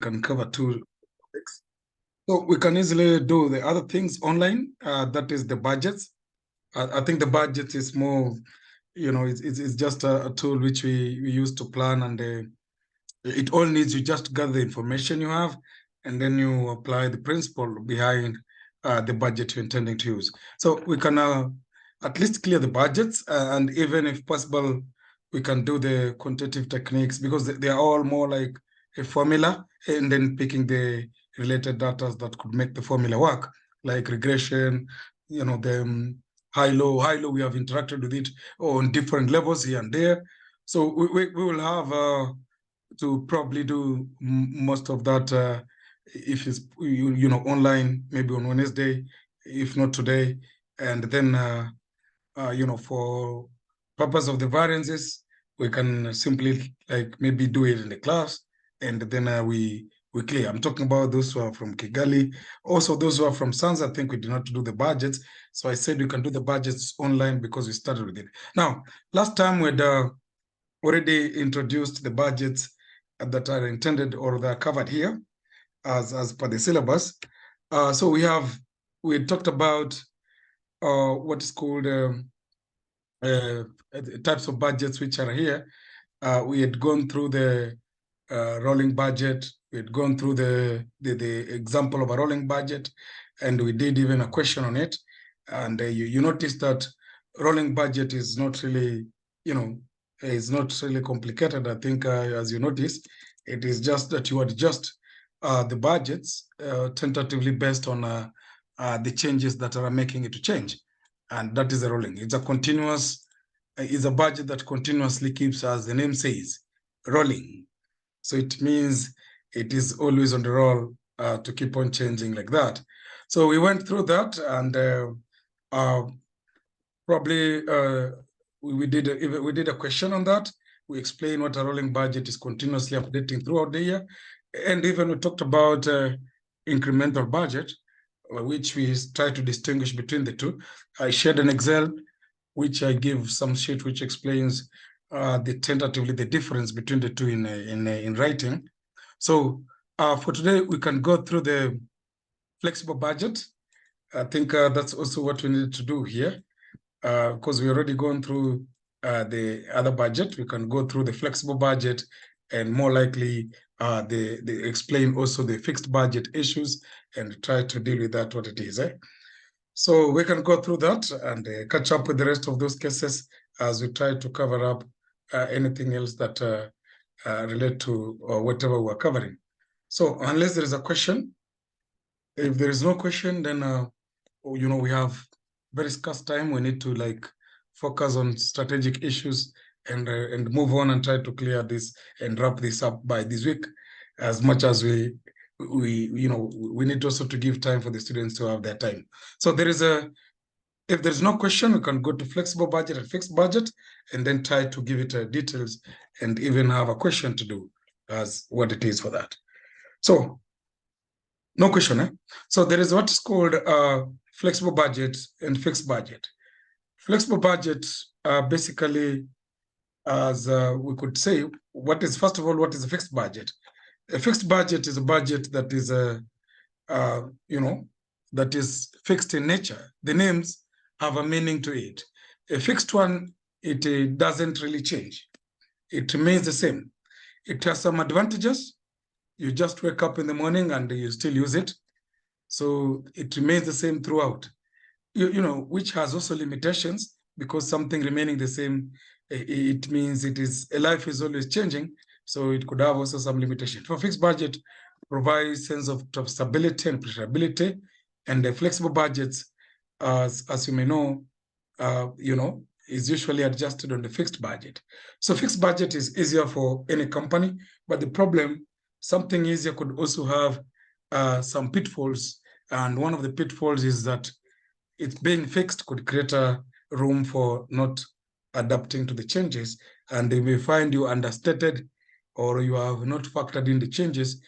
can cover two topics. So we can easily do the other things online. That is the budgets. I think the budget is more, it's just a tool which we use to plan, and it all needs you just gather the information you have, and then you apply the principle behind the budget you're intending to use. So we can at least clear the budgets, and even if possible, we can do the quantitative techniques, because they are all more like a formula, and then picking the related data that could make the formula work, like regression, the high-low, we have interacted with it on different levels here and there. So we will have to probably do most of that if it's online, maybe on Wednesday, if not today. And then for purpose of the variances, we can simply like maybe do it in the class, and then we clear. I'm talking about those who are from Kigali. Also, those who are from SANS, I think we did not do the budgets. So I said we can do the budgets online because we started with it. Now, last time we'd already introduced the budgets that are intended or that are covered here as per the syllabus. So we talked about what is called types of budgets which are here. We had gone through the rolling budget. We had gone through the example of a rolling budget, and we did even a question on it. And you notice that rolling budget is not really, is not really complicated. I think, as you notice, it is just that you adjust the budgets tentatively based on the changes that are making it to change. And that is a rolling. It's a continuous, it's a budget that continuously keeps, as the name says, rolling. So it means it is always on the roll to keep on changing like that. So we went through that, and probably we did a question on that. We explained what a rolling budget is, continuously updating throughout the year. And even we talked about incremental budget, which we try to distinguish between the two. I shared an Excel, which I give some sheet which explains tentatively the difference between the two in writing. So for today, we can go through the flexible budget. I think that's also what we need to do here, because we already gone through the other budget. We can go through the flexible budget, and more likely they explain also the fixed budget issues and try to deal with that, what it is. So we can go through that and catch up with the rest of those cases as we try to cover up anything else that relate to whatever we're covering. So unless there is a question, if there is no question, then we have very scarce time. We need to focus on strategic issues and move on and try to clear this and wrap this up by this week, as much as we need also to give time for the students to have their time. So if there's no question, we can go to flexible budget and fixed budget, and then try to give it details and even have a question to do as what it is for that. So no question. So there is what's called flexible budget and fixed budget. Flexible budget basically, as we could say, first of all, what is a fixed budget? A fixed budget is a budget that is that is fixed in nature. The names have a meaning to it. A fixed one, it doesn't really change. It remains the same. It has some advantages. You just wake up in the morning and you still use it. So it remains the same throughout, which has also limitations, because something remaining the same, it means life is always changing. So it could have also some limitation. For fixed budget, provides sense of stability and predictability, and the flexible budgets, as you may know, is usually adjusted on the fixed budget. So fixed budget is easier for any company, but the problem, something easier could also have some pitfalls. And one of the pitfalls is that it's being fixed could create a room for not adapting to the changes, and they may find you understated, or you have not factored in the changes,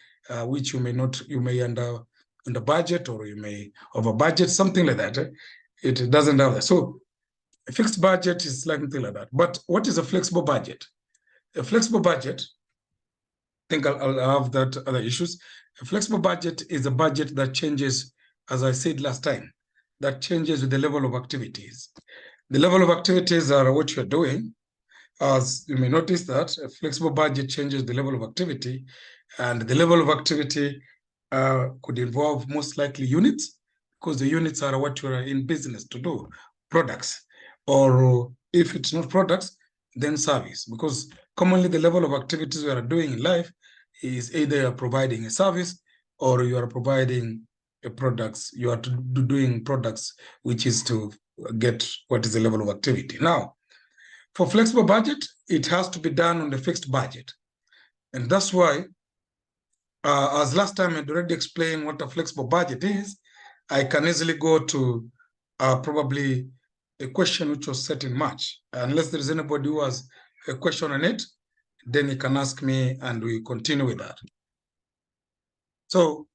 which you may under budget, or you may over budget, something like that. It doesn't have that. So a fixed budget is something like that. But what is a flexible budget? A flexible budget think I'll have that other issues. A flexible budget is a budget that changes, as I said last time, that changes with the level of activities. The level of activities are what you're doing. As you may notice that a flexible budget changes the level of activity, and the level of activity could involve most likely units, because the units are what you are in business to do, products, or if it's not products, then service, because commonly the level of activities we are doing in life is either you're providing a service or you are providing a products, you are doing products, which is to get what is the level of activity. Now, for flexible budget, it has to be done on the fixed budget. And that's why, as last time I'd already explained what a flexible budget is, I can easily go to probably a question which was set in March. Unless there is anybody who has a question on it, then you can ask me and we continue with that. So,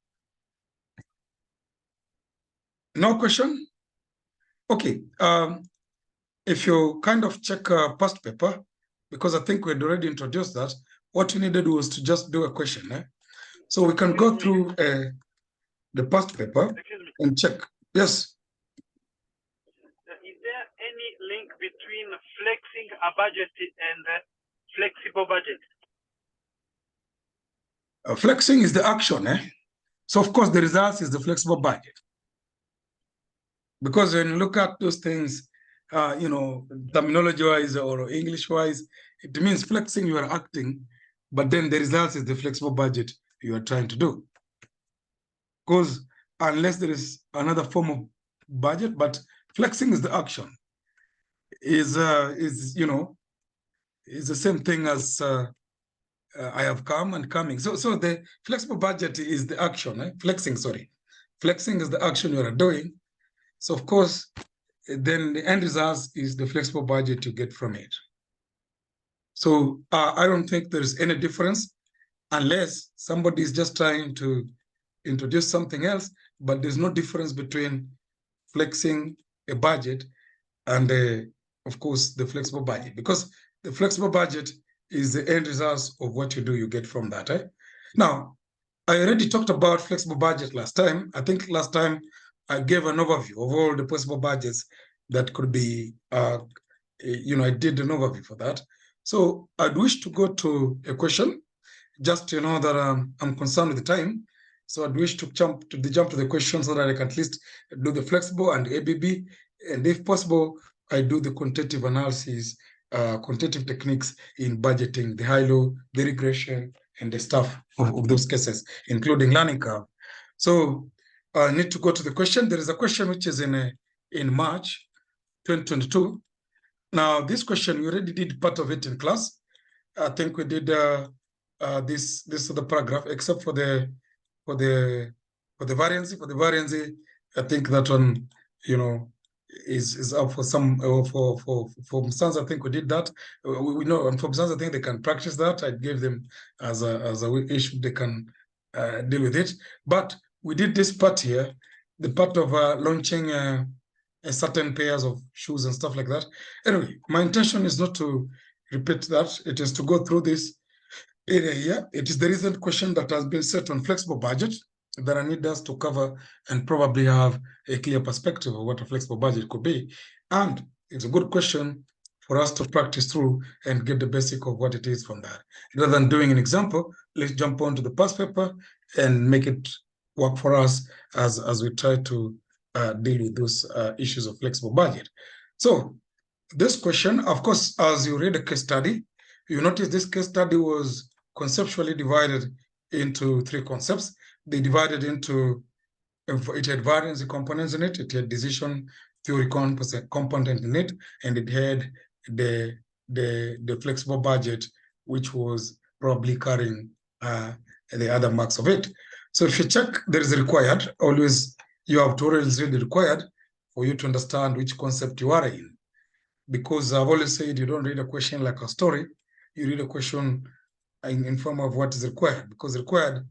no question? Okay. If you kind of check past paper, because I think we'd already introduced that, what you needed was to just do a question. So we can go through the past paper and check. Yes. Is there any link between flexing a budget and flexible budget? Flexing is the action. So of course the results is the flexible budget. Because when you look at those things, terminology-wise or English-wise, it means flexing, you are acting, but then the results is the flexible budget you are trying to do. Because unless there is another form of budget, but flexing is the action. Is the same thing as I have come and coming. So the flexible budget is the action. Flexing is the action you are doing. So of course, then the end result is the flexible budget you get from it. So I don't think there's any difference unless somebody is just trying to introduce something else, but there's no difference between flexing a budget and of course the flexible budget, because the flexible budget is the end result of what you do, you get from that. Now, I already talked about flexible budget last time. I think last time I gave an overview of all the possible budgets that could be, I did an overview for that. So I'd wish to go to a question, just to know that I'm concerned with the time. So I'd wish to jump to the question so that I can at least do the flexible and ABB, and if possible, I do the quantitative analysis, quantitative techniques in budgeting, the high-low, the regression, and the stuff of those cases, including learning curve. So I need to go to the question. There is a question which is in March 2022. Now, this question, we already did part of it in class. I think we did this is the paragraph, except for the variance. For the variance, I think that one, is up for some for Mstans. I think we did that. We know, and for Mstans, I think they can practice that. I gave them as a issue they can deal with it. But we did this part here, the part of launching a certain pairs of shoes and stuff like that. Anyway, my intention is not to repeat that. It is to go through this area here. It is the recent question that has been set on flexible budget that I need us to cover and probably have a clear perspective of what a flexible budget could be. And it's a good question for us to practice through and get the basic of what it is from that. Rather than doing an example, let's jump onto the past paper and make it work for us as we try to deal with those issues of flexible budget. So this question, of course, as you read the case study, you notice this case study was conceptually divided into three concepts. They divided into, it had variance components in it, it had decision theory component in it, and it had the flexible budget, which was probably carrying the other marks of it. So if you check, there is required, always you have to always read the required for you to understand which concept you are in. Because I've always said you don't read a question like a story, you read a question in form of what is required, because required,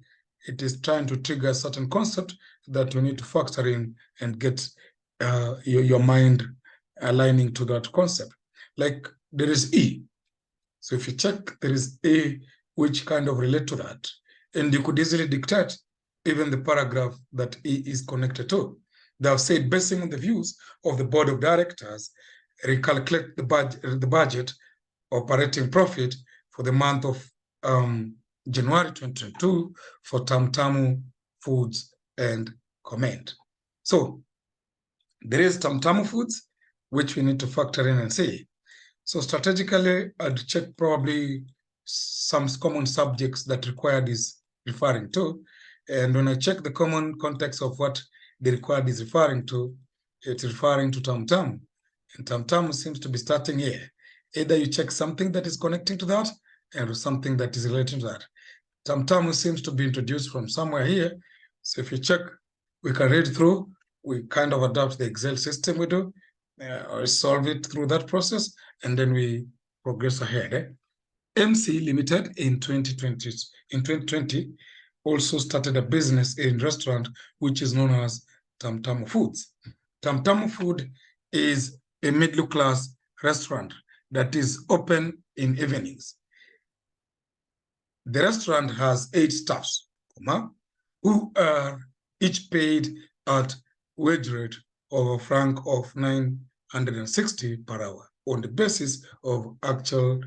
it is trying to trigger a certain concept that you need to factor in and get your mind aligning to that concept. Like there is E. So if you check, there is A, which kind of relate to that. And you could easily dictate even the paragraph that it is connected to. They have said, basing on the views of the board of directors, recalculate the budget operating profit for the month of January 2022 for Tamtamu Foods and Comment. So there is Tamtamu Foods, which we need to factor in and see. So strategically, I'd check probably some common subjects that required is referring to. And when I check the common context of what the required is referring to, it's referring to Tamtamu. And Tamtamu seems to be starting here. Either you check something that is connecting to that and something that is related to that. Tamtamu seems to be introduced from somewhere here. So if you check, we can read through, we kind of adapt the Excel system we do, or solve it through that process, and then we progress ahead. MC Limited in 2020 also started a business in restaurant, which is known as Tamtamu Foods. Tamtamu Food is a middle class restaurant that is open in evenings. The restaurant has 8 staffs, who are each paid at wage rate of a franc of 960 per hour on the basis of actual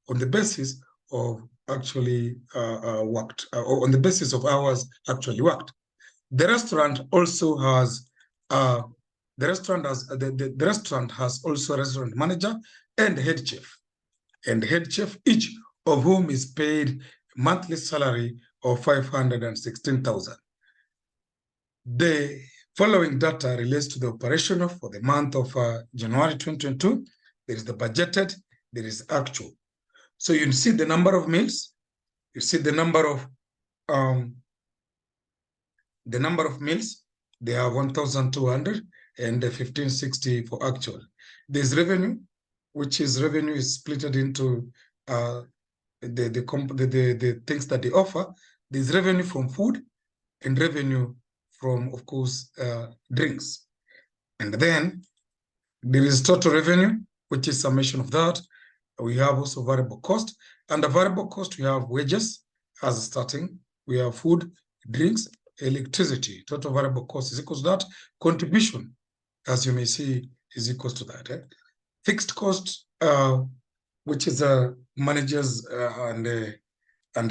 on the basis of hours actually worked. The restaurant also has the restaurant has also a restaurant manager and head chef. And head chef, each of whom is paid monthly salary of 516,000. The following data relates to the operation for the month of January 2022. There is the budgeted, there is actual. So you see the number of meals, you see the number of meals. They have 1,200 and 1,560 for actual. There's revenue, which is revenue is split into the things that they offer. There's revenue from food and revenue from, of course, drinks. And then there is total revenue, which is summation of that. We have also variable cost. And the variable cost, we have wages as a starting. We have food, drinks, electricity. Total variable cost is equal to that. Contribution, as you may see, is equal to that. Fixed cost, which is managers and the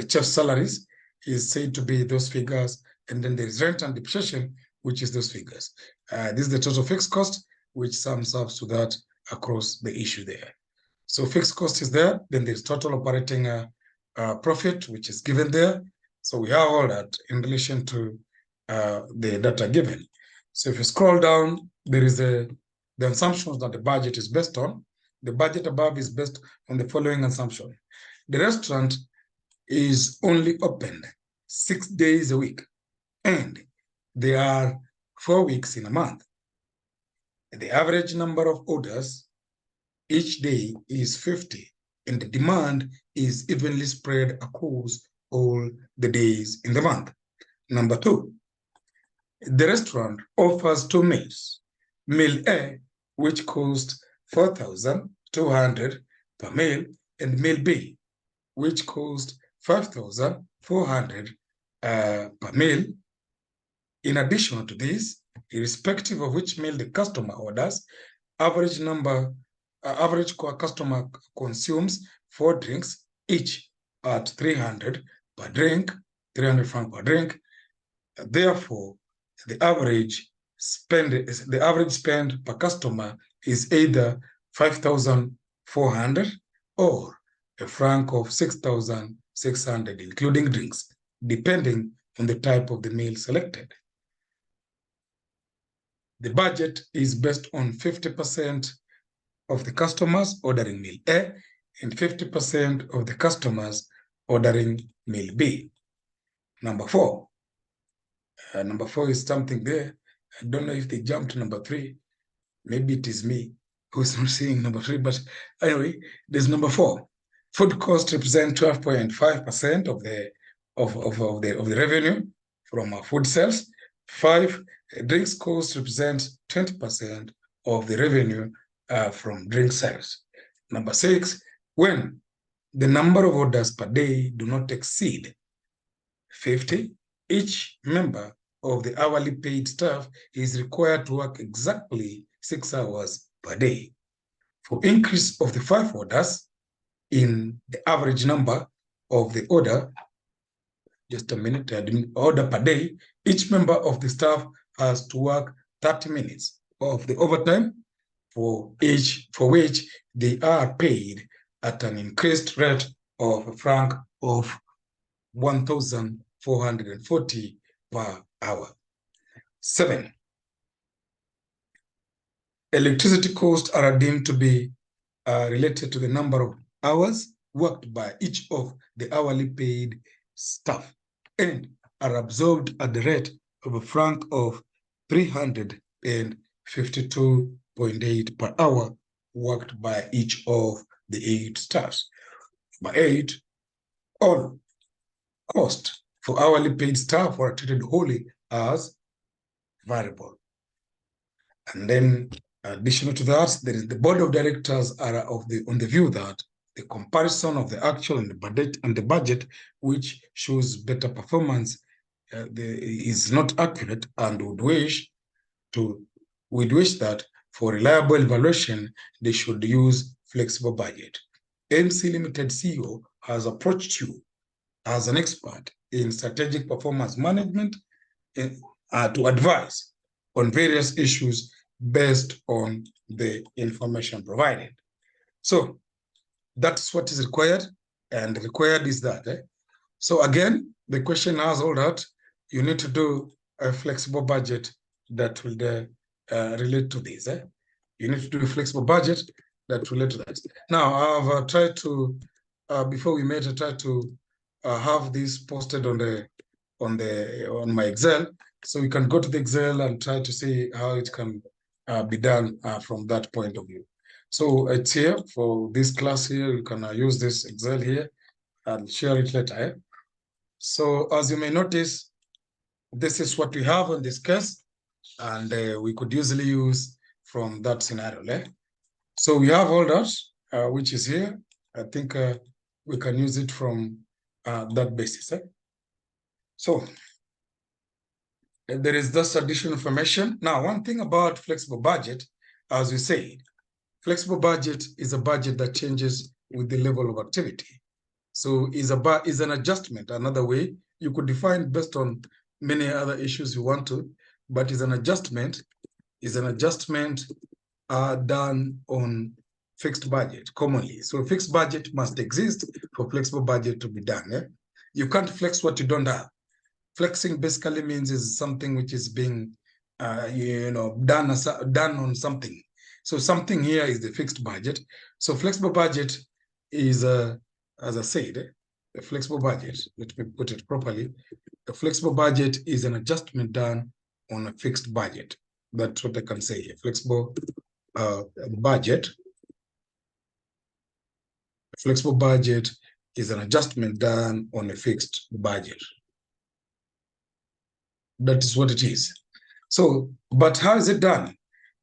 chef salaries, is said to be those figures. And then there is rent and depreciation, which is those figures. This is the total fixed cost, which sums up to that across the issue there. So fixed cost is there. Then there's total operating profit, which is given there. So we have all that in relation to the data given. So if you scroll down, there is the assumptions that the budget is based on. The budget above is based on the following assumption. The restaurant is only opened 6 days a week, and there are 4 weeks in a month. The average number of orders each day is 50, and the demand is evenly spread across all the days in the month. Number 2, the restaurant offers 2 meals. Meal A, which costs 4,200 per meal, and meal B, which costs 5,400 per meal. In addition to this, irrespective of which meal the customer orders, average customer consumes 4 drinks each at 300 per drink, 300 francs per drink. Therefore, the average spend per customer is either 5,400 or a franc of 6,600, including drinks, depending on the type of the meal selected. The budget is based on 50% of the customers ordering meal A and 50% of the customers ordering meal B. Number 4. Number 4 is something there. I don't know if they jumped to number 3. Maybe it is me who's not seeing number 3, but anyway, there's number 4. Food costs represent 12.5% of the revenue from our food sales. 5, drinks costs represent 20% of the revenue from drink sales. Number 6, when the number of orders per day do not exceed 50. Each member of the hourly paid staff is required to work exactly 6 hours per day. For increase of the 5 orders in the average number of the order, just a minute, order per day, each member of the staff has to work 30 minutes of the overtime for which they are paid at an increased rate of a franc of 1,440 per hour. 7. Electricity costs are deemed to be related to the number of hours worked by each of the hourly paid staff and are absorbed at the rate of a franc of 352.8 per hour worked by each of the 8 staffs. By 8, all costs for hourly paid staff are treated wholly as variable. And then, additional to that, there is the board of directors are on the view that the comparison of the actual and the budget, which shows better performance, is not accurate, and would wish that for reliable evaluation they should use flexible budget. MC Limited CEO has approached you as an expert in strategic performance management to advise on various issues based on the information provided. So that's what is required, and required is that. So again, the question has all that. You need to do a flexible budget that will relate to this. You need to do a flexible budget that relate to that. Now, I've tried to, before we met, I tried to have this posted on my Excel, so we can go to the Excel and try to see how it can be done from that point of view. So it's here for this class here. You can use this Excel here and share it later. So as you may notice, this is what we have in this case, and we could easily use from that scenario. So we have all that, which is here. I think we can use it from that basis. So there is this additional information. Now, one thing about flexible budget, as we said, flexible budget is a budget that changes with the level of activity. So is an adjustment. Another way you could define based on many other issues you want to, but is an adjustment. Done on fixed budget commonly. So fixed budget must exist for flexible budget to be done. You can't flex what you don't have. Flexing basically means is something which is being done on something. So something here is the fixed budget. So flexible budget is as I said, a flexible budget, let me put it properly. A flexible budget is an adjustment done on a fixed budget. That's what I can say. A flexible budget. A flexible budget is an adjustment done on a fixed budget. That is what it is. So, but how is it done?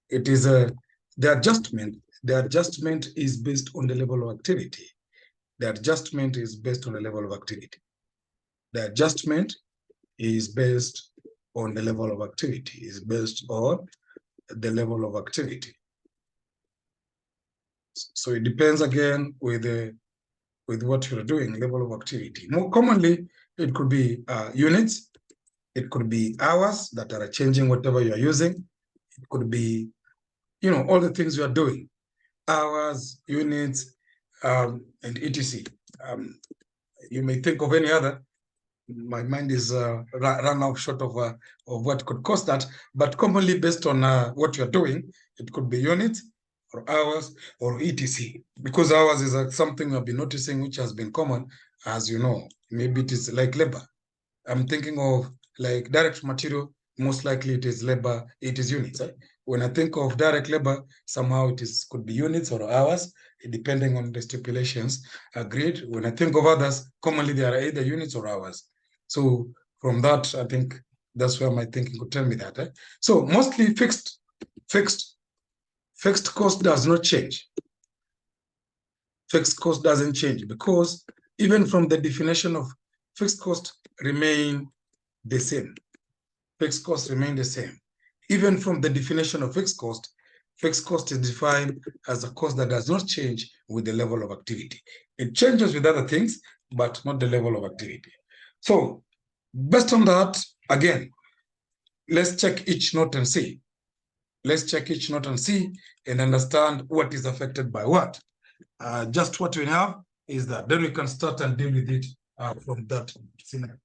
It is the adjustment. The adjustment is based on the level of activity. The adjustment is based on the level of activity. The adjustment is based on the level of activity. Is based on the level of activity. So it depends again with what you're doing, level of activity. More commonly, it could be units. It could be hours that are changing whatever you're using. It could be, all the things you are doing. Hours, units, and etc. You may think of any other. My mind is run out short of what could cause that, but commonly based on what you're doing, it could be units or hours or etc. Because hours is something I've been noticing which has been common, as you know. Maybe it is like labor. I'm thinking of like direct material, most likely it is labor, it is units. When I think of direct labor, somehow could be units or hours, depending on the stipulations agreed. When I think of others, commonly they are either units or hours. So from that, I think that's where my thinking could tell me that. So mostly fixed cost does not change. fixed cost doesn't change, because even from the definition of fixed cost remain the same. Fixed costs remain the same. Even from the definition of fixed cost is defined as a cost that does not change with the level of activity. It changes with other things, but not the level of activity. So based on that, again, let's check each note and see. Let's check each note and see and understand what is affected by what. Just what we have is that. Then we can start and deal with it from that scenario.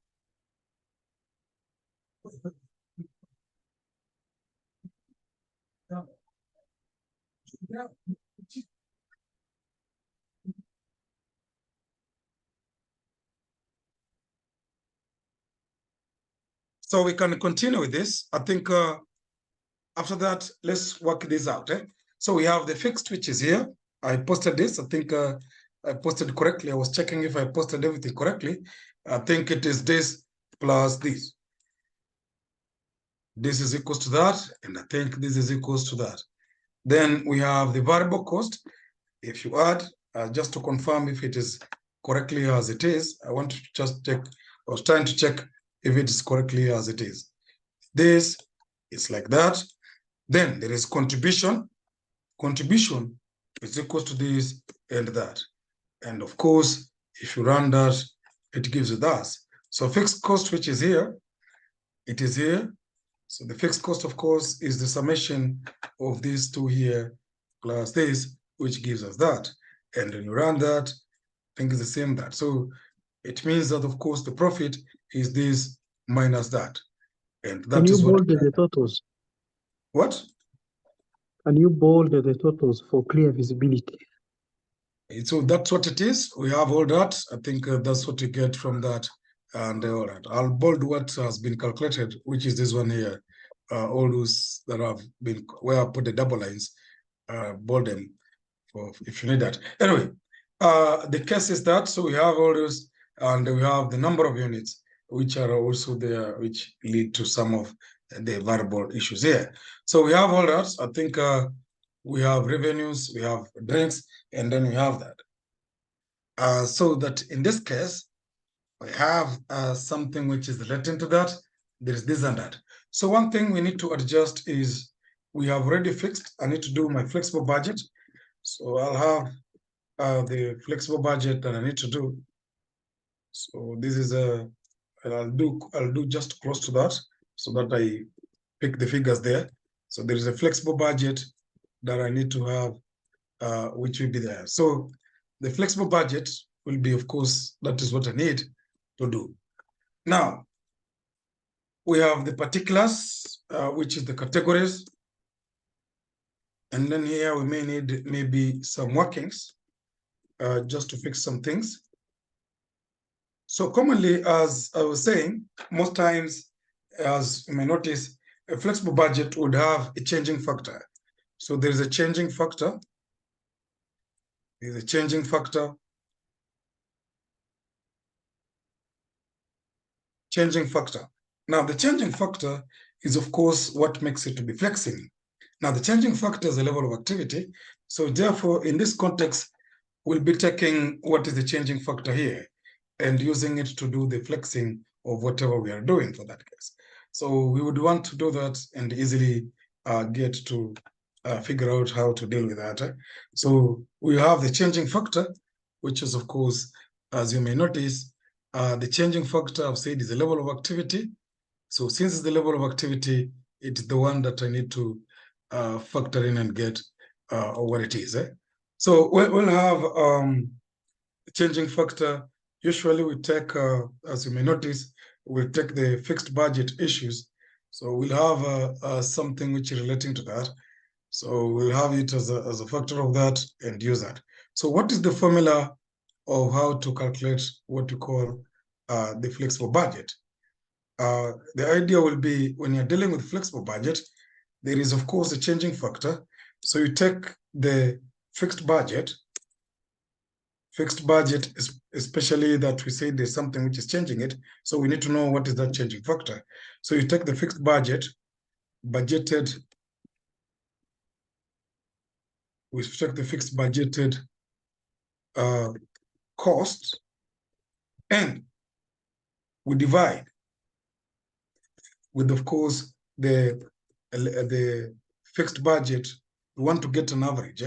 So we can continue with this. I think after that, let's work this out. So we have the fixed, which is here. I posted this. I think I posted correctly. I was checking if I posted everything correctly. I think it is this plus this. This is equals to that, and I think this is equals to that. Then we have the variable cost. If you add, just to confirm if it is correctly as it is, I want to just check. I was trying to check if it is correctly as it is. This is like that. Then there is contribution. Contribution is equal to this and that. And of course, if you run that, it gives you that. So fixed cost, which is here, it is here. So the fixed cost, of course, is the summation of these two here plus this, which gives us that. And when you run that, I think it's the same that. So it means that, of course, the profit is this minus that. And that is what. Can you bold the totals? What? Can you bold the totals for clear visibility? So that's what it is. We have all that. I think that's what you get from that. And all right, I'll bold what has been calculated, which is this one here. All those that have been, where I put the double lines, bold them for if you need that. Anyway, the case is that, so we have all those, and we have the number of units, which are also there, which lead to some of the variable issues here. So we have all that. I think we have revenues, we have drinks, and then we have that. So that in this case, we have something which is relating to that. There is this and that. So one thing we need to adjust is we have already fixed. I need to do my flexible budget. So I'll have the flexible budget that I need to do. So this is I'll do just close to that so that I pick the figures there. So there is a flexible budget that I need to have, which will be there. So the flexible budget will be, of course, that is what I need to do. Now, we have the particulars, which is the categories. And then here we may need maybe some workings just to fix some things. So commonly, as I was saying, most times, as you may notice, a flexible budget would have a changing factor. So there is a changing factor. There's a changing factor. Changing factor. Now, the changing factor is, of course, what makes it to be flexing. Now, the changing factor is the level of activity. So therefore, in this context, we'll be taking what is the changing factor here and using it to do the flexing of whatever we are doing for that case. So we would want to do that and easily get to figure out how to deal with that. So we have the changing factor, which is, of course, as you may notice, the changing factor I've said is the level of activity. So since it's the level of activity, it's the one that I need to factor in and get what it is. So we'll have changing factor. Usually we take, as you may notice, we'll take the fixed budget issues. So we'll have something which is relating to that. So we'll have it as a factor of that and use that. So what is the formula of how to calculate what we call the flexible budget? The idea will be when you're dealing with flexible budget, there is, of course, a changing factor. So you take the fixed budget, especially that we say there's something which is changing it. So we need to know what is that changing factor. So you take the fixed budget, budgeted, we check the fixed budgeted cost, and we divide with, of course, the fixed budget. We want to get an average.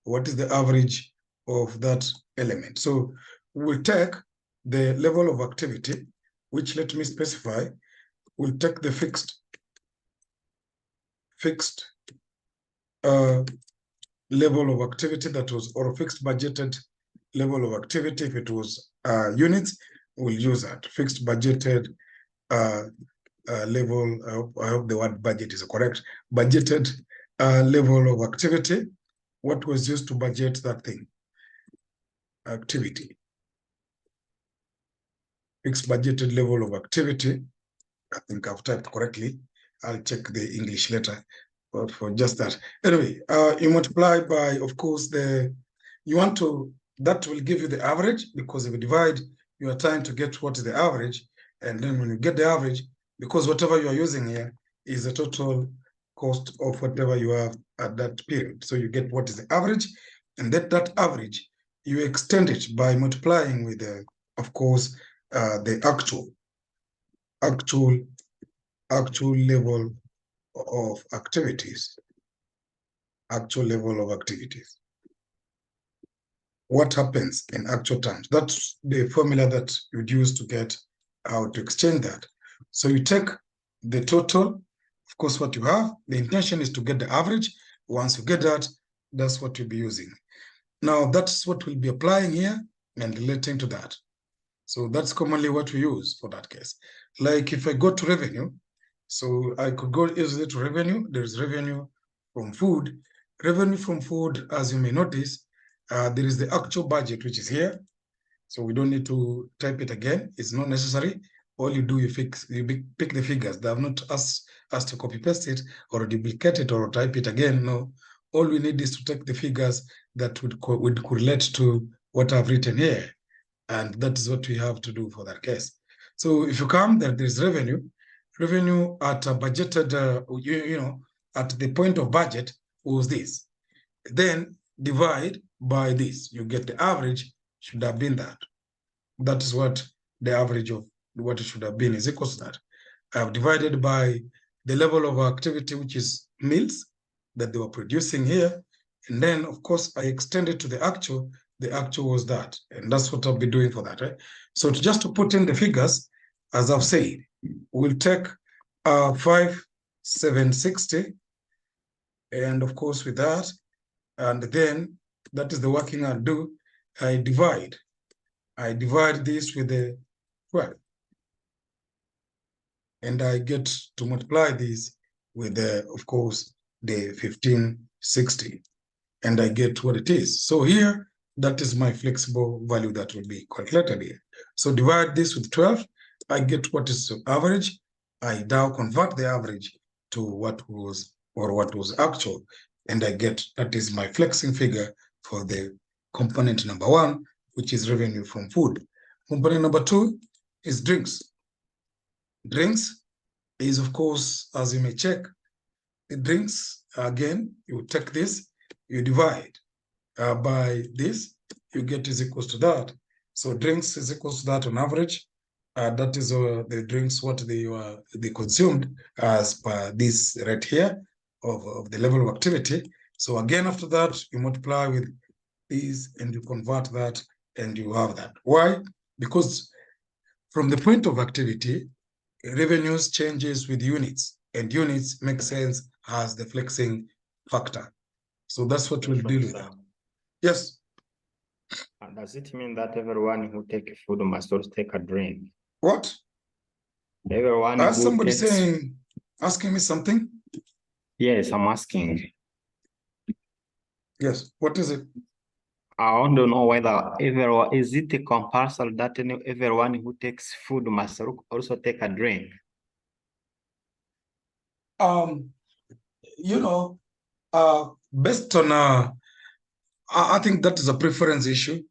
What is the average of that element? So we'll take the level of activity, which, let me specify, we'll take the fixed level of activity that was, or a fixed budgeted level of activity. If it was units, we'll use that fixed budgeted level. I hope the word budget is correct. Budgeted level of activity. What was used to budget that thing? Activity. Fixed budgeted level of activity. I think I've typed correctly. I'll check the English letter for just that. Anyway, you multiply by, of course, that will give you the average, because if you divide, you are trying to get what is the average. And then when you get the average, because whatever you are using here is the total cost of whatever you have at that period. So you get what is the average, and that average, you extend it by multiplying with, of course, the actual level of activities. Actual level of activities. What happens in actual terms? That's the formula that you'd use to get how to exchange that. So you take the total, of course, what you have. The intention is to get the average. Once you get that, that's what you'll be using. Now, that's what we'll be applying here and relating to that. So that's commonly what we use for that case. Like if I go to revenue, so I could go easily to revenue. There's revenue from food. Revenue from food, as you may notice, there is the actual budget, which is here. So we don't need to type it again. It's not necessary. All you do, you pick the figures. They have not asked us to copy paste it or duplicate it or type it again. No, all we need is to take the figures that would correlate to what I've written here. And that is what we have to do for that case. So if you come, there's revenue at a budgeted, at the point of budget was this. Then divide by this. You get the average should have been that. That is what the average of what it should have been is equal to that. I have divided by the level of activity, which is meals that they were producing here. And then, of course, I extended to the actual. The actual was that. And that's what I'll be doing for that, right? So just to put in the figures, as I've said, we'll take 5,760. And of course, with that, and then that is the working I'll do. I divide this with the 12. And I get to multiply this with the, of course, the 1560. And I get what it is. So here, that is my flexible value that will be calculated here. So divide this with 12, I get what is the average. I now convert the average to what was actual, and I get that is my flexing figure for the component number 1, which is revenue from food. Component number 2 is drinks. Drinks is, of course, as you may check, the drinks, again, you take this, you divide by this, you get is equals to that. So drinks is equals to that on average. That is the drinks, what they consumed as per this right here of the level of activity. So again, after that, you multiply with these and you convert that and you have that. Why? Because from the point of activity, revenues changes with units, and units make sense as the flexing factor. So that's what we'll deal with. Yes. Does it mean that everyone who takes food must also take a drink? What? Everyone. As somebody asking me something? Yes, I'm asking. Yes. What is it? I want to know whether everyone, is it a compulsory that everyone who takes food must also take a drink? Based on I think that is a preference issue.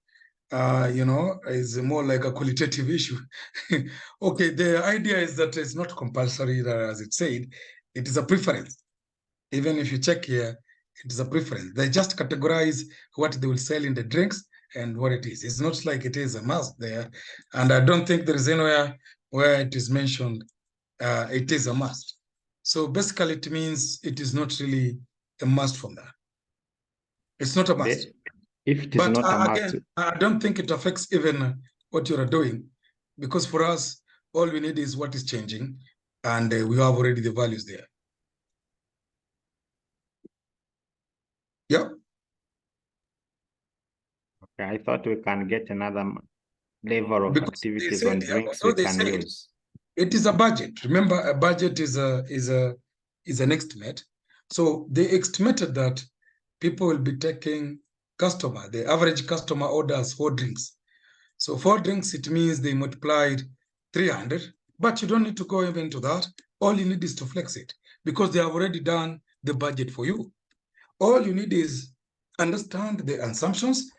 Is more like a qualitative issue. Okay, the idea is that it's not compulsory, as it said, it is a preference. Even if you check here, it is a preference. They just categorize what they will sell in the drinks, and what it is. It's not like it is a must there. And I don't think there is anywhere where it is mentioned it is a must. So basically it means it is not really a must from that. It's not a must. If it is But not a must, again, I don't think it affects even what you are doing, because for us, all we need is what is changing, and we have already the values there. Yeah. okay, I thought we can get another level of Because activities they on said, drinks although we they can said use. it is a budget. Remember, a budget is an estimate. So they estimated that people will be taking the average customer orders 4 drinks. So 4 drinks, it means they multiplied 300, but you don't need to go even to that. All you need is to flex it, because they have already done the budget for you. All you need is understand the assumptions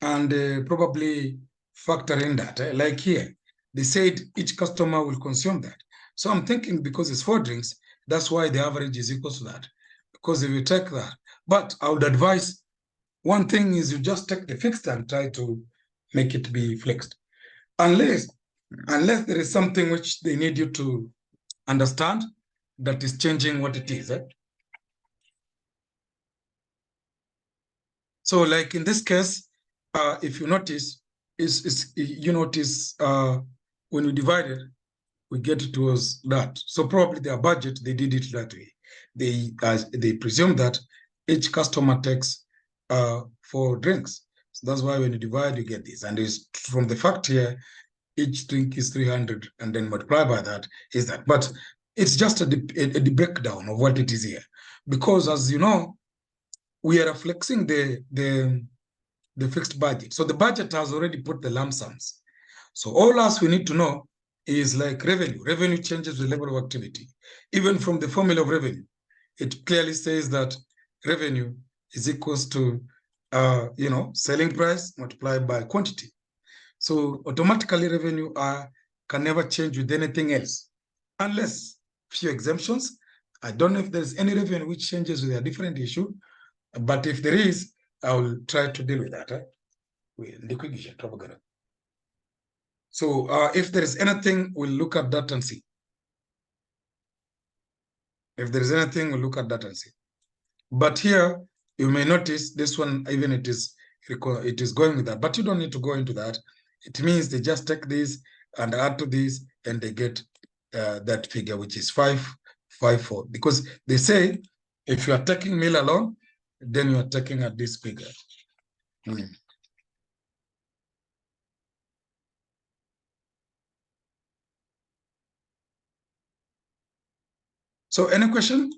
and probably factor in that. Like here, they said each customer will consume that. So I'm thinking because it's 4 drinks, that's why the average is equal to that. Because if you take that, but I would advise, one thing is you just take the fixed and try to make it be flexed. Unless there is something which they need you to understand that is changing what it is. So like in this case, if you notice, when we divide it, we get towards that. So probably their budget, they did it that way. They presume that each customer takes 4 drinks. So that's why when you divide, you get this. And it's from the fact here, each drink is 300, and then multiply by that is that. But it's just the breakdown of what it is here. Because as you know, we are flexing the fixed budget. So the budget has already put the lump sums. So all else we need to know is like revenue. Revenue changes with level of activity. Even from the formula of revenue, it clearly says that revenue is equals to selling price multiplied by quantity. So automatically revenue can never change with anything else, unless few exemptions. I don't know if there's any revenue which changes with a different issue, but if there is, I will try to deal with that. So if there is anything, we'll look at that and see. If there is anything, we'll look at that and see. But here, you may notice this one, even it is going with that, but you don't need to go into that. It means they just take this and add to this, and they get that figure, which is 554. Because they say, if you are taking meal alone, then you are taking at this figure. So any question?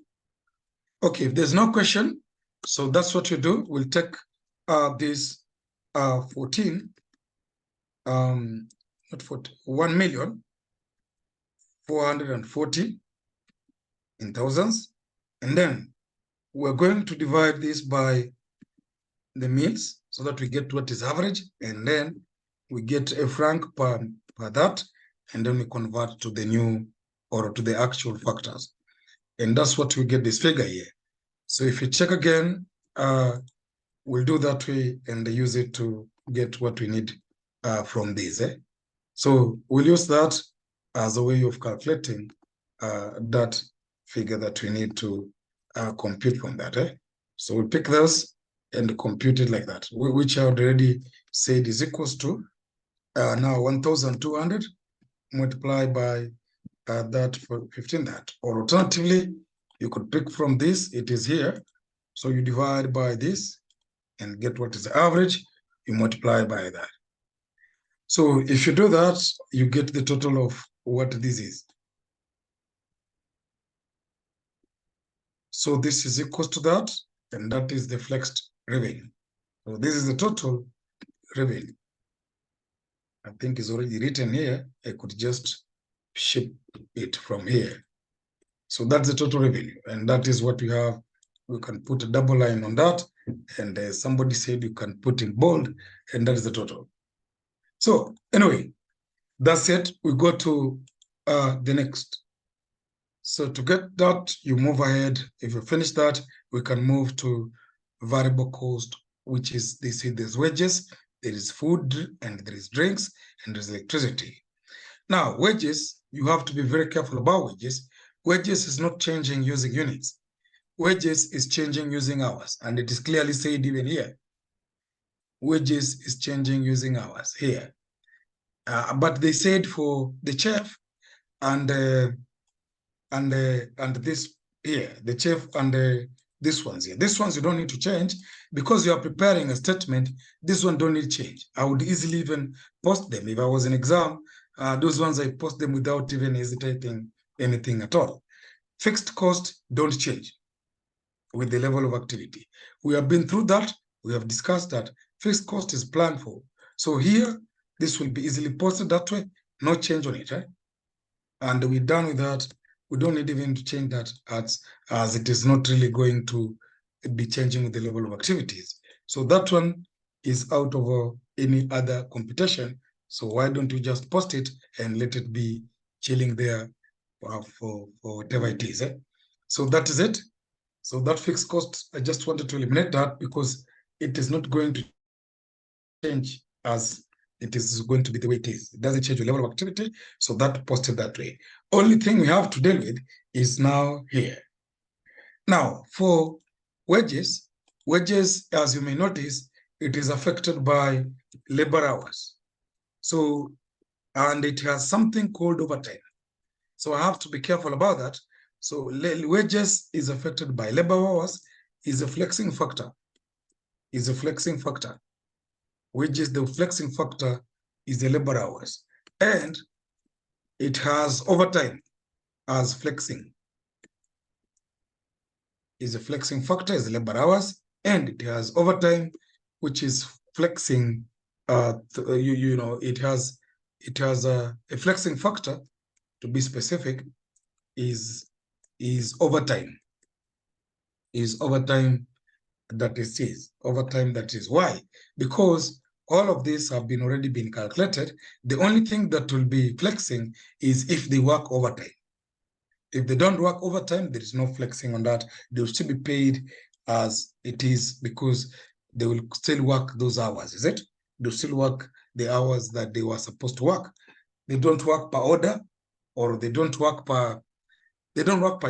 Okay, if there's no question, so that's what you do. We'll take this 1,440,000 in thousands, and then we're going to divide this by the meals so that we get what is average, and then we get a franc per that, and then we convert to the new or to the actual factors. And that's what we get this figure here. So if you check again, we'll do that way and use it to get what we need from this. So we'll use that as a way of calculating that figure that we need to compute from that. So we'll pick those and compute it like that, which I already said is equals to now 1,200 multiplied by that for 15 that. Or alternatively, you could pick from this, it is here. So you divide by this and get what is the average, you multiply by that. So if you do that, you get the total of what this is. So this is equal to that, and that is the flexed revenue. So this is the total revenue. I think it's already written here. I could just ship it from here. So that's the total revenue, and that is what we have. We can put a double line on that, and somebody said you can put in bold, and that is the total. So anyway, that's it. We go to the next. So to get that, you move ahead. If you finish that, we can move to variable cost, which is there's wages, there is food, and there is drinks, and there is electricity. Now, wages, you have to be very careful about wages. Wages is not changing using units. Wages is changing using hours, and it is clearly said even here. Wages is changing using hours here. But they said for the chef and this here, the chef and this ones here. This ones you don't need to change because you are preparing a statement. This one don't need change. I would easily even post them if I was in exam. Those ones I post them without even hesitating anything at all. Fixed cost don't change with the level of activity. We have been through that. We have discussed that fixed cost is planned for. So here, this will be easily posted that way. No change on it, right? And we're done with that. We don't need even to change that as it is not really going to be changing with the level of activities. So that one is out of any other computation. So why don't you just post it and let it be chilling there for whatever it is. So that is it. So that fixed cost, I just wanted to eliminate that because it is not going to change as it is going to be the way it is. It doesn't change the level of activity, so that posted that way. Only thing we have to deal with is now here. Now, for wages, as you may notice, it is affected by labor hours. So, and it has something called overtime. So I have to be careful about that. So wages is affected by labor hours, is a flexing factor. Wages, the flexing factor is the labor hours. And it has overtime as flexing. Is a flexing factor, is the labor hours, and it has overtime, which is flexing. It has a flexing factor, to be specific, is overtime. Is overtime that it is overtime. That is why, because all of these have already been calculated. The only thing that will be flexing is if they work overtime. If they don't work overtime, there is no flexing on that. They will still be paid as it is because they will still work those hours, is it? They'll still work the hours that they were supposed to work. They don't work per order, or they don't work per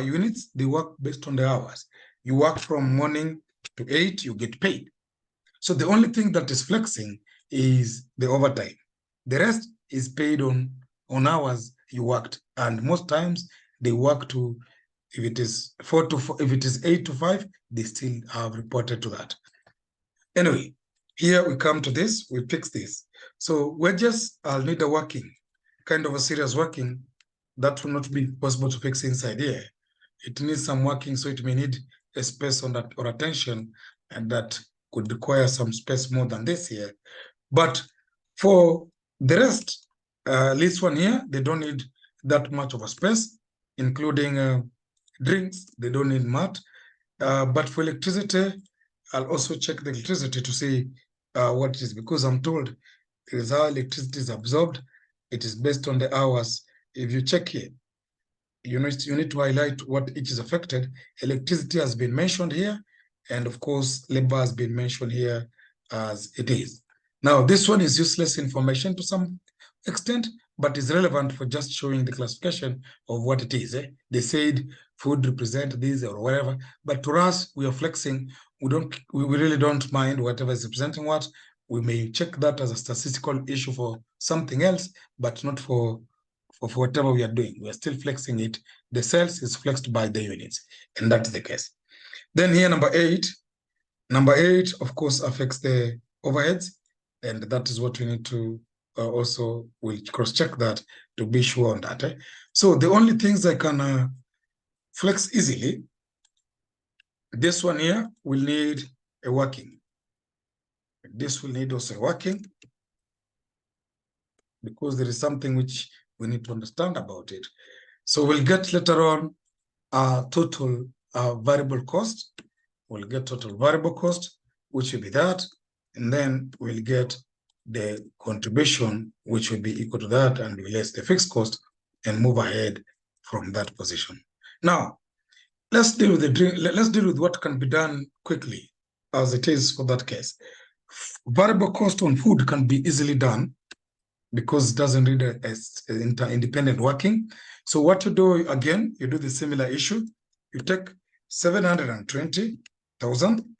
units. They work based on the hours. You work from morning to 8, you get paid. So the only thing that is flexing is the overtime. The rest is paid on hours you worked. And most times they work to, if it is 4 to 4, if it is 8 to 5, they still have reported to that. Anyway, here we come to this, we fix this. So wages, I'll need a working, kind of a serious working. That will not be possible to fix inside here. It needs some working, so it may need a space on that or attention, and that could require some space more than this here. But for the rest, this one here, they don't need that much of a space, including drinks, they don't need much. But for electricity, I'll also check the electricity to see what it is, because I'm told it is how electricity is absorbed. It is based on the hours. If you check here, you need to highlight what each is affected. Electricity has been mentioned here, and of course, labor has been mentioned here as it is. Now, this one is useless information to some extent, but is relevant for just showing the classification of what it is. They said food represent this or whatever, but to us, we are flexing. We really don't mind whatever is representing what. We may check that as a statistical issue for something else, but not for whatever we are doing. We are still flexing it. The cells is flexed by the units, and that's the case. Then here, number 8. Number 8, of course, affects the overheads, and that is what we need to also, we'll cross-check that to be sure on that. So the only things I can flex easily, this one here will need a working. This will need also a working, because there is something which we need to understand about it. So we'll get later on total variable cost. We'll get total variable cost, which will be that. And then we'll get the contribution, which will be equal to that, and we less the fixed cost and move ahead from that position. Now, let's deal with what can be done quickly, as it is for that case. Variable cost on food can be easily done because it doesn't need independent working. So what you do, again, you do the similar issue. You take 720,000,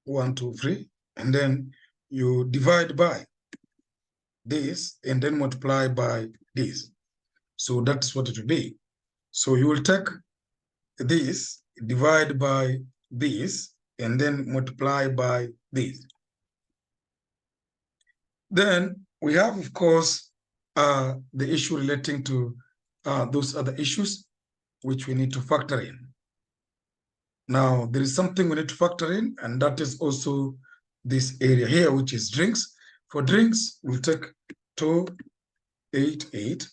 1, 2, 3, and then you divide by this and then multiply by this. So that's what it will be. So you will take this, divide by this, and then multiply by this. Then we have, of course, the issue relating to those other issues which we need to factor in. Now, there is something we need to factor in, and that is also this area here, which is drinks. For drinks, we'll take 288.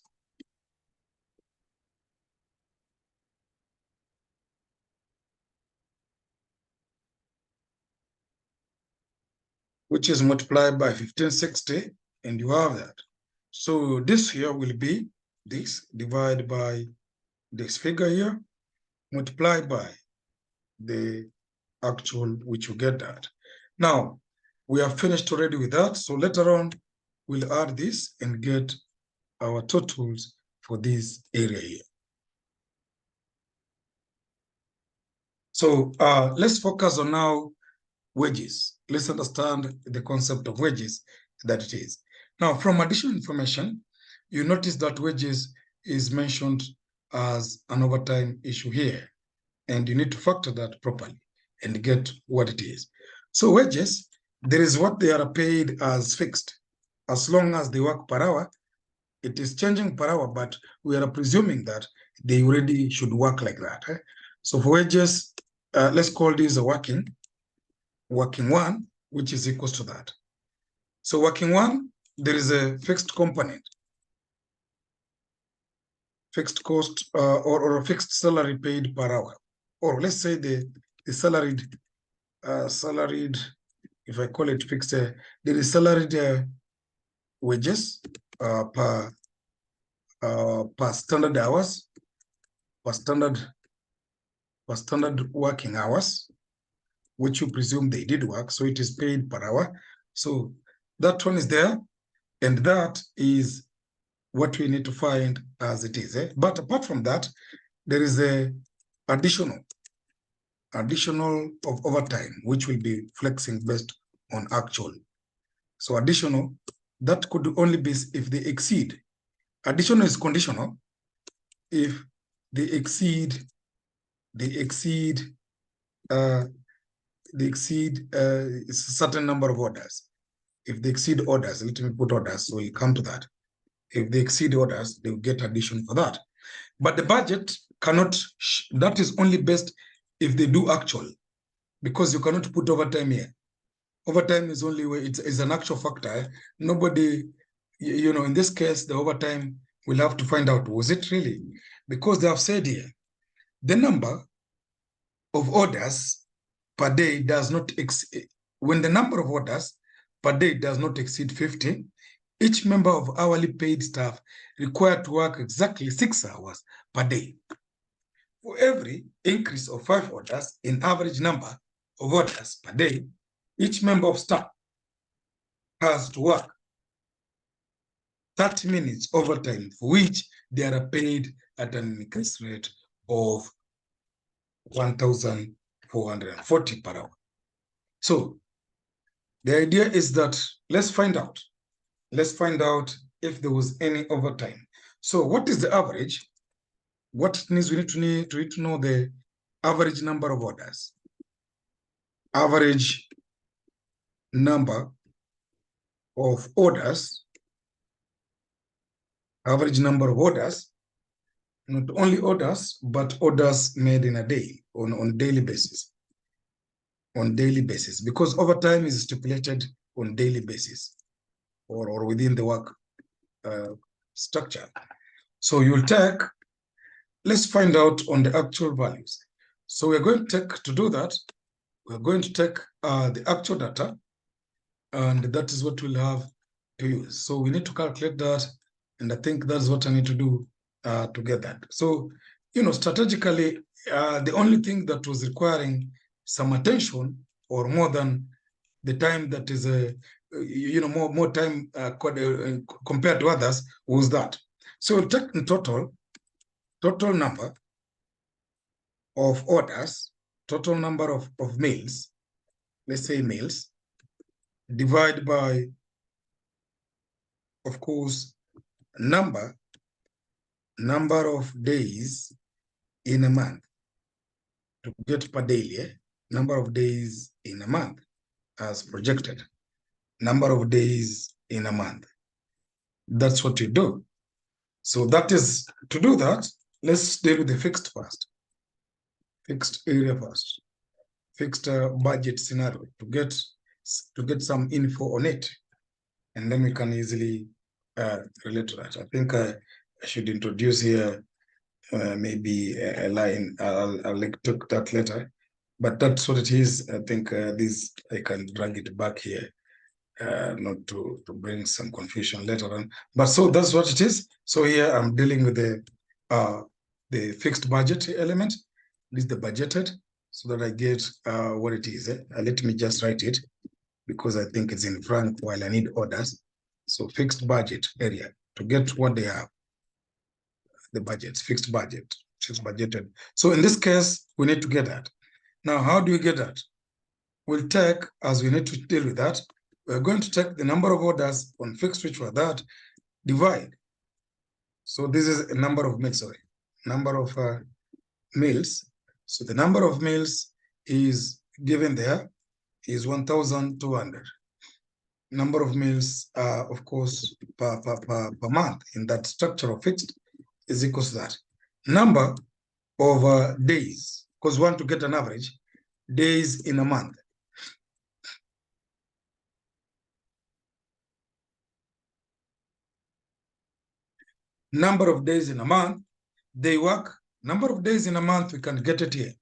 Which is multiplied by 1560, and you have that. So this here will be this divided by this figure here, multiplied by the actual, which you get that. Now, we are finished already with that. So later on, we'll add this and get our totals for this area here. So let's focus on now wages. Let's understand the concept of wages that it is. Now, from additional information, you notice that wages is mentioned as an overtime issue here, and you need to factor that properly and get what it is. So wages, there is what they are paid as fixed. As long as they work per hour, it is changing per hour, but we are presuming that they already should work like that. So for wages, let's call this a working one, which is equals to that. So working one, there is a fixed component, fixed cost, or a fixed salary paid per hour. Or let's say the salaried, if I call it fixed, there is salaried wages per standard hours, per standard working hours, which you presume they did work, so it is paid per hour. So that one is there, and that is what we need to find as it is. But apart from that, there is a additional of overtime, which will be flexing based on actual. So additional, that could only be if they exceed. Additional is conditional if they exceed a certain number of orders. If they exceed orders, let me put orders, so we'll come to that. If they exceed orders, they will get addition for that. But the budget cannot, that is only based if they do actual, because you cannot put overtime here. Overtime is only where it's an actual factor. Nobody, in this case, the overtime, we'll have to find out, was it really? Because they have said here, the number of orders per day does not exceed, when the number of orders per day does not exceed 50, each member of hourly paid staff required to work exactly 6 hours per day. For every increase of 5 orders in average number of orders per day, each member of staff has to work 30 minutes overtime, for which they are paid at an increased rate of 1,440 per hour. So the idea is that let's find out if there was any overtime. So what is the average? What it means, we need to know the average number of orders. Average number of orders. Average number of orders. Not only orders, but orders made in a day, on daily basis. On daily basis, because overtime is stipulated on daily basis or within the work structure. So you'll take, let's find out on the actual values. So we're going to take, to do that, we're going to take the actual data, and that is what we'll have to use. So we need to calculate that, and I think that's what I need to do to get that. So, strategically, the only thing that was requiring some attention or more than the time that is more time compared to others was that. So we'll take in total number of orders, total number of meals, let's say meals, divide by, of course, number of days in a month to get per daily, number of days in a month as projected, number of days in a month. That's what you do. So that is, to do that, let's deal with the fixed first. Fixed area first. Fixed budget scenario to get some info on it. And then we can easily relate to that. I think I should introduce here maybe a line. I'll talk that later, but that's what it is. I think this, I can drag it back here, not to bring some confusion later on. But so that's what it is. So here I'm dealing with the fixed budget element. This is the budgeted, so that I get what it is. Let me just write it, because I think it's in franc while I need orders. So fixed budget area to get what they have. The budget, fixed budget, which is budgeted. So in this case, we need to get that. Now, how do we get that? We'll take, as we need to deal with that, we're going to take the number of orders on fixed, which were that, divide. So this is a number of meals, sorry, number of meals. So the number of meals is given there is 1,200. Number of meals, of course, per month in that structure of fixed is equal to that. Number of days, because we want to get an average, days in a month. Number of days in a month, they work, number of days in a month, we can get it here.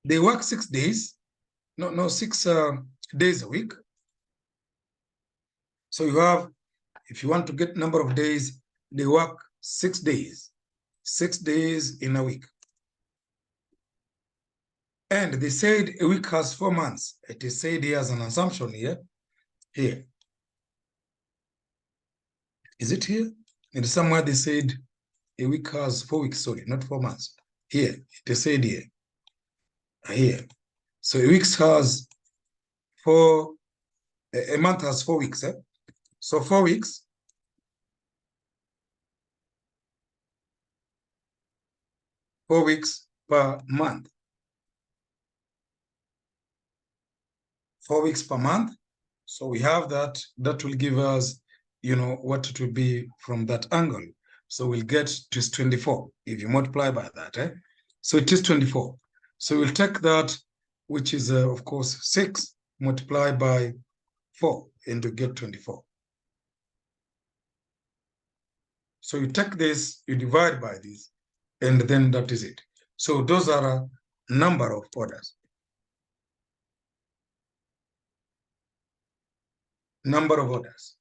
They work 6 days, no, 6 days a week. So you have, if you want to get number of days, they work 6 days, 6 days in a week. And they said a week has 4 months. It is said here as an assumption here. Is it here? And somewhere they said a week has 4 weeks, sorry, not 4 months. Here, it is said here. Here. So a week has a month has 4 weeks. So 4 weeks. 4 weeks per month. 4 weeks per month. So we have that. That will give us, what it will be from that angle. So we'll get to 24 if you multiply by that. So it is 24. So we'll take that, which is, of course, 6 multiplied by 4, and you get 24. So you take this, you divide by this, and then that is it. So those are a number of orders. Number of orders.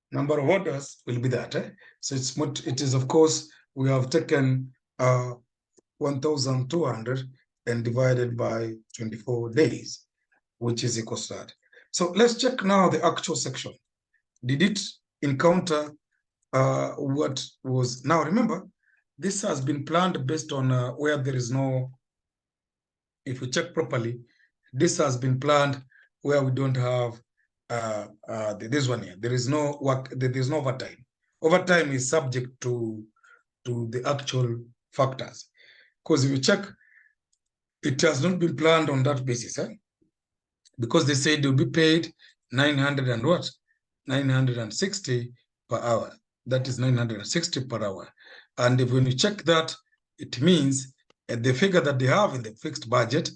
Number of orders will be that. So it is, of course, we have taken 1,200 and divided by 24 days, which is equal to that. So let's check now the actual section. Did it encounter what was, now remember, this has been planned based on where there is no, if we check properly, this has been planned where we don't have this one here. There is no work, there is no overtime. Overtime is subject to the actual factors. Because if you check, it has not been planned on that basis. Because they said they'll be paid 900 and what? 960 per hour. That is 960 per hour. And if when you check that, it means the figure that they have in the fixed budget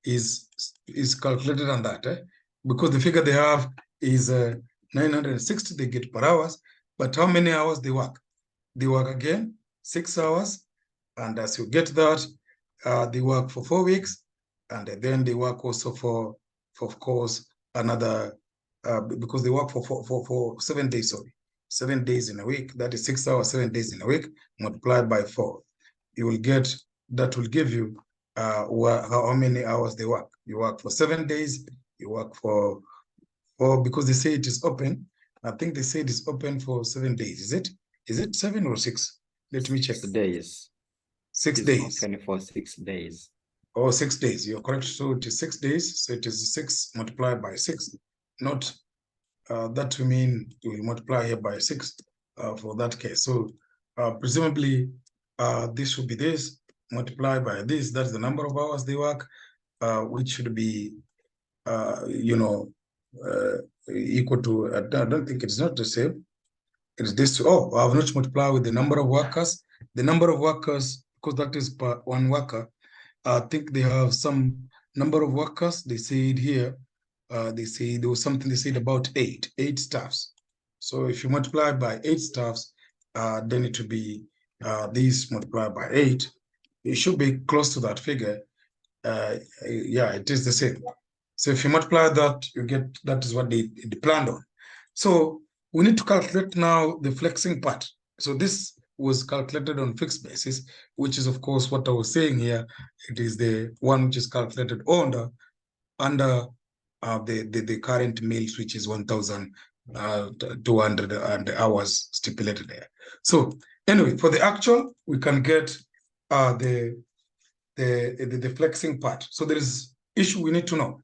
is calculated on that. Because the figure they have is 960 they get per hour. But how many hours they work? They work again 6 hours. And as you get that, they work for 4 weeks. And then they work also for of course, another, because they work for 7 days, sorry. 7 days in a week, that is 6 hours, 7 days in a week, multiplied by 4. You will get, that will give you how many hours they work. You work for 7 days, you work for because they say it is open. I think they say it is open for 7 days. Is it? Is it 7 or 6? Let me check. 6 days. 6 It's days. open for 6 days. Oh, 6 days. You're correct. So it is 6 days. So it is 6 multiplied by 6. Not that we mean we will multiply here by 6 for that case. So presumably this should be this multiplied by this. That's the number of hours they work, which should be equal to, I don't think it's not the same. It's this. Oh, I have not multiplied with the number of workers. The number of workers, because that is per one worker. I think they have some number of workers. They said here, they say there was something they said about eight staffs. So if you multiply by 8 staffs, then it will be these multiplied by 8. It should be close to that figure. Yeah, it is the same. So if you multiply that, you get, that is what they planned on. So we need to calculate now the flexing part. So this was calculated on fixed basis, which is of course what I was saying here. It is the one which is calculated under the current meals, which is 1,200 hours stipulated there. So anyway, for the actual, we can get the flexing part. So there is issue we need to know.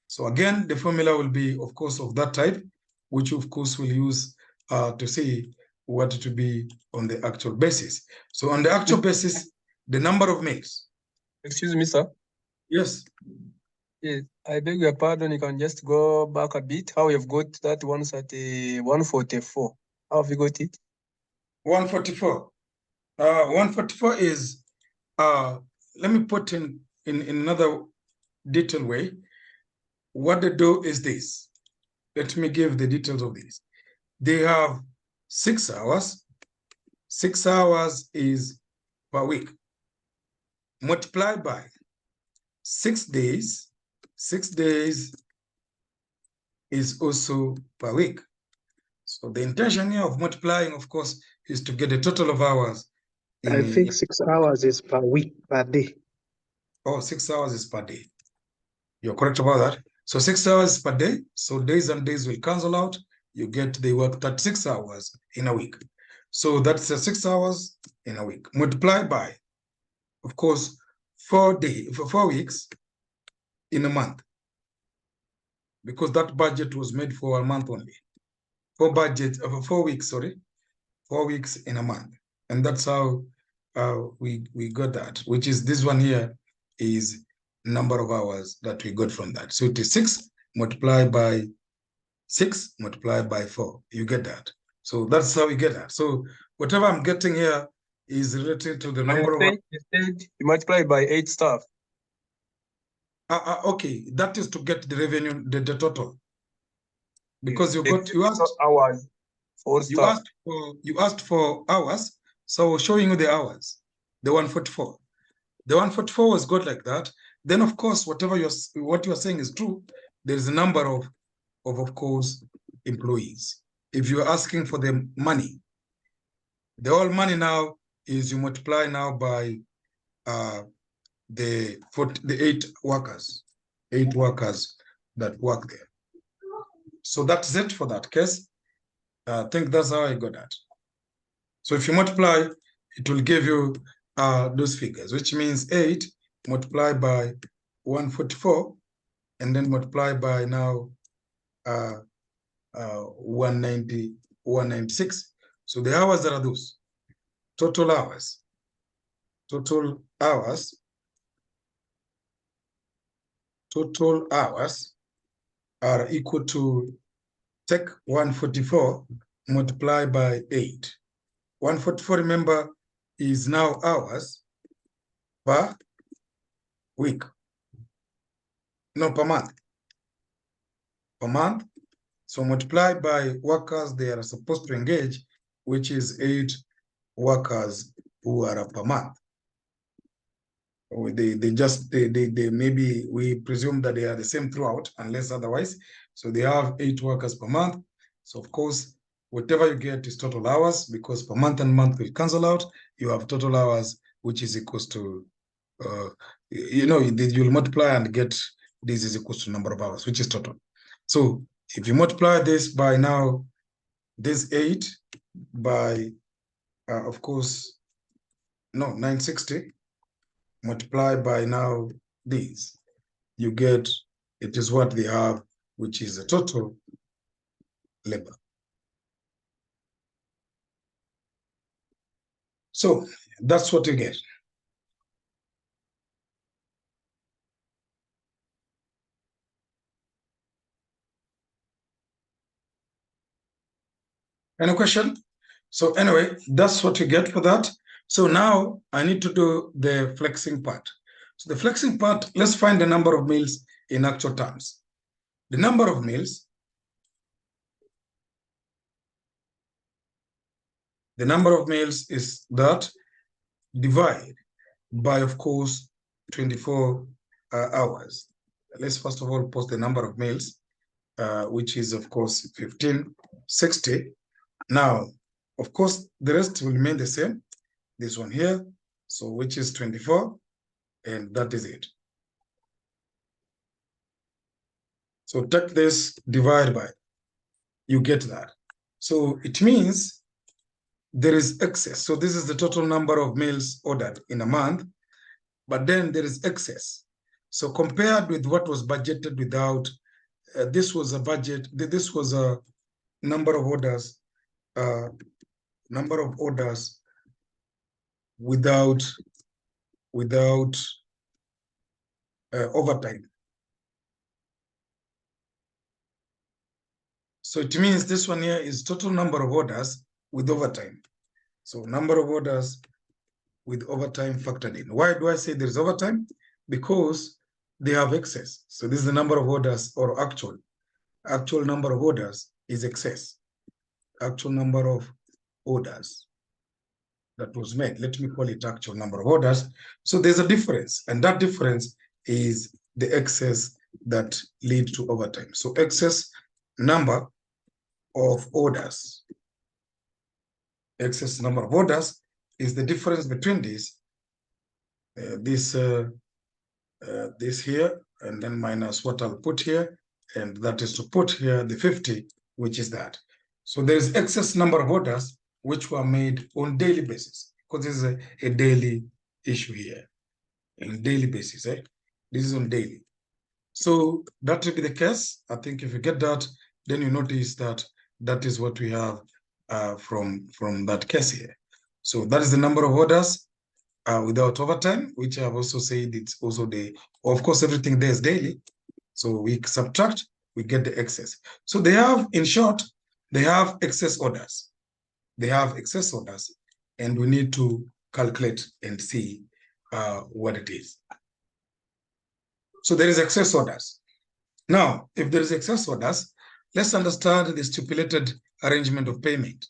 So again, the formula will be, of course, of that type, which of course we'll use to see what it will be on the actual basis. So on the actual basis, the number of meals. Excuse me, sir. Yes. Yes, I beg your pardon. You can just go back a bit. How you've got that 144? How have you got it? 144. 144 is, let me put in another detailed way. What they do is this. Let me give the details of this. They have 6 hours. 6 hours is per week. Multiplied by 6 days. 6 days is also per week. So the intention here of multiplying, of course, is to get a total of hours. I think 6 hours is per week, per day. Oh, 6 hours is per day. You're correct about that. So 6 hours per day. So days and days will cancel out. You get, they work 36 hours in a week. So that's 6 hours in a week. Multiplied by, of course, 4 weeks in a month. Because that budget was made for a month only. 4 weeks, sorry. 4 weeks in a month. And that's how we got that, which is this one here is number of hours that we got from that. So it is 6 multiplied by 6 multiplied by 4. You get that. So that's how we get that. So whatever I'm getting here is related to the number of. You said you multiply by 8 staff. Okay, that is to get the revenue, the total. Because you asked hours for staff. You asked for hours, so showing you the hours, the 144. The 144 was got like that. Then of course, what you're saying is true. There is a number of course employees. If you're asking for the money, the whole money now is you multiply now by the 8 workers, 8 workers that work there. So that's it for that case. I think that's how I got that. So if you multiply, it will give you those figures, which means 8 multiplied by 144, and then multiply by now 196. So the hours that are those total hours. Total hours are equal to, take 144 multiply by 8. 144, remember, is now hours per week. No, per month. Per month. So multiply by workers they are supposed to engage, which is 8 workers who are per month. They maybe we presume that they are the same throughout, unless otherwise. So they have 8 workers per month. So of course, whatever you get is total hours, because per month and month will cancel out. You have total hours, which is equals to, you'll multiply and get this is equals to number of hours, which is total. So if you multiply this by now, this 8 by, of course, no, 960, multiply by now these, you get, it is what they have, which is the total labor. So that's what you get. Any question? So anyway, that's what you get for that. So now I need to do the flexing part. So the flexing part, let's find the number of meals in actual terms. The number of meals, is that divide by, of course, 24 hours. Let's first of all post the number of meals, which is, of course, 1560. Now, of course, the rest will remain the same. This one here, so which is 24, and that is it. So take this, divide by, you get that. So it means there is excess. So this is the total number of meals ordered in a month, but then there is excess. So compared with what was budgeted without, this was a budget, this was a number of orders, without overtime. So it means this one here is total number of orders with overtime. So number of orders with overtime factored in. Why do I say there is overtime? Because they have excess. So this is the number of orders, or actual number of orders is excess. Actual number of orders that was made. Let me call it actual number of orders. So there's a difference, and that difference is the excess that lead to overtime. So excess number of orders. Excess number of orders is the difference between this here, and then minus what I'll put here, and that is to put here the 50, which is that. So there is excess number of orders which were made on daily basis, because this is a daily issue here, on daily basis. This is on daily. So that will be the case. I think if you get that, then you notice that that is what we have from that case here. So that is the number of orders without overtime, which I've also said it's also of course, everything there is daily. So we subtract, we get the excess. So they have, in short, they have excess orders. They have excess orders, and we need to calculate and see what it is. So there is excess orders. Now, if there is excess orders, let's understand the stipulated arrangement of payment.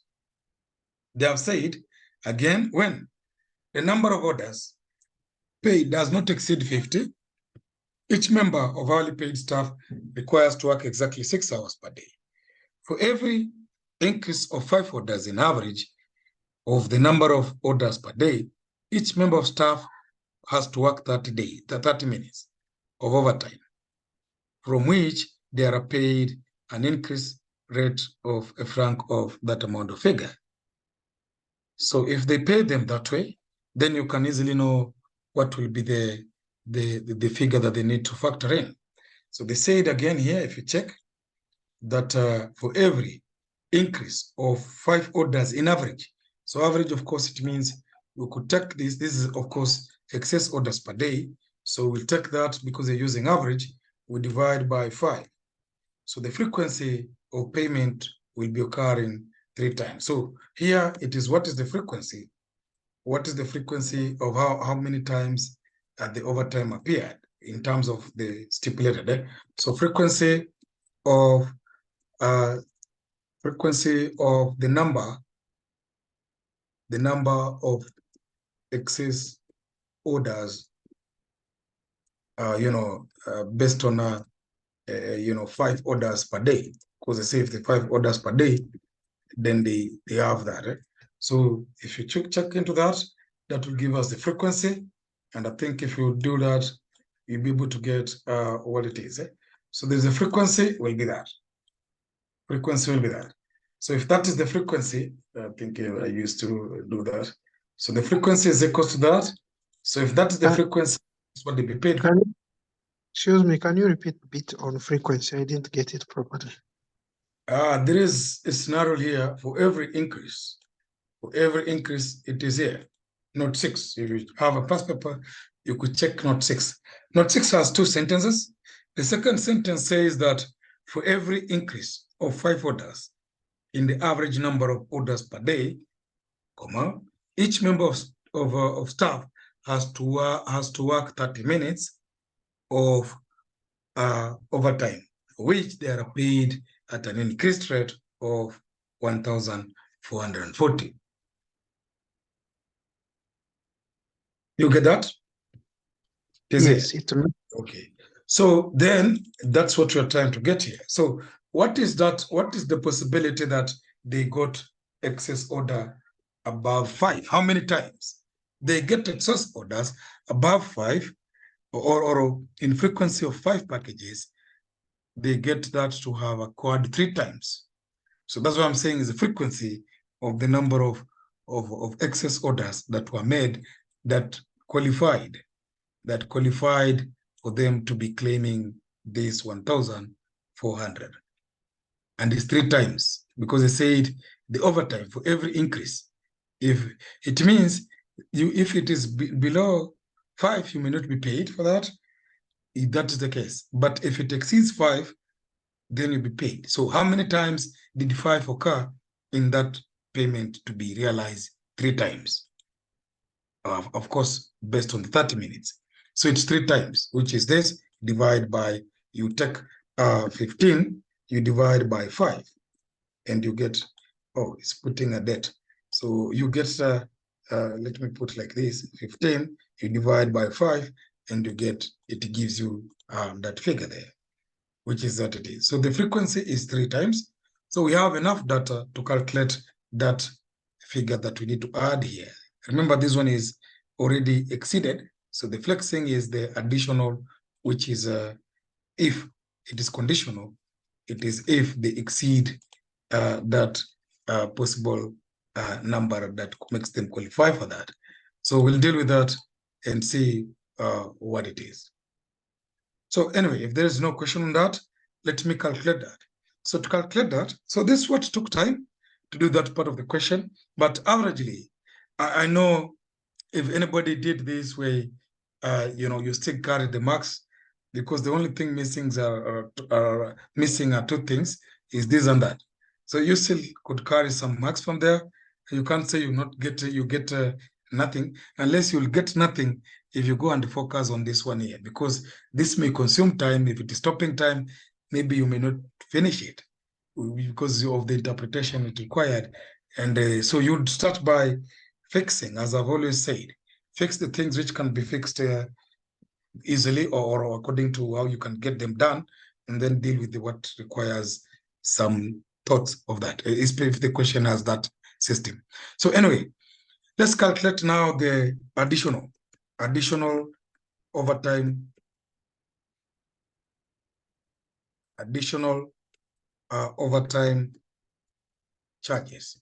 They have said, again, when the number of orders paid does not exceed 50, each member of hourly paid staff requires to work exactly 6 hours per day. For every increase of 5 orders in average of the number of orders per day, each member of staff has to work 30 minutes of overtime, from which they are paid an increase rate of a franc of that amount of figure. So if they pay them that way, then you can easily know what will be the figure that they need to factor in. So they said again here, if you check, that for every increase of 5 orders in average, so average, of course, it means we could take this is, of course, excess orders per day. So we'll take that, because they're using average, we divide by 5. So the frequency of payment will be occurring 3 times. So here it is, what is the frequency? What is the frequency of how many times the overtime appeared in terms of the stipulated? So frequency of the number of excess orders, based on 5 orders per day, because they say if the 5 orders per day, then they have that. So if you check into that, that will give us the frequency. And I think if you do that, you'll be able to get what it is. So there's a frequency, will be that. Frequency will be that. So if that is the frequency, I think I used to do that. So the frequency is equal to that. So if that is the frequency, it's what they be paid. Excuse me, can you repeat a bit on frequency? I didn't get it properly. There is a scenario here for every increase. For every increase, it is here. Note 6. If you have a past paper, you could check note 6. Note 6 has 2 sentences. The second sentence says that for every increase of 5 orders in the average number of orders per day, comma, each member of staff has to work 30 minutes of overtime, for which they are paid at an increased rate of 1,440. You get that? Yes, okay. So then that's what we're trying to get here. So what is that? What is the possibility that they got excess order above 5? How many times they get excess orders above 5, or in frequency of 5 packages? They get that to have occurred 3 times. So that's what I'm saying is the frequency of the number of excess orders that were made that qualified for them to be claiming this 1,400. And it's 3 times, because they said the overtime for every increase. If it means if it is below 5, you may not be paid for that. If that is the case. But if it exceeds 5, then you'll be paid. So how many times did 5 occur in that payment to be realized? 3 times. Of course, based on the 30 minutes. So it's 3 times, which is this, divide by, you take 15, you divide by 5, and you get, oh, it's putting a debt. So you get, let me put like this, 15, you divide by 5, and you get, it gives you that figure there, which is that it is. So the frequency is 3 times. So we have enough data to calculate that figure that we need to add here. Remember, this one is already exceeded. So the flexing is the additional, which is if it is conditional, it is if they exceed that possible number that makes them qualify for that. So we'll deal with that and see what it is. So anyway, if there is no question on that, let me calculate that. So to calculate that, so this is what took time to do that part of the question, but averagely, I know if anybody did this way, you still carry the marks, because the only thing missing are 2 things, is this and that. So you still could carry some marks from there. You can't say you get nothing, unless you'll get nothing if you go and focus on this one here, because this may consume time. If it is stopping time, maybe you may not finish it because of the interpretation it required. And so you'd start by fixing, as I've always said, fix the things which can be fixed easily or according to how you can get them done, and then deal with what requires some thoughts of that, if the question has that system. So anyway, let's calculate now the additional overtime, overtime charges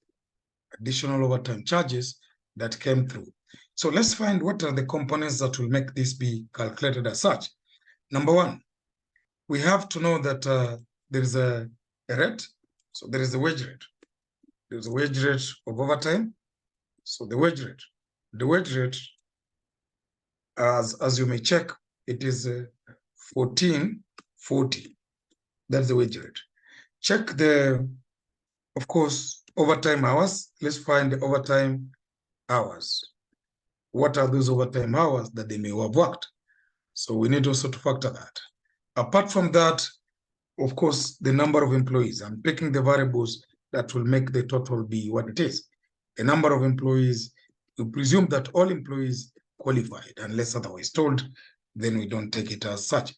that came through. So let's find what are the components that will make this be calculated as such. Number 1, we have to know that there is a rate. So there is a wage rate. There's a wage rate of overtime. So the wage rate, as you may check, it is 1440. That's the wage rate. Check the, of course, overtime hours. Let's find the overtime hours. What are those overtime hours that they may have worked? So we need also to factor that. Apart from that, of course, the number of employees. I'm picking the variables that will make the total be what it is. The number of employees, we presume that all employees qualified, unless otherwise told, then we don't take it as such.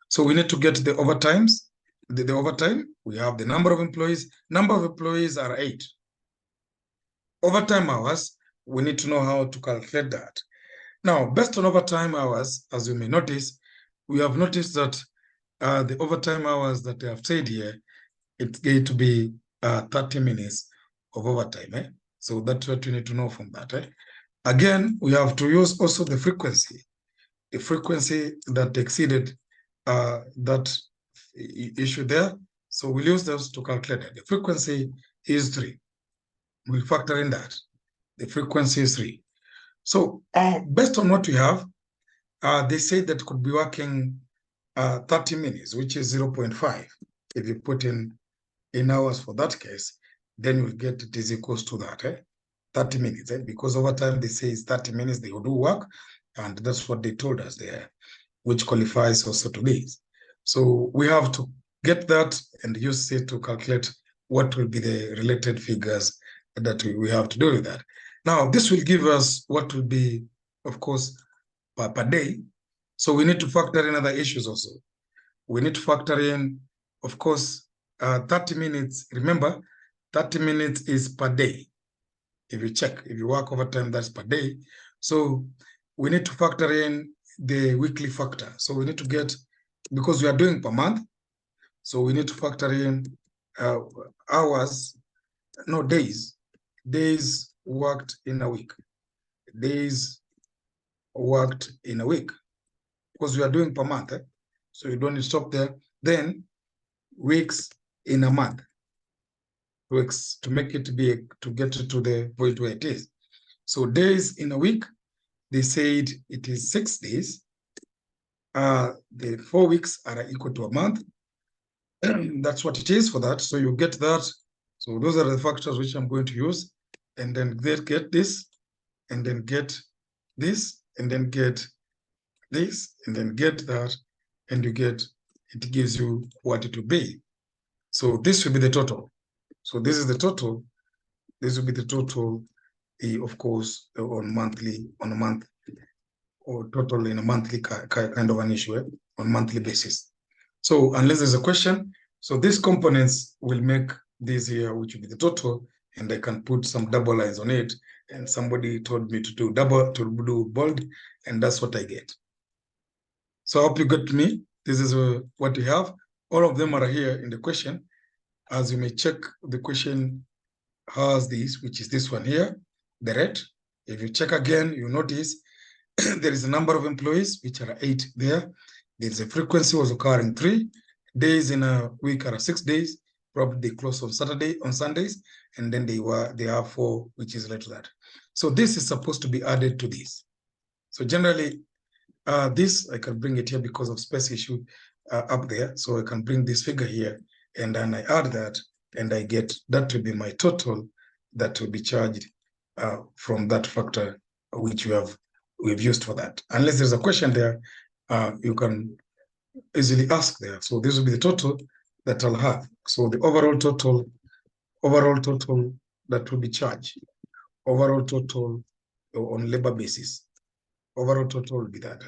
So we need to get the overtimes. the overtime, we have the number of employees. Number of employees are 8. Overtime hours, we need to know how to calculate that. Now, based on overtime hours, as you may notice, we have noticed that the overtime hours that I have said here, it's going to be 30 minutes of overtime. So that's what you need to know from that. Again, we have to use also the frequency that exceeded that issue there. So we'll use those to calculate it. The frequency is 3. We'll factor in that. The frequency is 3. So based on what we have, they say that could be working 30 minutes, which is 0.5. If you put in hours for that case, then you'll get it is equals to that, 30 minutes. Because over time they say it's 30 minutes they will do work, and that's what they told us there, which qualifies also to this. So we have to get that and use it to calculate what will be the related figures that we have to do with that. Now, this will give us what will be, of course, per day. So we need to factor in other issues also. We need to factor in, of course, 30 minutes. Remember, 30 minutes is per day. If you check, if you work overtime, that's per day. So we need to factor in the weekly factor. So we need to get, because we are doing per month, so we need to factor in days worked in a week. Days worked in a week, because we are doing per month. So you don't need to stop there. Then weeks in a month. Weeks to make it to get to the point where it is. So days in a week, they said it is 6 days. The 4 weeks are equal to a month. That's what it is for that. So you get that. So those are the factors which I'm going to use, and then get this, and then get this, and then get this, and then get that, and you get, it gives you what it will be. So this will be the total. So this is the total. This will be the total, of course, on a month, or total in a monthly kind of an issue, on monthly basis. So unless there's a question, so these components will make this here, which will be the total, and I can put some double lines on it. And somebody told me to do bold, and that's what I get. So I hope you got me. This is what you have. All of them are here in the question. As you may check, the question has this, which is this one here, the rate. If you check again, you notice there is a number of employees, which are 8 there. There's a frequency was occurring 3 days in a week are 6 days. Probably they close on Sundays, and then they have 4, which is related to that. So this is supposed to be added to this. So generally, this I can bring it here because of space issue up there. So I can bring this figure here, and then I add that, and I get that to be my total that will be charged from that factor which we've used for that. Unless there's a question there, you can easily ask there. So this will be the total that I'll have. So the overall total that will be charged, overall total on labor basis, overall total will be that.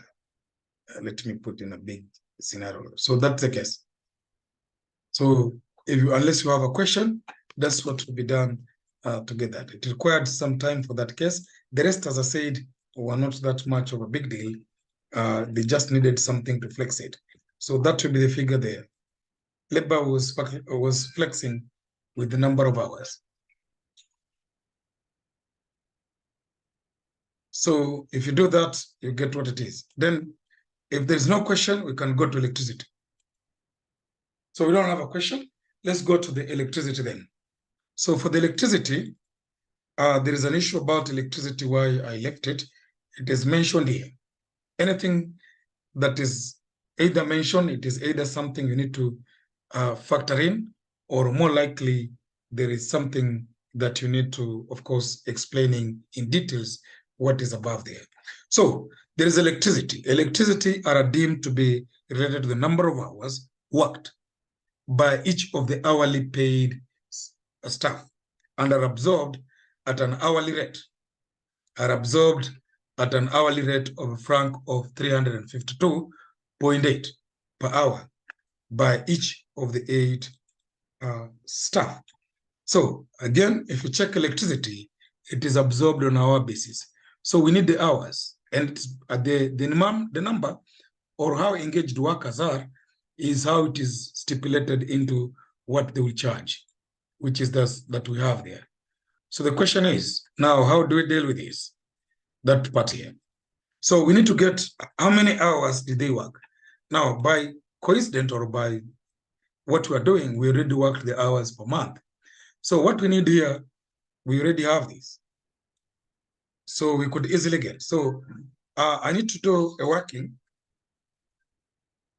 Let me put in a big scenario. So that's the case. So unless you have a question, that's what will be done to get that. It required some time for that case. The rest, as I said, were not that much of a big deal. They just needed something to flex it. So that will be the figure there. Labor was flexing with the number of hours. So if you do that, you get what it is. Then if there's no question, we can go to electricity. So we don't have a question. Let's go to the electricity then. So for the electricity, there is an issue about electricity, why I left it. It is mentioned here. Anything that is either mentioned, it is either something you need to factor in, or more likely there is something that you need to, of course, explaining in details what is above there. So there is electricity. Electricity are deemed to be related to the number of hours worked by each of the hourly paid staff and are absorbed at an hourly rate, of a franc of 352.8 per hour by each of the 8 staff. So again, if you check electricity, it is absorbed on our basis. So we need the hours, and the number or how engaged workers are is how it is stipulated into what they will charge, which is that we have there. So the question is, now, how do we deal with this? That part here. So we need to get how many hours did they work? Now, by coincidence or by what we are doing, we already worked the hours per month. So what we need here, we already have this. So we could easily get. So I need to do a working.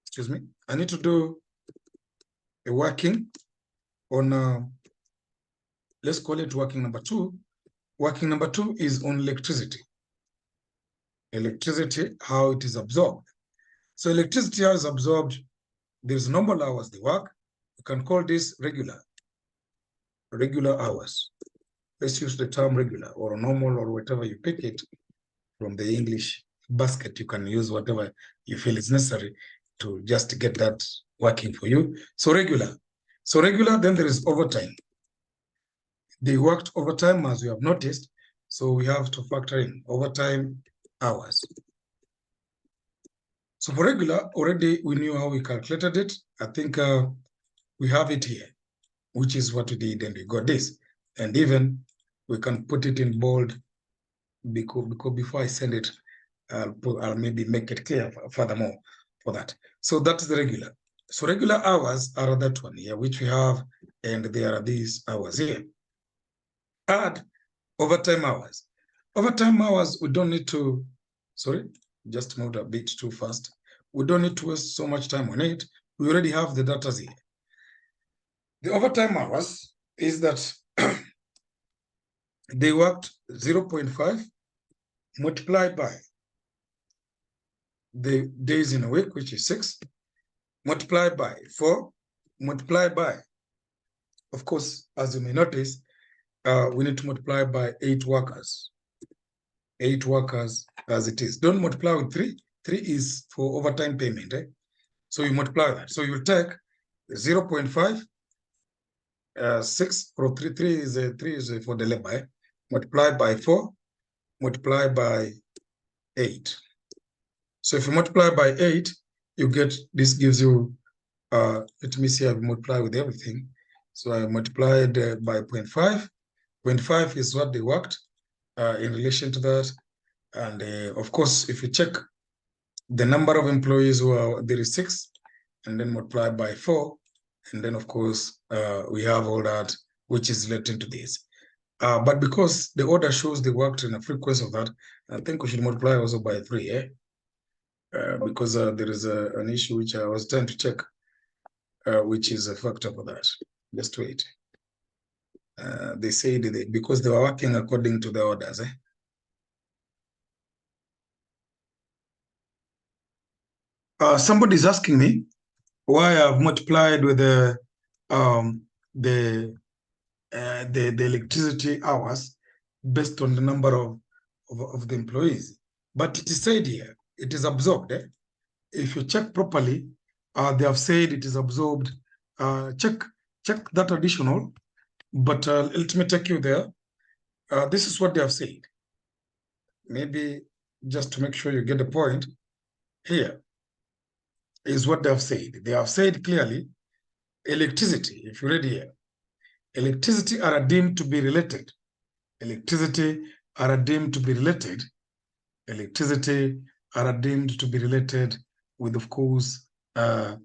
Excuse me. I need to do a working on, let's call it working number 2. Working number 2 is on electricity. Electricity, how it is absorbed. So electricity is absorbed. There's normal hours they work. You can call this regular hours. Let's use the term regular or normal or whatever you pick it from the English basket. You can use whatever you feel is necessary to just get that working for you. So regular. So regular, then there is overtime. They worked overtime, as you have noticed. So we have to factor in overtime hours. So for regular, already we knew how we calculated it. I think we have it here, which is what we did, and we got this. And even we can put it in bold because before I send it, I'll maybe make it clear furthermore for that. So that is the regular. So regular hours are that one here, which we have, and there are these hours here. Add overtime hours. Overtime hours, we don't need to, sorry, just moved a bit too fast. We don't need to waste so much time on it. We already have the data here. The overtime hours is that they worked 0.5 multiplied by the days in a week, which is 6, multiplied by 4, multiplied by, of course, as you may notice, we need to multiply by 8 workers. 8 workers as it is. Don't multiply with 3. 3 is for overtime payment. So you multiply that. So you take 0.5, 6 for 3. 3 is for the labor. Multiply by 4, multiply by 8. So if you multiply by 8, you get, this gives you, let me see, I've multiplied with everything. So I multiplied by 0.5. 0.5 is what they worked in relation to that. And of course, if you check the number of employees who are, there is 6, and then multiply by 4. And then, of course, we have all that, which is related to this. But because the order shows they worked in a frequency of that, I think we should multiply also by 3, because there is an issue which I was trying to check, which is a factor for that. Just wait. They said because they were working according to the orders. Somebody's asking me why I've multiplied with the electricity hours based on the number of the employees. But it is said here, it is absorbed. If you check properly, they have said it is absorbed. Check that additional, but let me take you there. This is what they have said. Maybe just to make sure you get the point, here is what they have said. They have said clearly, electricity, if you read here, electricity are deemed to be related. Electricity are deemed to be related. Electricity are deemed to be related with, of course, to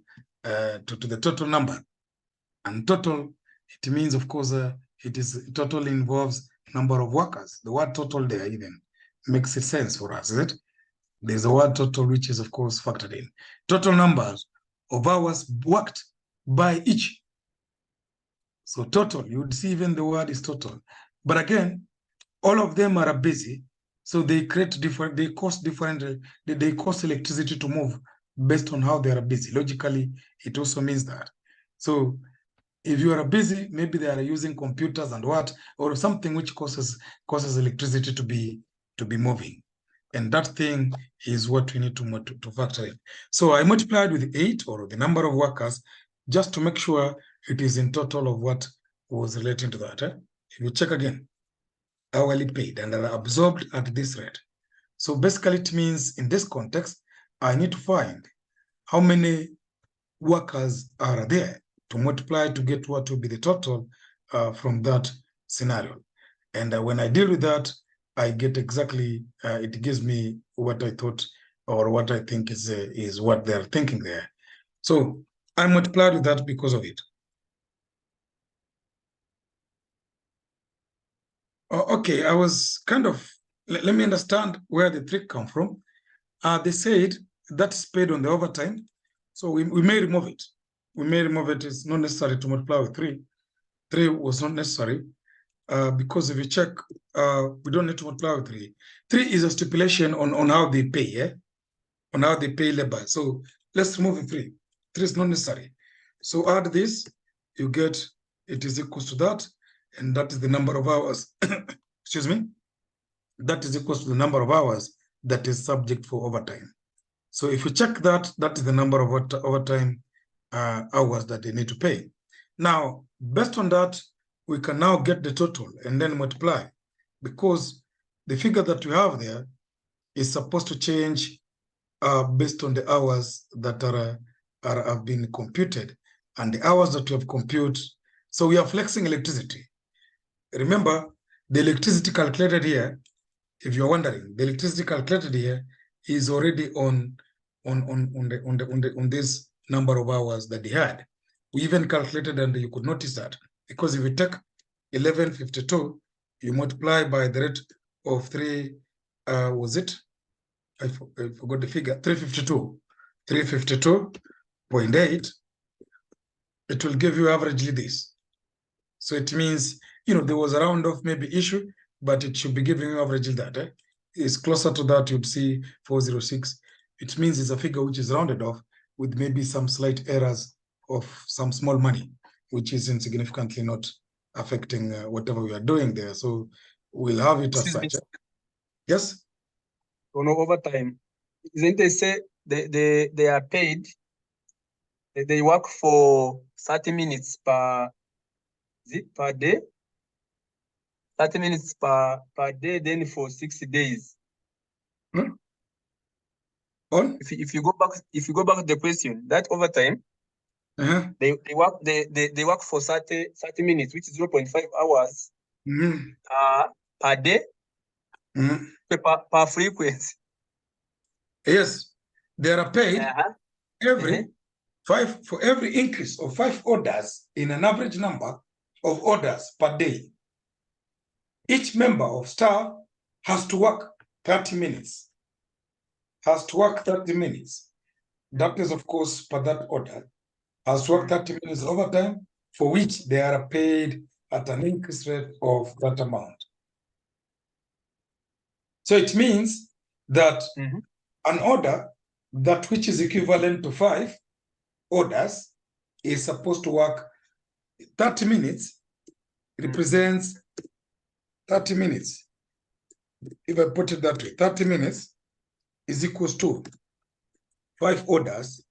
the total number. And total, it means, of course, it is total involves number of workers. The word total there even makes it sense for us, is it? There's a word total, which is, of course, factored in. Total numbers of hours worked by each. So total, you would see even the word is total. But again, all of them are busy. So they create different, they cost electricity to move based on how they are busy. Logically, it also means that. So if you are busy, maybe they are using computers and what, or something which causes electricity to be moving. And that thing is what we need to factor in. So I multiplied with 8, or the number of workers, just to make sure it is in total of what was relating to that. If you check again, hourly paid and are absorbed at this rate. So basically it means in this context, I need to find how many workers are there to multiply to get what will be the total from that scenario. And when I deal with that, I get exactly, it gives me what I thought or what I think is what they're thinking there. So I multiplied with that because of it. Okay, I was kind of, let me understand where the trick come from. They said that's paid on the overtime. So we may remove it. We may remove it. It's not necessary to multiply with 3. 3 was not necessary because if you check, we don't need to multiply with 3. 3 is a stipulation on how they pay, yeah? On how they pay labor. So let's remove the 3. 3 is not necessary. So add this, you get it is equals to that, and that is the number of hours. Excuse me. That is equals to the number of hours that is subject for overtime. So if you check that, that is the number of overtime hours that they need to pay. Now, based on that, we can now get the total and then multiply, because the figure that we have there is supposed to change based on the hours that have been computed and the hours that we have computed. So we are flexing electricity. Remember, the electricity calculated here, if you're wondering, the electricity calculated here is already on this number of hours that they had. We even calculated, and you could notice that, because if you take 1152, you multiply by the rate of 3, was it? I forgot the figure, 352. 352.8, it will give you averagely this. So it means, there was a round off maybe issue, but it should be giving you averagely that. It's closer to that, you'd see 406. It means it's a figure which is rounded off with maybe some slight errors of some small money, which is insignificantly not affecting whatever we are doing there. So we'll have it as such. Yes? On overtime, isn't they say they are paid, they work for 30 minutes per day? 30 minutes per day, then for 60 days. On? If you go back to the question, that overtime, they work for 30 minutes, which is 0.5 hours per day, per frequency. Yes, they are paid for every increase of 5 orders in an average number of orders per day. Each member of staff has to work 30 minutes. That is, of course, per that order. Has to work 30 minutes overtime, for which they are paid at an increase rate of that amount. So it means that an order that which is equivalent to 5 orders is supposed to work 30 minutes, represents 30 minutes. If I put it that way, 30 minutes is equals to 5 orders,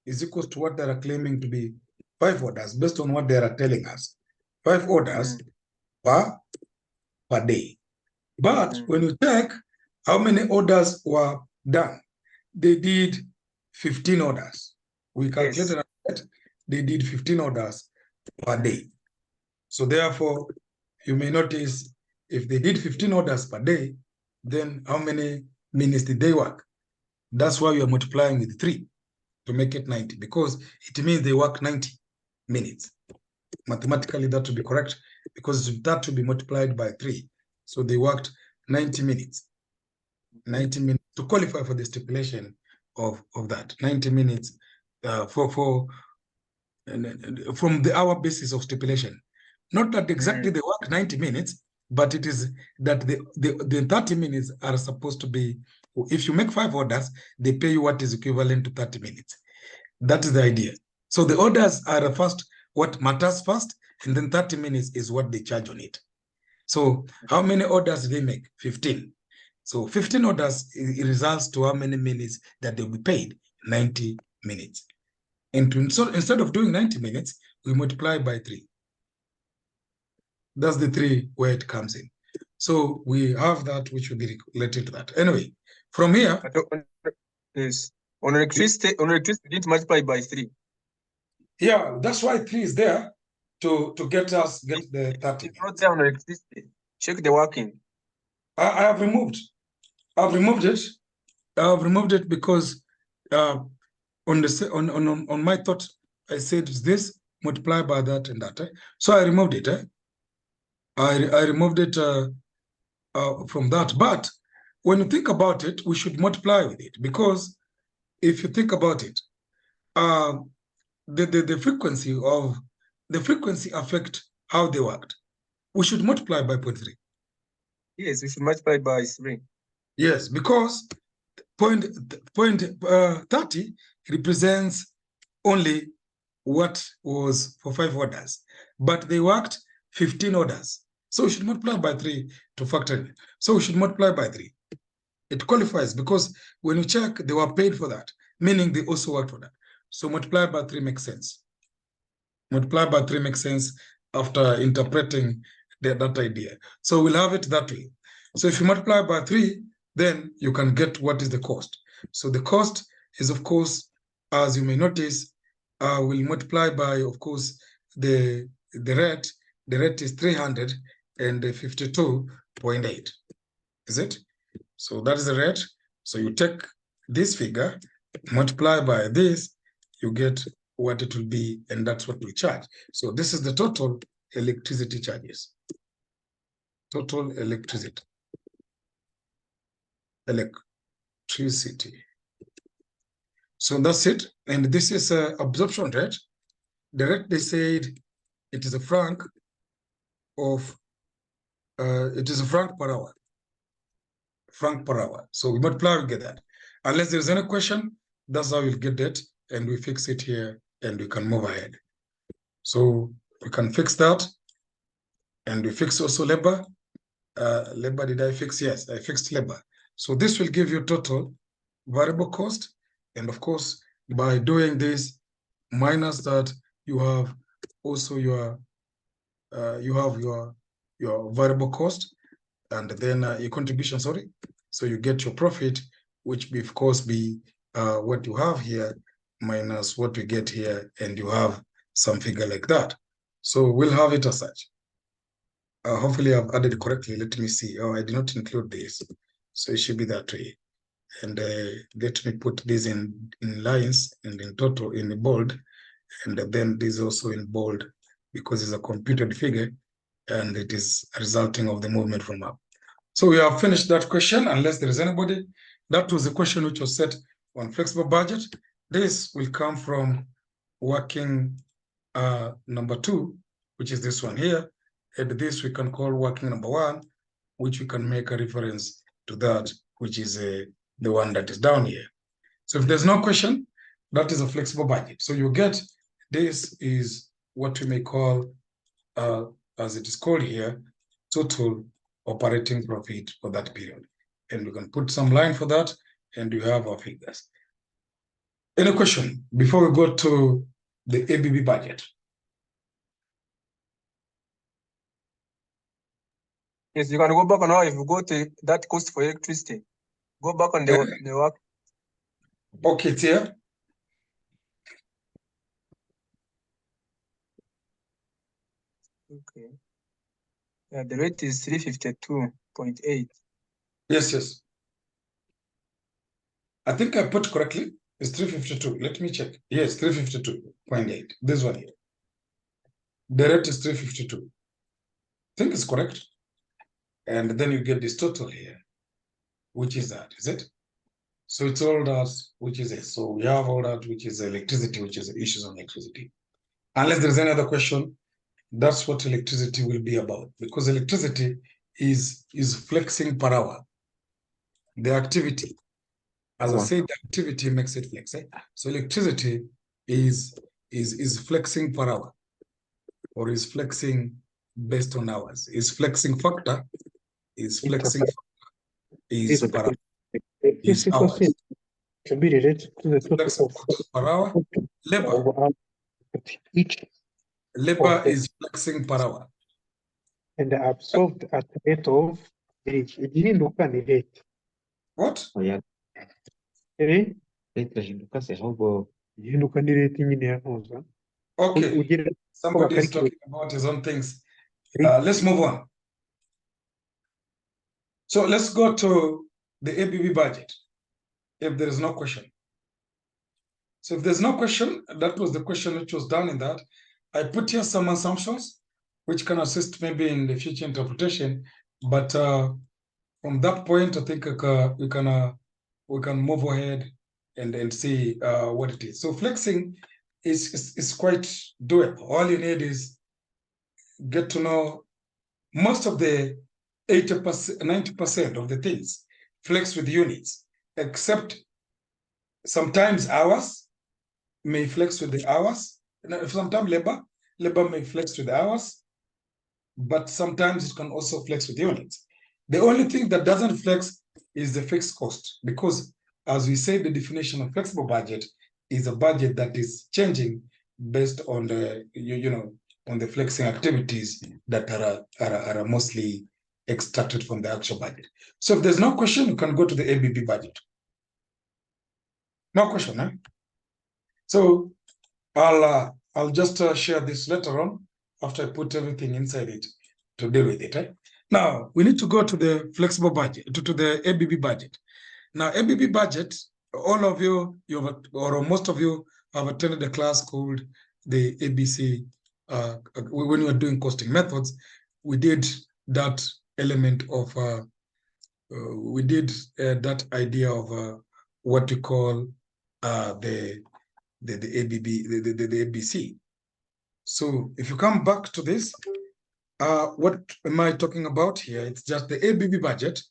is equals to what they are claiming to be 5 orders based on what they are telling us. 5 orders per day. But when you check how many orders were done, they did 15 orders. We calculated that they did 15 orders per day. So therefore, you may notice if they did 15 orders per day, then how many minutes did they work? That's why we are multiplying with 3 to make it 90, because it means they work 90 minutes. Mathematically, that would be correct, because that would be multiplied by 3. So they worked 90 minutes. 90 minutes to qualify for the stipulation of that. 90 minutes from the hour basis of stipulation. Not that exactly they work 90 minutes, but it is that the 30 minutes are supposed to be, if you make 5 orders, they pay you what is equivalent to 30 minutes. That is the idea. So the orders are first, what matters first, and then 30 minutes is what they charge on it. So how many orders do they make? 15. So 15 orders, it results to how many minutes that they'll be paid? 90 minutes. instead of doing 90 minutes, we multiply by 3. That's the 3 where it comes in. So we have that which will be related to that. Anyway, from here. Yes. On electricity, we didn't multiply by 3. Yeah, that's why 3 is there to get the 30. It's not there on electricity. Check the working. I have removed. I've removed it. I've removed it because on my thought, I said this multiply by that and that. So I removed it. I removed it from that. But when you think about it, we should multiply with it, because if you think about it, the frequency affect how they worked. We should multiply by 0.3. Yes, we should multiply by 3. Yes, because point 30 represents only what was for 5 orders, but they worked 15 orders. So we should multiply by 3 to factor in. So we should multiply by 3. It qualifies because when you check, they were paid for that, meaning they also worked for that. So multiply by 3 makes sense. Multiply by 3 makes sense after interpreting that idea. So we'll have it that way. So if you multiply by 3, then you can get what is the cost. So the cost is, of course, as you may notice, we'll multiply by, of course, the rate. The rate is 352.8. Is it? So that is the rate. So you take this figure, multiply by this, you get what it will be, and that's what we charge. So this is the total electricity charges. Total electricity. So that's it. And this is absorption rate. The rate, they said it is a franc of it is a franc per hour. Franc per hour. So we multiply, we get that. Unless there's any question, that's how we'll get that, and we fix it here and we can move ahead. So we can fix that, and we fix also labor. Labor, did I fix? Yes, I fixed labor. So this will give you total variable cost, and of course, by doing this, minus that, you have also your variable cost, and then your contribution, sorry. So you get your profit, which will of course be what you have here minus what we get here, and you have some figure like that. So we'll have it as such. Hopefully I've added correctly. Let me see. Oh, I did not include this. So it should be that way. And let me put this in lines and in total in the bold, and then this also in bold, because it's a computed figure and it is resulting of the movement from up. So we have finished that question, unless there is anybody. That was the question which was set on flexible budget. This will come from working number 2, which is this one here. And this we can call working number 1, which we can make a reference to that, which is the one that is down here. So if there's no question, that is a flexible budget. So you get, this is what we may call, as it is called here, total operating profit for that period. And we can put some line for that, and you have our figures. Any question before we go to the ABB budget? Yes, you can go back now. If you go to that cost for electricity, go back on the work. Okay, it's here. Okay. Yeah, the rate is 352.8. Yes. I think I put correctly. It's 352. Let me check. Yes, 352.8. This one here. The rate is 352. I think it's correct. And then you get this total here, which is that, is it? So it's all that, which is it. So we have all that, which is electricity, which is issues on electricity. Unless there's any other question, that's what electricity will be about, because electricity is flexing per hour. The activity, as I said, the activity makes it flex. So electricity is flexing per hour, or is flexing based on hours. Is flexing factor, is flexing is per hour. Is hours. Should be related to the total Per hour Labor. Each Labor Okay. is flexing per hour. and absorbed at rate of igihinduka ni rate. What? Igihinduka ni rate nyine ya ntuza. Okay. Ugira Somebody is calculate talking about his own things. rate. Let's move on. So let's go to the ABB budget, if there is no question. So if there's no question, that was the question which was done in that. I put here some assumptions which can assist maybe in the future interpretation, but from that point, I think we can move ahead and see what it is. So flexing is quite doable. All you need is get to know most of the 80%, 90% of the things flex with units, except sometimes hours may flex with the hours. Sometimes labor may flex with the hours, but sometimes it can also flex with units. The only thing that doesn't flex is the fixed cost, because as we say, the definition of flexible budget is a budget that is changing based on the on the flexing activities that are mostly extracted from the actual budget. So if there's no question, you can go to the ABB budget. No question, eh? So I'll just share this later on after I put everything inside it to deal with it. Eh? Now we need to go to the flexible budget, to the ABB budget. Now ABB budget, all of you, or most of you have attended a class called the ABC. When we were doing costing methods, we did that element of that idea of what we call the ABB, the ABC. So if you come back to this, what am I talking about here? It's just the ABB budget.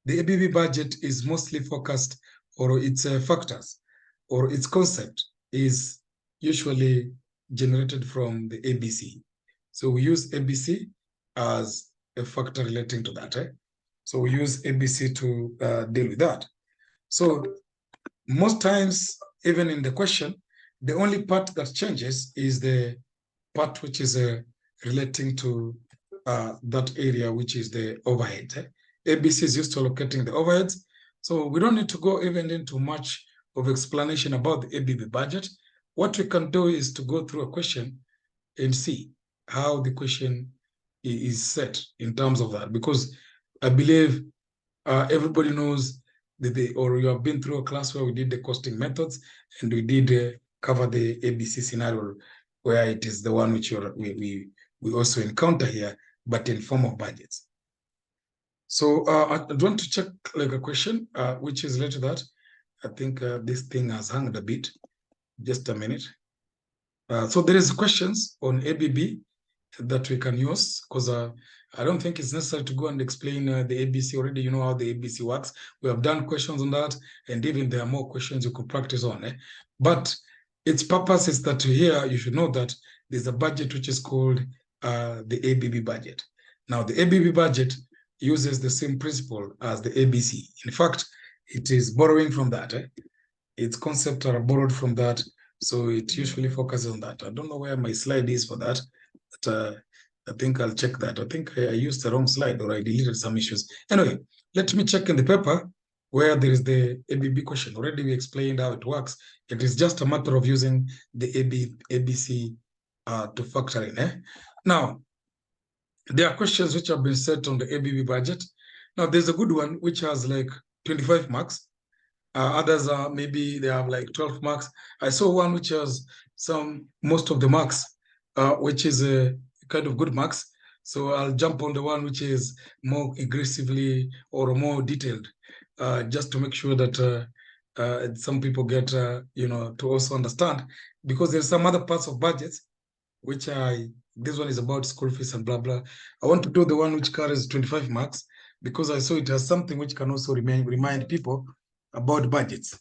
The ABB budget is mostly focused, or its factors, or its concept is usually generated from the ABC. So we use ABC as a factor relating to that. Eh? So we use ABC to deal with that. So most times, even in the question, the only part that changes is the part which is relating to that area, which is the overhead. Eh? ABC is used to allocating the overheads. So we don't need to go even into much of explanation about the ABB budget. What we can do is to go through a question and see how the question is set in terms of that, because I believe everybody knows or you have been through a class where we did the costing methods and we did cover the ABC scenario, where it is the one which we also encounter here, but in form of budgets. So I want to check like a question which is related to that. I think this thing has hung a bit. Just a minute. So there is questions on ABB that we can use, because I don't think it's necessary to go and explain the ABC already. You know how the ABC works. We have done questions on that, and even there are more questions you could practice on. Eh? But its purpose is that here you should know that there's a budget which is called the ABB budget. Now, the ABB budget uses the same principle as the ABC. In fact, it is borrowing from that. Eh? Its concepts are borrowed from that. So it usually focuses on that. I don't know where my slide is for that, but I think I'll check that. I think I used the wrong slide, or I deleted some issues. Anyway, let me check in the paper where there is the ABB question. Already we explained how it works. It is just a matter of using the ABC to factor in. Eh? Now, there are questions which have been set on the ABB budget. Now, there's a good one which has like 25 marks. Others are maybe they have like 12 marks. I saw one which has most of the marks, which is a kind of good marks. So I'll jump on the one which is more aggressively or more detailed, just to make sure that some people get, to also understand, because there's some other parts of budgets which this one is about school fees and blah, blah. I want to do the one which carries 25 marks because I saw it has something which can also remind people about budgets,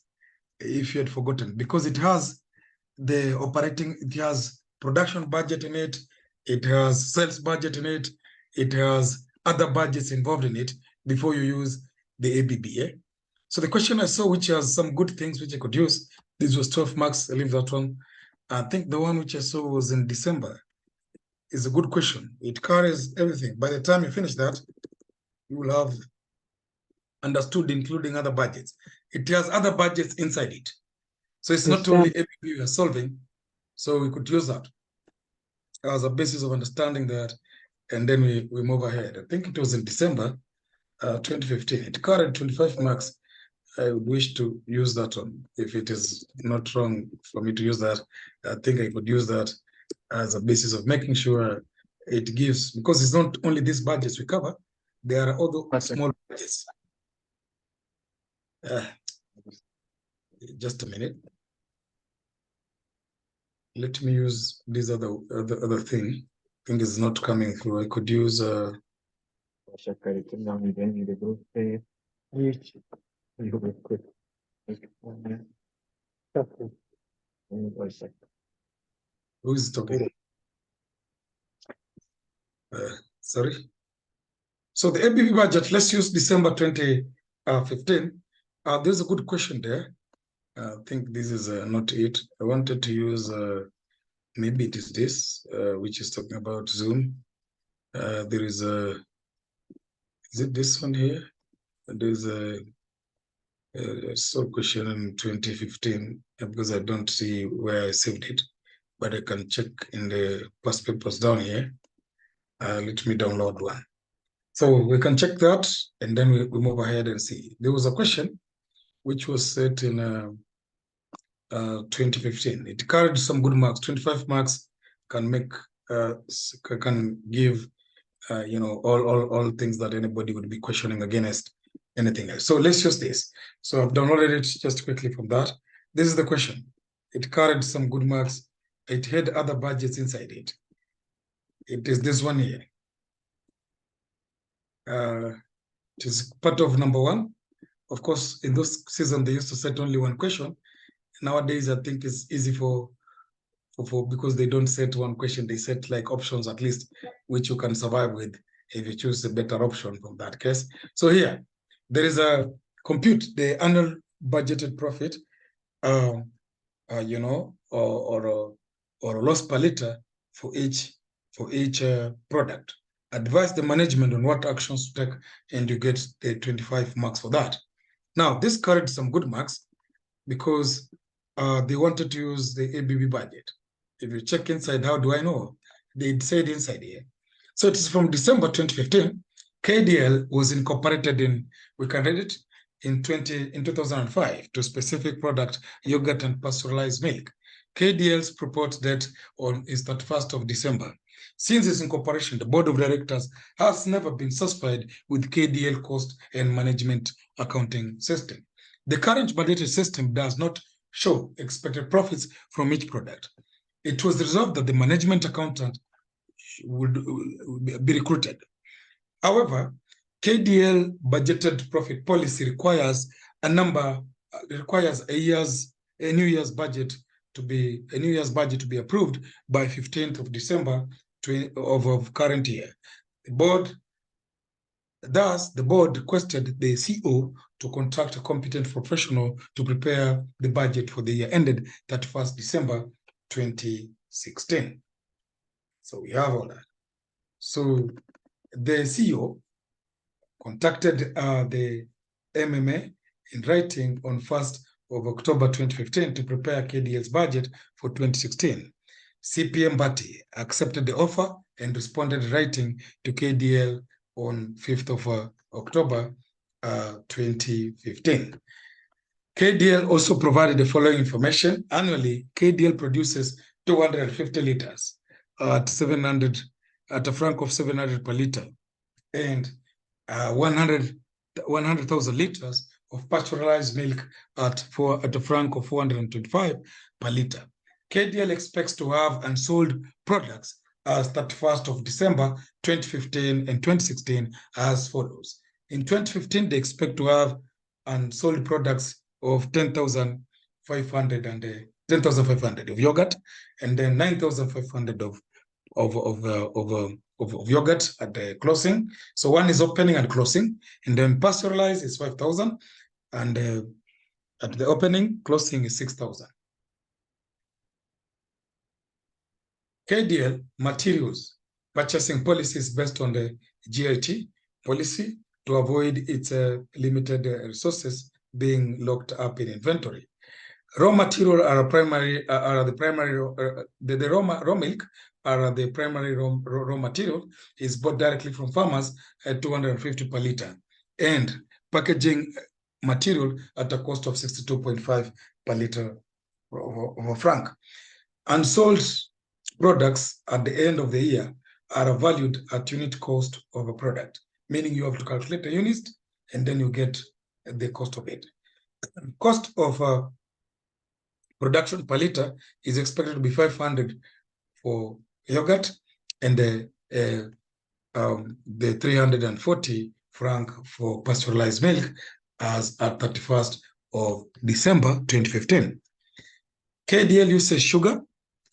if you had forgotten, because it has it has production budget in it, it has sales budget in it, it has other budgets involved in it before you use the ABB. Eh? So the question I saw, which has some good things which I could use, this was 12 marks, I leave that one. I think the one which I saw was in December. Is a good question. It carries everything. By the time you finish that, you will have understood, including other budgets. It has other budgets inside it. So it's not only ABB we are solving. So we could use that as a basis of understanding that, and then we move ahead. I think it was in December 2015. It carried 25 marks. I would wish to use that one. If it is not wrong for me to use that, I think I could use that as a basis of making sure it gives, because it's not only these budgets we cover, there are other small budgets. Just a minute. Let me use this other thing. I think it's not coming through. I could use who is talking? Sorry. So the ABB budget, let's use December 2015. There's a good question there. I think this is not it. I wanted to use, maybe it is this, which is talking about Zoom. There is a, is it this one here? There's a sort question in 2015, because I don't see where I saved it, but I can check in the past papers down here. Let me download one. So we can check that, and then we move ahead and see. There was a question which was set in 2015. It carried some good marks. 25 marks can make can give you know, all things that anybody would be questioning against anything else. So let's use this. So I've downloaded it just quickly from that. This is the question. It carried some good marks. It had other budgets inside it. It is this one here. It is part of number one. Of course, in those seasons, they used to set only one question. Nowadays, I think it's easy for because they don't set one question, they set like options at least, which you can survive with if you choose a better option from that case. So here, there is a compute the annual budgeted profit, you know, or a loss per liter for each product. Advise the management on what actions to take, and you get the 25 marks for that. Now, this carried some good marks because they wanted to use the ABB budget. If you check inside, how do I know? They said inside here. So it is from December 2015. KDL was incorporated in, we can read it, in 2005 to specific product, yogurt and pasteurized milk. KDL's proposed date is 31st of December. Since its incorporation, the board of directors has never been satisfied with KDL cost and management accounting system. The current budgeted system does not show expected profits from each product. It was resolved that the management accountant would be recruited. However, KDL budgeted profit policy requires a new year's budget to be approved by 15th of December of current year. The board requested the CO to contract a competent professional to prepare the budget for the year ended 31st December 2016. So we have all that. So the CEO contacted the MMA in writing on 1st of October 2015 to prepare KDL's budget for 2016. CPM Bati accepted the offer and responded in writing to KDL on 5th of October 2015. KDL also provided the following information. Annually, KDL produces 250 liters at a franc of 700 per liter, and 100,000 liters of pasteurized milk at a franc of 425 per liter. KDL expects to have unsold products as 31st of December 2015 and 2016 as follows. In 2015, they expect to have unsold products of 10,500 of yogurt, and then 9,500 of yogurt at the closing. So one is opening and closing, and then pasteurized is 5,000, and at the opening, closing is 6,000. KDL materials purchasing policies based on the GIT policy to avoid its limited resources being locked up in inventory. Raw material are the primary the raw milk are the primary raw material is bought directly from farmers at 250 per liter, and packaging material at a cost of 62.5 per liter of franc. Unsold products at the end of the year are valued at unit cost of a product, meaning you have to calculate a unit and then you get the cost of it. Cost of production per liter is expected to be 500 for yogurt and the 340 franc for pasteurized milk as at 31st of December 2015. KDL uses sugar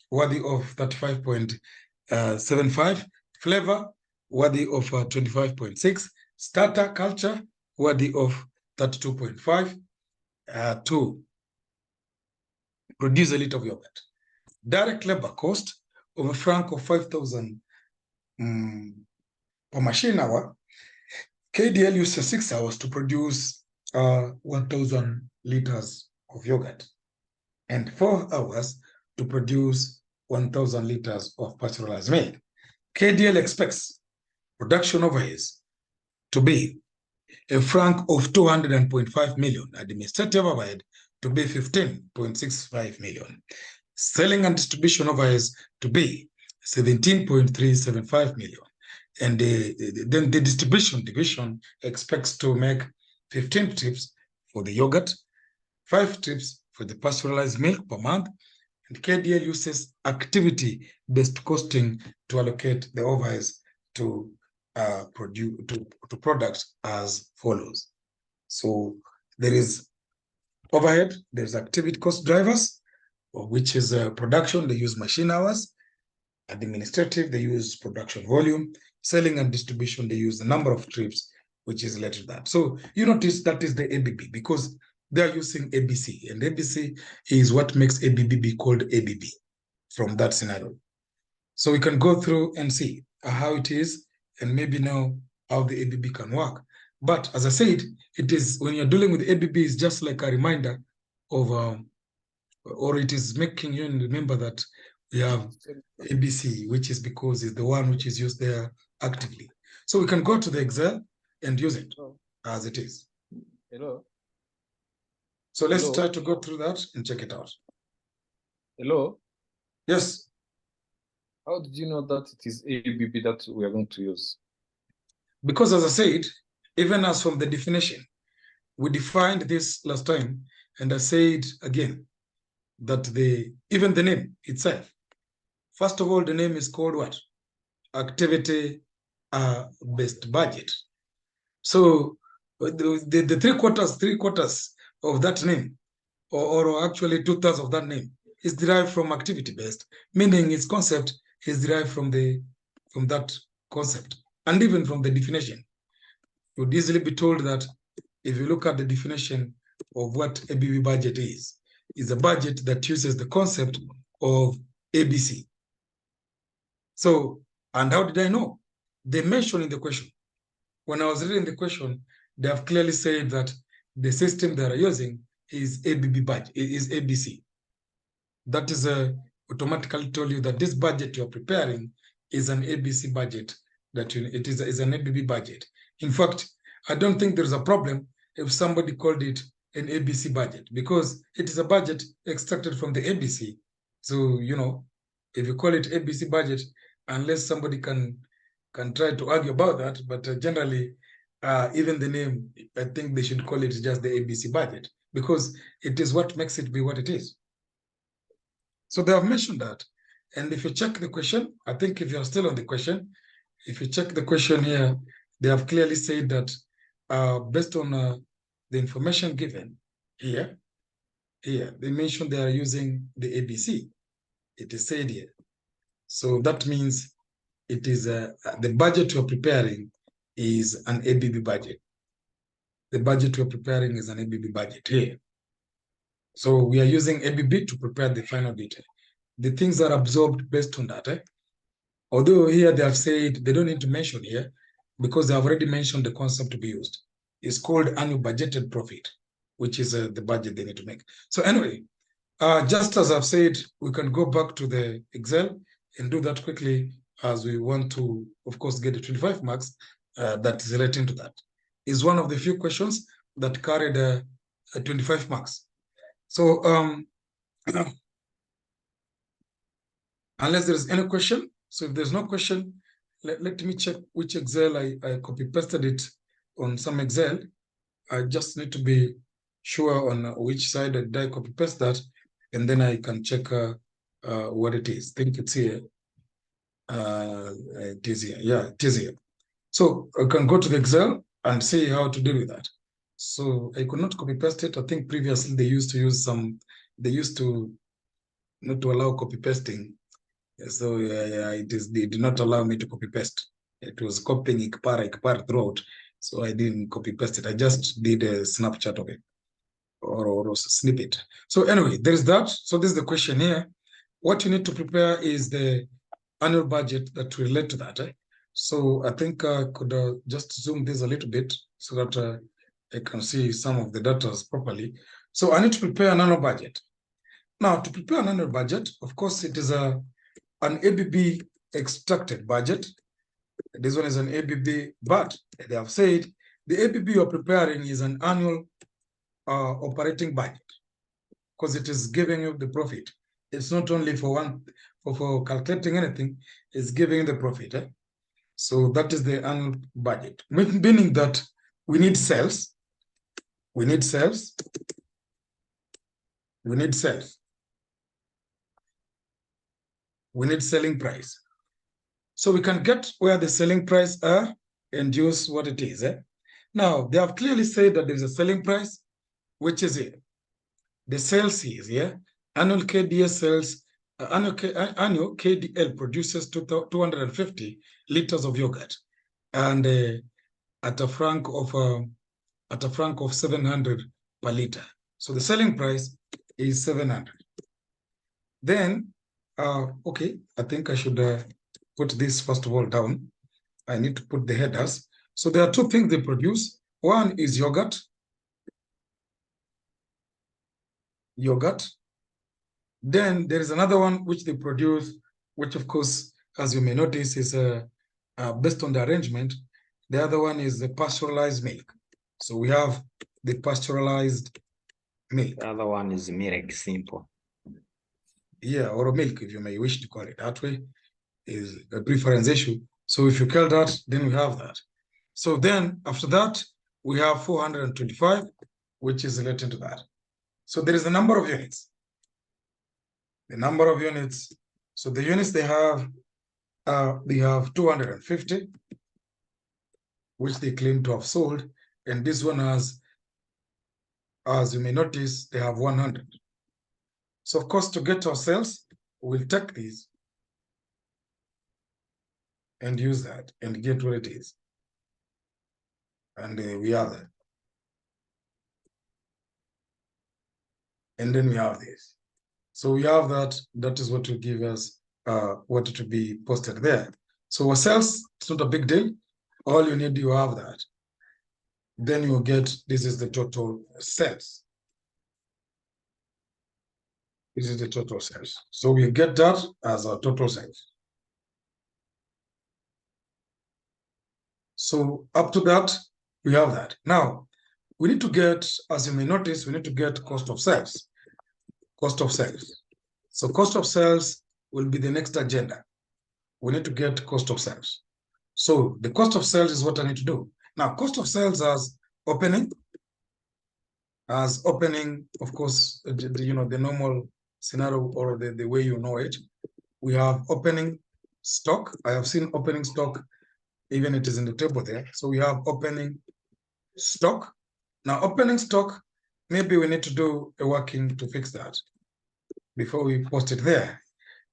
worthy of 35.75, flavor worthy of 25.6, starter culture worthy of 32.5 to produce a liter of yogurt. Direct labor cost of a franc of 5,000 per machine hour. KDL uses 6 hours to produce 1,000 liters of yogurt and 4 hours to produce 1,000 liters of pasteurized milk. KDL expects production overheads to be a franc of 200.5 million, administrative overhead to be 15.65 million, selling and distribution overheads to be 17.375 million. And then the distribution division expects to make 15 trips for the yogurt, 5 trips for the pasteurized milk per month, and KDL uses activity-based costing to allocate the overheads to products as follows. So there is overhead, there's activity cost drivers, which is production, they use machine hours, administrative, they use production volume, selling and distribution, they use the number of trips, which is related to that. So you notice that is the ABB because they are using ABC, and ABC is what makes ABB be called ABB from that scenario. So we can go through and see how it is and maybe know how the ABB can work. But as I said, it is when you're dealing with ABB, it's just like a reminder of, or it is making you remember that we have ABC, which is because it's the one which is used there actively. So we can go to the Excel and use it as it is. Hello. So let's Hello. try to go through that and check it out. Hello. Yes. How did you know that it is ABB that we are going to use? Because as I said, even as from the definition, we defined this last time, and I said again that even the name itself, first of all, the name is called what? Activity-based budget. So the three quarters of that name, or actually 2/3 of that name, is derived from activity-based, meaning its concept is derived from that concept, and even from the definition. You would easily be told that if you look at the definition of what ABB budget is a budget that uses the concept of ABC. So, and how did I know? They mentioned in the question. When I was reading the question, they have clearly said that the system they are using is ABB budget, is ABC. That is automatically told you that this budget you're preparing is an ABC budget, that it is an ABB budget. In fact, I don't think there's a problem if somebody called it an ABC budget, because it is a budget extracted from the ABC. So, you know, if you call it ABC budget, unless somebody can try to argue about that, but generally, even the name, I think they should call it just the ABC budget, because it is what makes it be what it is. So they have mentioned that. And if you check the question, I think if you're still on the question, if you check the question here, they have clearly said that based on the information given here, they mentioned they are using the ABC. It is said here. So that means it is the budget you're preparing is an ABB budget. The budget we're preparing is an ABB budget here. So we are using ABB to prepare the final detail. the things are absorbed based on that. Although here they have said they don't need to mention here because they have already mentioned the concept to be used. It's called annual budgeted profit, which is the budget they need to make. So anyway, just as I've said, we can go back to the Excel and do that quickly as we want to, of course, get the 25 marks that is relating to that. It's one of the few questions that carried 25 marks. So unless there is any question, so if there's no question, let me check which Excel I copy pasted it on some Excel. I just need to be sure on which side did I copy paste that, and then I can check what it is. I think it's here. It is here. Yeah, it is here. So I can go to the Excel and see how to deal with that. So I could not copy paste it. I think previously they used to use they used to not to allow copy pasting. So they did not allow me to copy paste. It was copying ikpar throughout. So I didn't copy paste it. I just did a snapshot of it or a snippet. So anyway, there's that. So this is the question here. What you need to prepare is the annual budget that relate to that. So I think I could just zoom this a little bit so that I can see some of the data properly. So I need to prepare an annual budget. Now, to prepare an annual budget, of course, it is an ABB extracted budget. This one is an ABB, but they have said the ABB you're preparing is an annual operating budget because it is giving you the profit. It's not only for calculating anything, it's giving you the profit. So that is the annual budget, meaning that we need sales. We need sales. We need sales. We need selling price. So we can get where the selling price are and use what it is. Now, they have clearly said that there's a selling price, which is here. The sales is here. Annual KDS sales, annual KDL produces 250 liters of yogurt, and at a franc of 700 per liter. So the selling price is 700. Then, okay, I think I should put this first of all down. I need to put the headers. So there are two things they produce. One is yogurt. Then there is another one which they produce, which of course, as you may notice, is based on the arrangement. The other one is the pasteurized milk. So we have the pasteurized milk. The other one is milk, simple. Yeah, or milk, if you may wish to call it that way, is a preference issue. So if you call that, then we have that. So then after that, we have 425, which is related to that. So there is a number of units. The number of units. So the units they have 250, which they claim to have sold. And this one has, as you may notice, they have 100. So of course, to get our sales, we'll take these and use that and get what it is. And we have that. And then we have this. So we have that. That is what will give us what to be posted there. So our sales, it's not a big deal. All you need, you have that. Then you get, this is the total sales. This is the total sales. So we get that as our total sales. So up to that, we have that. Now, we need to get, as you may notice, we need to get cost of sales. Cost of sales. So cost of sales will be the next agenda. We need to get cost of sales. So the cost of sales is what I need to do. Now, cost of sales as opening, of course, the normal scenario or the way you know it. We have opening stock. I have seen opening stock, even it is in the table there. So we have opening stock. Now, opening stock, maybe we need to do a working to fix that before we post it there.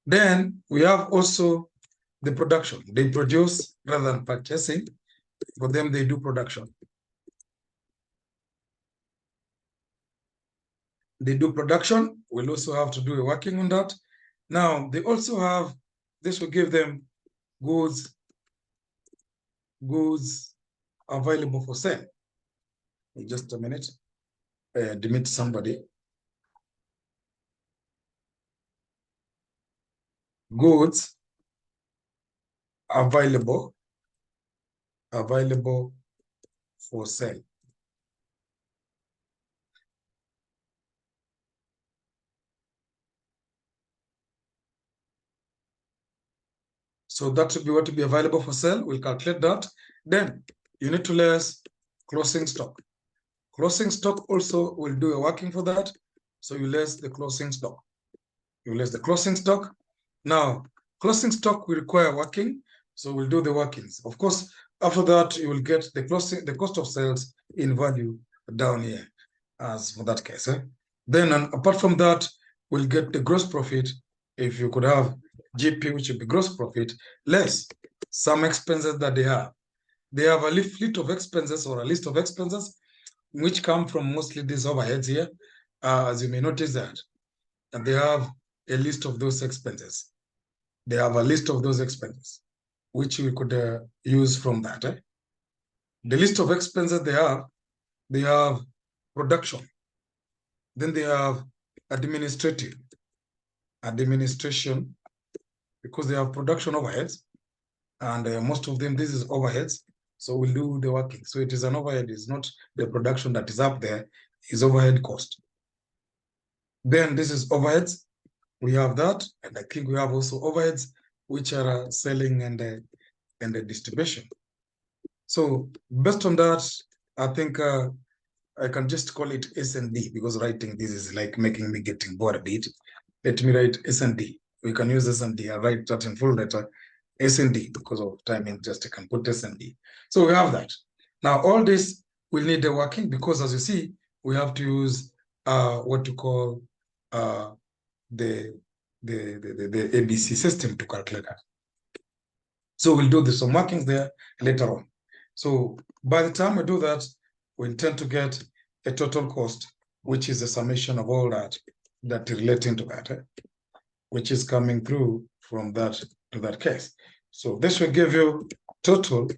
Then we have also the production. They produce rather than purchasing. For them, they do production. They do production. We'll also have to do a working on that. Now, they also have, this will give them goods available for sale. Just a minute. Demit somebody. Goods available for sale. So that should be what to be available for sale. We'll calculate that. Then you need to less closing stock. Closing stock also will do a working for that. So you less the closing stock. You less the closing stock. Now, closing stock will require working. So we'll do the workings. Of course, after that, you will get the cost of sales in value down here, as for that case. Then, apart from that, we'll get the gross profit. If you could have GP, which would be gross profit, less some expenses that they have. They have a fleet of expenses or a list of expenses, which come from mostly these overheads here, as you may notice that. And they have a list of those expenses. They have a list of those expenses, which we could use from that. The list of expenses they have production. Then they have administration, because they have production overheads, and most of them, this is overheads. So we'll do the working. So it is an overhead, it's not the production that is up there, is overhead cost. Then this is overheads. We have that, and I think we have also overheads, which are selling and the distribution. So based on that, I think I can just call it S&D, because writing this is like making me getting bored a bit. Let me write S&D. We can use S&D. I write that in full letter, S&D, because of time interest, I can put S&D. So we have that. Now, all this will need the working, because as you see, we have to use what you call the ABC system to calculate that. So we'll do some workings there later on. So by the time we do that, we intend to get a total cost, which is a summation of all that relating to that, which is coming through from that to that case. So this will give you total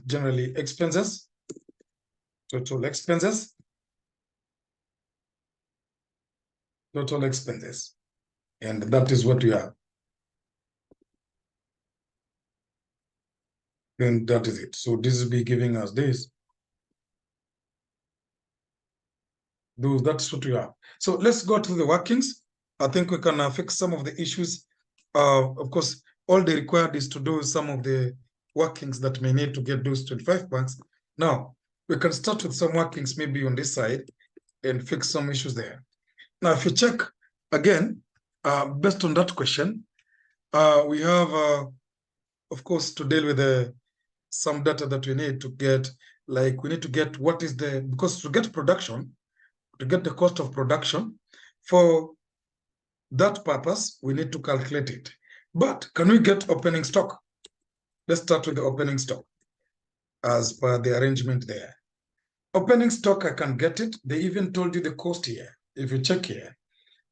generally expenses, total expenses, and that is what we have. And that is it. So this will be giving us this. That's what we have. So let's go to the workings. I think we can fix some of the issues. Of course, all they required is to do some of the workings that may need to get those 25 points. Now, we can start with some workings maybe on this side and fix some issues there. Now, if you check again, based on that question, we have, of course, to deal with some data that we need to get, like we need to get what is because to get production, to get the cost of production, for that purpose, we need to calculate it. But can we get opening stock? Let's start with the opening stock as per the arrangement there. Opening stock, I can get it. They even told you the cost here. If you check here,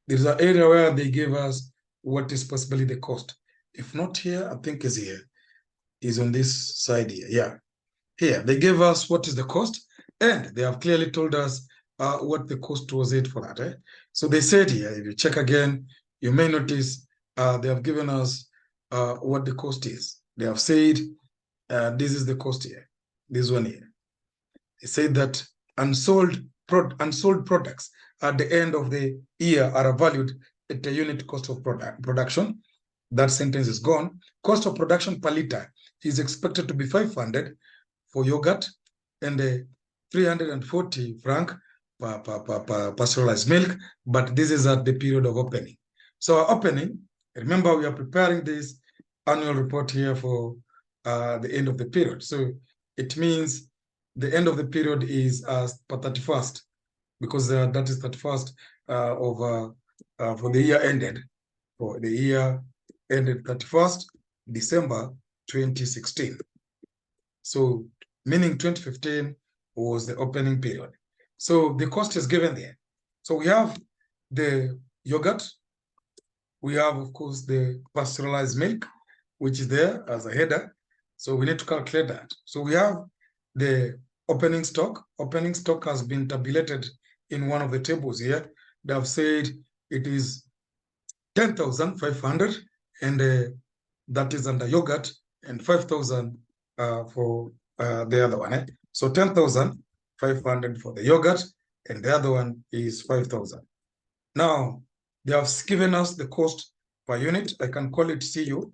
there's an area where they gave us what is possibly the cost. If not here, I think is here. Is on this side here. Yeah. Here, they gave us what is the cost, and they have clearly told us what the cost was it for that. So they said here, if you check again, you may notice they have given us what the cost is. They have said this is the cost here, this one here. They said that unsold products at the end of the year are valued at the unit cost of production. That sentence is gone. Cost of production per liter is expected to be 500 for yogurt and 340 franc per pasteurized milk, but this is at the period of opening. So our opening, remember we are preparing this annual report here for the end of the period. So it means the end of the period is per 31st, because that is 31st for the year ended. For the year ended 31st December 2016. So meaning 2015 was the opening period. So the cost is given there. So we have the yogurt we have, of course, the pasteurized milk, which is there as a header. So we need to calculate that. So we have the opening stock. Opening stock has been tabulated in one of the tables here. They have said it is 10,500, and that is under yogurt, and 5,000 for the other one. So 10,500 for the yogurt, and the other one is 5,000. Now, they have given us the cost per unit. I can call it CU.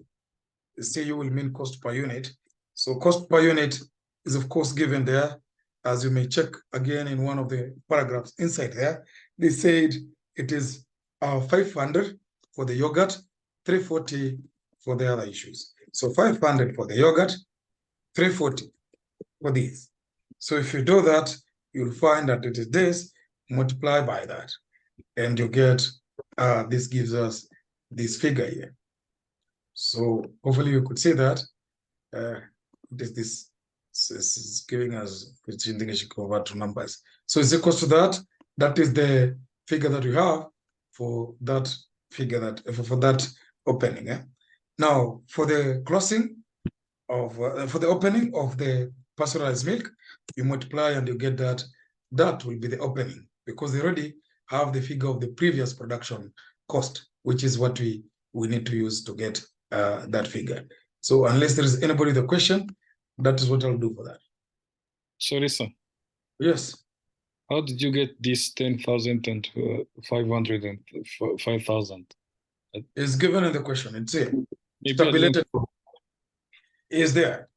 CU will mean cost per unit. So cost per unit is, of course, given there. As you may check again in one of the paragraphs inside there, they said it is 500 for the yogurt, 340 for the other issues. So 500 for the yogurt, 340 for these. So if you do that, you'll find that it is this, multiply by that, and you get, this gives us this figure here. So hopefully you could see that. This is giving us, which I think I should convert to numbers. So it's equal to that. That is the figure that you have for that figure, that for that opening. Now, for the closing of, for the opening of the pasteurized milk, you multiply and you get that. That will be the opening, because they already have the figure of the previous production cost, which is what we need to use to get that figure. So unless there is anybody with a question, that is what I'll do for that. Sorry, sir. Yes. How did you get this 10,000 and 500 and 5,000? It's given in the question. It's here. Maybe I Tabulated didn't- is there.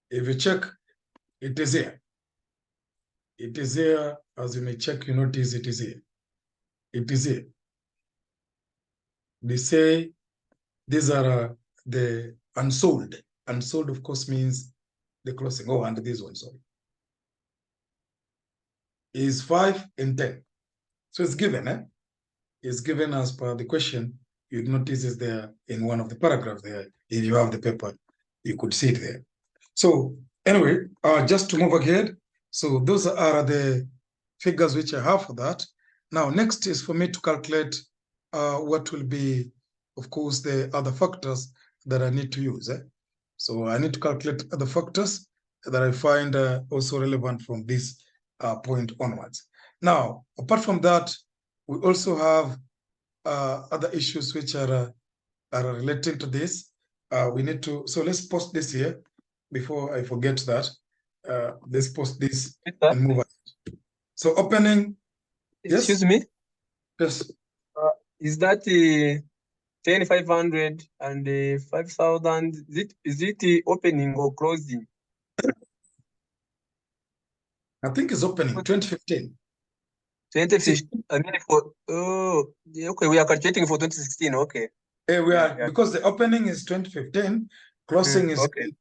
If you check, it is here. It is here. As you may check, you notice it is here. It is here. They say these are the unsold. Unsold, of course, means the closing. Oh, and this one, sorry, is 5 and 10. So it's given, It's given as per the question. You notice is there in one of the paragraphs there. If you have the paper, you could see it there. So anyway, just to move ahead. So those are the figures which I have for that. Now, next is for me to calculate what will be, of course, the other factors that I need to use. So I need to calculate other factors that I find also relevant from this point onwards. Now, apart from that, we also have other issues which are relating to this. We need to, so let's post this here before I forget that. Let's post this and move on. So opening. Excuse Yes? me, Yes. is that 10,500 and 5,000? Is it the opening or closing? I think it's opening 2015. 2015. I mean, okay, we are calculating for 2016. Okay. We are, Yeah. because the opening is 2015, closing is okay.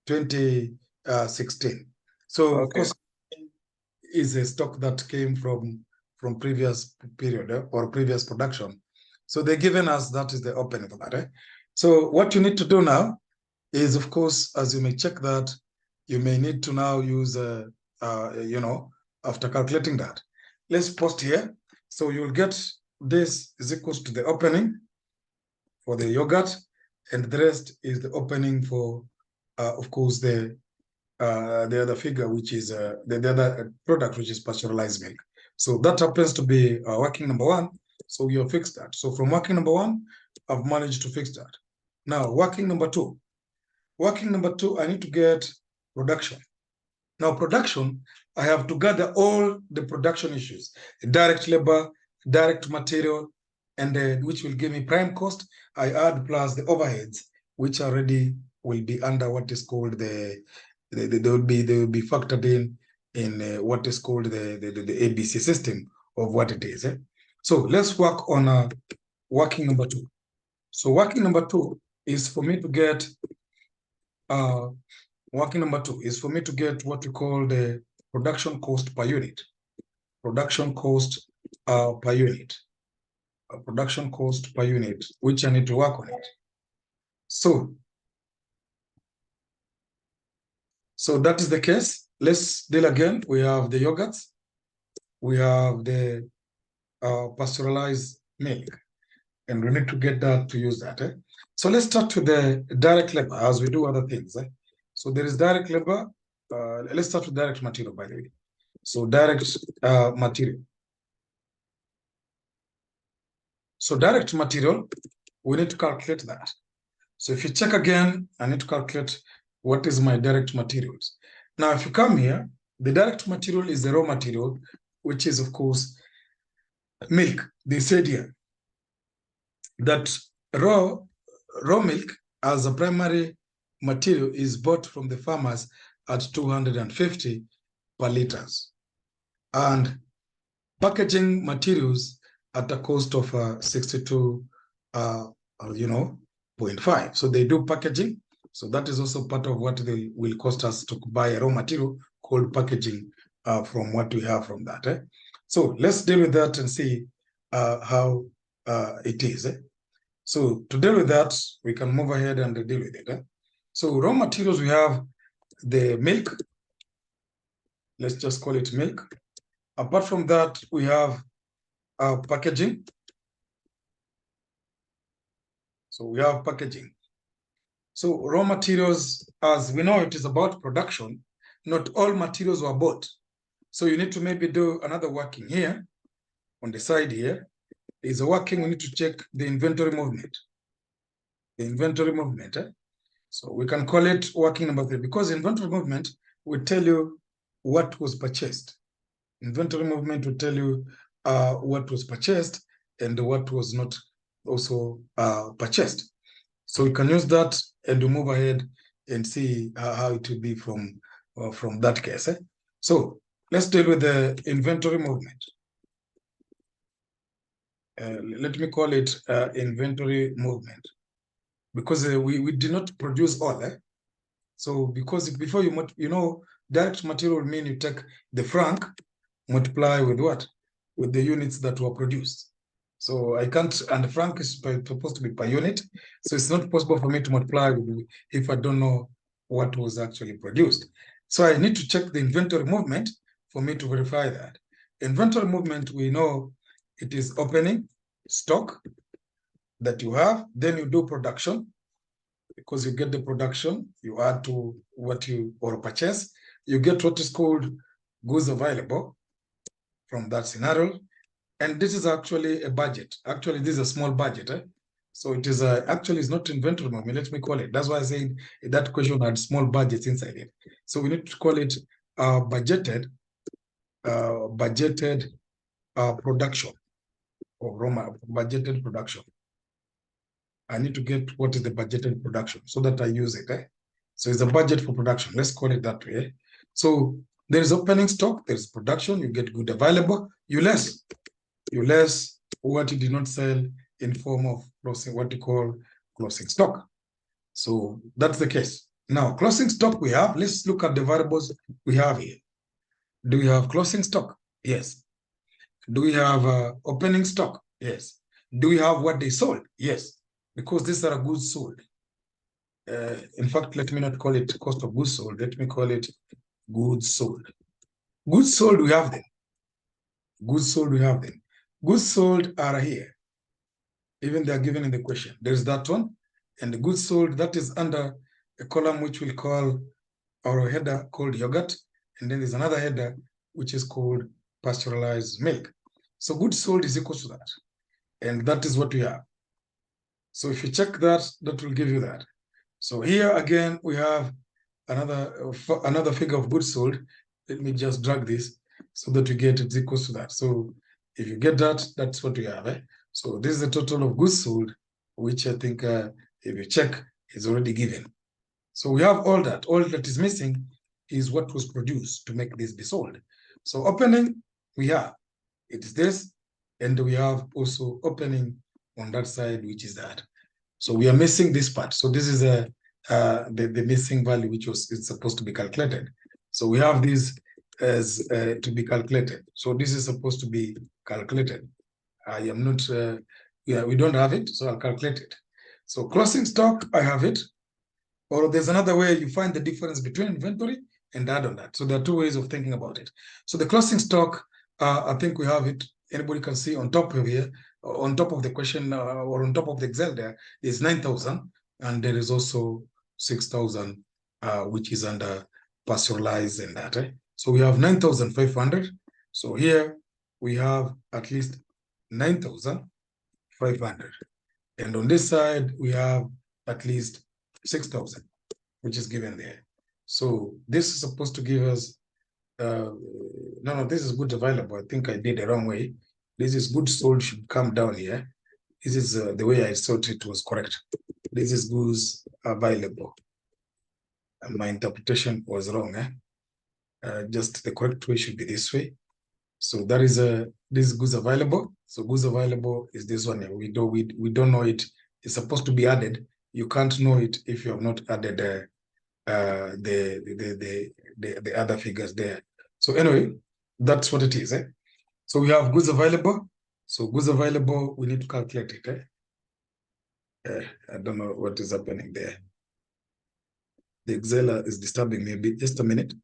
2016. So of Okay. course, is a stock that came from previous period or previous production. So they're giving us that is the opening for that. So what you need to do now is, of course, as you may check that, you may need to now use, after calculating that. Let's post here. So you'll get this is equals to the opening for the yogurt, and the rest is the opening for, of course, the other figure, which is the other product, which is pasteurized milk. So that happens to be working number 1. So you have fixed that. So from working number 1, I've managed to fix that. Now, working number 2. Working number 2, I need to get production. Now, production, I have to gather all the production issues, direct labor, direct material, and which will give me prime cost. I add plus the overheads, which already will be under what is called they will be factored in what is called the ABC system of what it is. So let's work on working number 2. So working number 2 is for me to get working number 2 is for me to get what we call the production cost per unit. Production cost per unit. Production cost per unit, which I need to work on it. So that is the case. Let's deal again. We have the yogurts. We have the pasteurized milk. And we need to get that to use that. So let's start with the direct labor as we do other things. So there is direct labor. Let's start with direct material, by the way. So direct material. So direct material, we need to calculate that. So if you check again, I need to calculate what is my direct materials. Now, if you come here, the direct material is the raw material, which is, of course, milk. They said here that raw milk as a primary material is bought from the farmers at 250 per liters. And packaging materials at a cost of 62, 0.5. So they do packaging. So that is also part of what they will cost us to buy a raw material called packaging from what we have from that. So let's deal with that and see how it is. So to deal with that, we can move ahead and deal with it. So raw materials, we have the milk. Let's just call it milk. Apart from that, we have packaging. So we have packaging. So raw materials, as we know, it is about production. Not all materials were bought. So you need to maybe do another working here. On the side here is a working, we need to check the inventory movement. The inventory movement. So we can call it working number 3 because inventory movement will tell you what was purchased. Inventory movement will tell you what was purchased and what was not also purchased. So we can use that and we move ahead and see how it will be from that case. So let's deal with the inventory movement. Let me call it inventory movement because we did not produce all. So because before direct material will mean you take the franc, multiply with what? With the units that were produced. So I can't, and the franc is supposed to be per unit. So it's not possible for me to multiply if I don't know what was actually produced. So I need to check the inventory movement for me to verify that. Inventory movement, we know it is opening stock that you have, then you do production, because you get the production, you add to what you or purchase, you get what is called goods available from that scenario. And this is actually a budget. Actually, this is a small budget. So it is actually it's not inventory movement, let me call it. That's why I said that question had small budgets inside it. So we need to call it budgeted production or budgeted production. I need to get what is the budgeted production so that I use it. So it's a budget for production. Let's call it that way. So there is opening stock, there is production, you get good available, you less what you did not sell in form of closing, what you call closing stock. So that's the case. Now, closing stock we have, let's look at the variables we have here. Do we have closing stock? Yes. Do we have opening stock? Yes. Do we have what they sold? Yes. Because these are goods sold. In fact, let me not call it cost of goods sold. Let me call it goods sold. Goods sold, we have them. Goods sold, we have them. Goods sold are here. Even they are given in the question. There's that one. And the goods sold, that is under a column which we'll call, or a header called yogurt. And then there's another header which is called pasteurized milk. So goods sold is equal to that. And that is what we have. So if you check that, that will give you that. So here again, we have another figure of goods sold. Let me just drag this so that we get it equals to that. So if you get that, that's what we have. So this is the total of goods sold, which I think if you check is already given. So we have all that. All that is missing is what was produced to make this be sold. So opening, we have. It is this. And we have also opening on that side, which is that. So we are missing this part. So this is the missing value, which is supposed to be calculated. So we have this as to be calculated. So this is supposed to be calculated. I am not, we don't have it, so I'll calculate it. So closing stock, I have it. Or there's another way you find the difference between inventory and add on that. So there are two ways of thinking about it. So the closing stock, I think we have it anybody can see on top of here, on top of the question or on top of the Excel there is 9,000, and there is also 6,000, which is under pastoralized and that. So we have 9,500. So here we have at least 9,500. And on this side, we have at least 6,000, which is given there. So this is supposed to give us, no, this is goods available. I think I did the wrong way. This is goods sold should come down here. This is the way I thought it was correct. This is goods available. And my interpretation was wrong. Just the correct way should be this way. So that is this goods available. So goods available is this one here. We don't know it. It's supposed to be added. You can't know it if you have not added the other figures there. So anyway, that's what it is. So we have goods available. So goods available, we need to calculate it. I don't know what is happening there. The Excel is disturbing me a bit. Just a minute.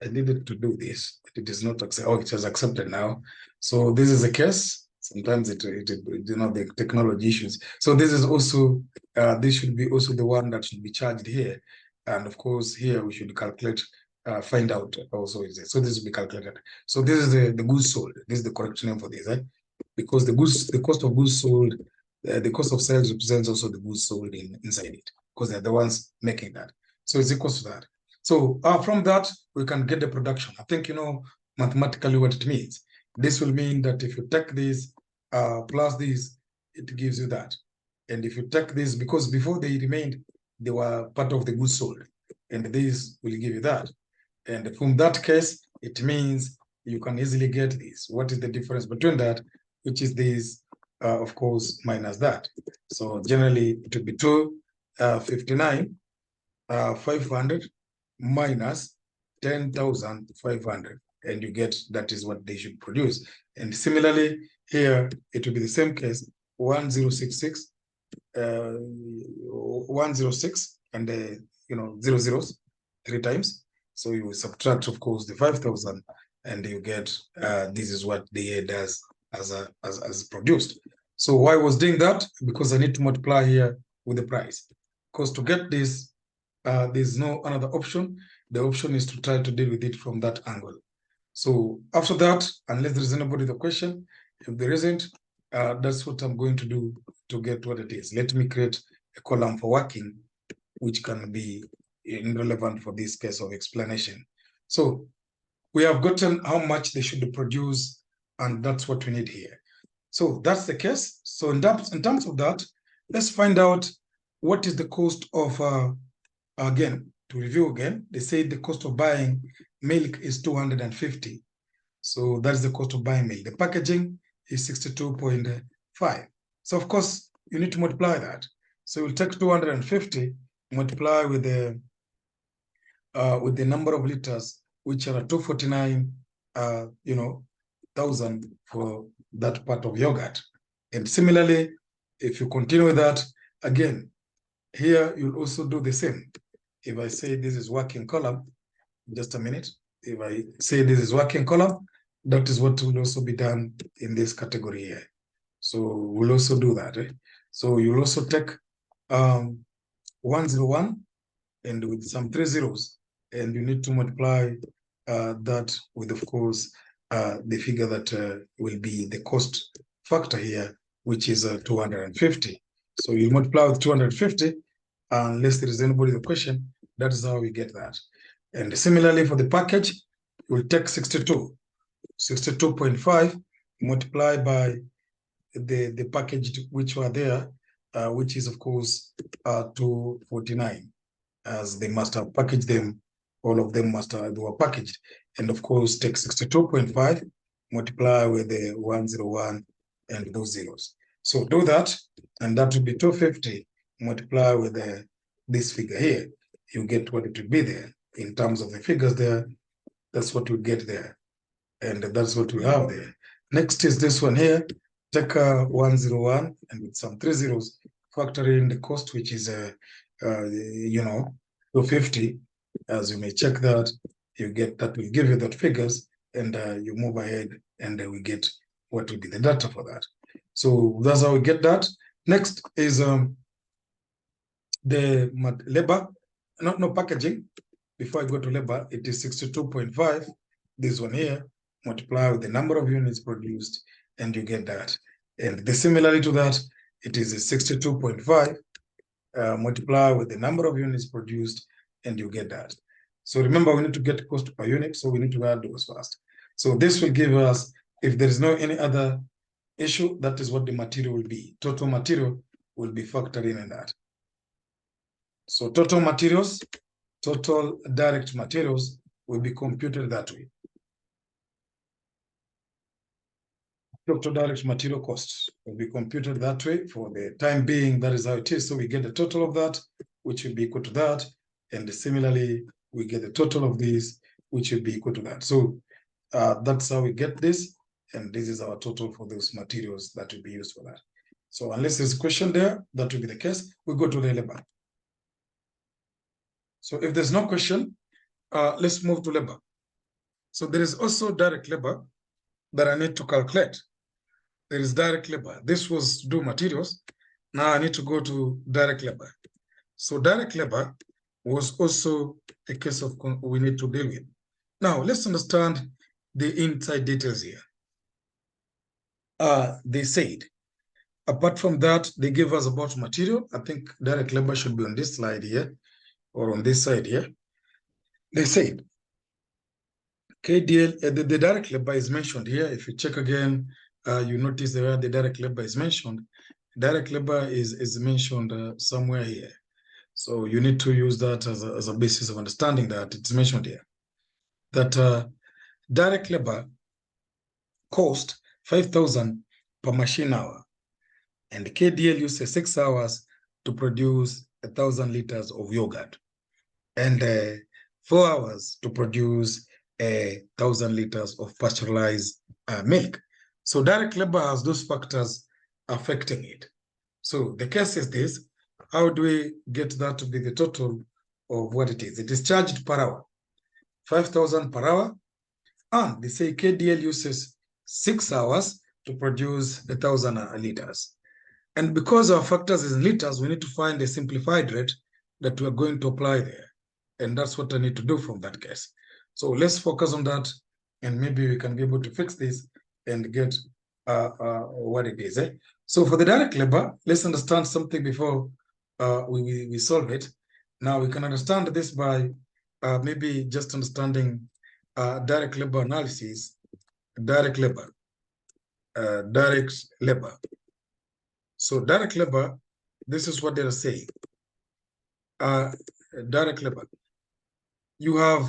I needed to do this, but it is not accepted. Oh, it has accepted now. So this is a case. Sometimes it the technology issues. So this is also, this should be also the one that should be charged here. And of course, here we should calculate, find out also is it. So this will be calculated. So this is the goods sold. This is the correct name for this, because the cost of goods sold, the cost of sales represents also the goods sold inside it, because they're the ones making that. So it's equal to that. So from that, we can get the production. I think you know mathematically what it means. This will mean that if you take this plus this, it gives you that. And if you take this, because before they remained, they were part of the goods sold, and this will give you that. And from that case, it means you can easily get this. What is the difference between that, which is this, of course, minus that. So generally, it would be 259,500 minus 10,500, and you get that is what they should produce. And similarly, here it will be the same case, 1066, 106, and 0 zeros 3 times. So you subtract, of course, the 5,000, and you get this is what the year does as produced. So why I was doing that? Because I need to multiply here with the price. Because to get this, there's no another option. The option is to try to deal with it from that angle. So after that, unless there is anybody with a question, if there isn't, that's what I'm going to do to get what it is. Let me create a column for working, which can be relevant for this case of explanation. So we have gotten how much they should produce, and that's what we need here. So that's the case. So in terms of that, let's find out what is the cost of, again, to review again, they say the cost of buying milk is 250. So that's the cost of buying milk. The packaging is 62.5. So of course, you need to multiply that. So we'll take 250, multiply with the number of liters, which are 249,000 for that part of yogurt. And similarly, if you continue with that, again, here you'll also do the same. If I say this is working column, just a minute. If I say this is working column, that is what will also be done in this category here. So we'll also do that. So you'll also take 101 and with some 3 zeros, and you need to multiply that with, of course, the figure that will be the cost factor here, which is 250. So you multiply with 250, unless there is anybody with a question. That is how we get that. And similarly for the package, we'll take 62.5, multiply by the package which were there, which is of course 249, as they must have packaged them. All of them must have, they were packaged. And of course, take 62.5, multiply with the 101 and those zeros. So do that, and that will be 250, multiply with this figure here. You get what it will be there. In terms of the figures there, that's what we get there. And that's what we have there. Next is this one here. Take 101 and with some 3 zeros, factor in the cost, which is 250. As you may check that you get that will give you that figures, and you move ahead, and we get what will be the data for that. So that's how we get that. Next is the labor, no packaging. Before I go to labor, it is 62.5. This one here, multiply with the number of units produced, and you get that. And similarly to that, it is a 62.5, multiply with the number of units produced, and you get that. So remember, we need to get cost per unit, so we need to add those first. So this will give us, if there is no any other issue, that is what the material will be. Total material will be factored in that. So total materials, total direct materials will be computed that way. Total direct material costs will be computed that way for the time being. That is how it is. So we get the total of that, which will be equal to that. And similarly, we get the total of these, which will be equal to that. So that's how we get this. And this is our total for those materials that will be used for that. So unless there's a question there, that will be the case. We go to the labor. So if there's no question, let's move to labor. So there is also direct labor that I need to calculate. There is direct labor. This was do materials. Now I need to go to direct labor. So direct labor was also a case of we need to deal with. Now let's understand the inside details here. They said, apart from that, they give us about material. I think direct labor should be on this slide here, or on this side here. They said, KDL, the direct labor is mentioned here. If you check again, you notice where the direct labor is mentioned. Direct labor is mentioned somewhere here. So you need to use that as a basis of understanding that it's mentioned here. That direct labor cost 5,000 per machine hour. And KDL uses 6 hours to produce 1,000 liters of yogurt. And 4 hours to produce 1,000 liters of pasteurized milk. So direct labor has those factors affecting it. So the case is this: how do we get that to be the total of what it is? It is charged per hour, 5,000 per hour, and they say KDL uses 6 hours to produce 1,000 liters. And because our factors is in liters, we need to find a simplified rate that we are going to apply there. And that's what I need to do from that case. So let's focus on that, and maybe we can be able to fix this and get what it is. So for the direct labor, let's understand something before we solve it. Now we can understand this by maybe just understanding direct labor analysis, direct labor. So direct labor, this is what they're saying. Direct labor, you have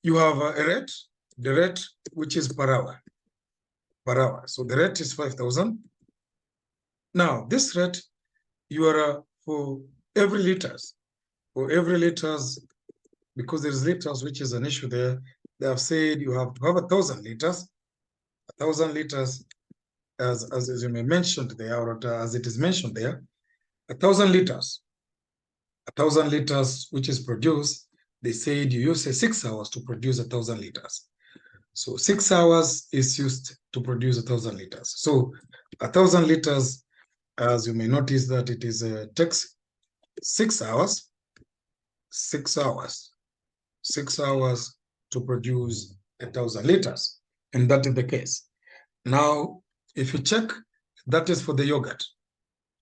a rate, the rate which is per hour. So the rate is 5,000. Now this rate, you are for every liters, because there's liters, which is an issue there. They have said you have to have 1,000 liters. 1,000 liters, as you may mentioned there, or as it is mentioned there, 1,000 liters. 1,000 liters, which is produced, they said you use 6 hours to produce 1,000 liters. So 6 hours is used to produce 1,000 liters. So 1,000 liters, as you may notice that it is takes 6 hours. 6 hours to produce 1,000 liters. And that is the case. Now, if you check, that is for the yogurt.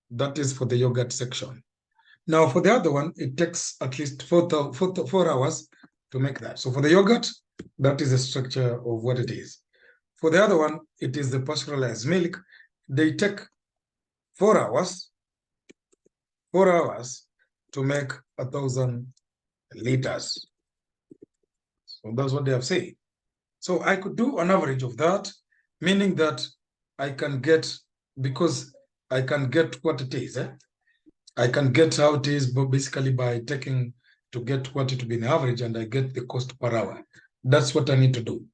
That is for the yogurt section. Now, for the other one, it takes at least 4 hours to make that. So for the yogurt, that is the structure of what it is. For the other one, it is the pasteurized milk. They take 4 hours to make 1,000 liters. So that's what they have said. So I could do an average of that, meaning that I can get, because I can get what it is. I can get how it is, but basically by taking to get what it will be an average, and I get the cost per hour. That's what I need to do.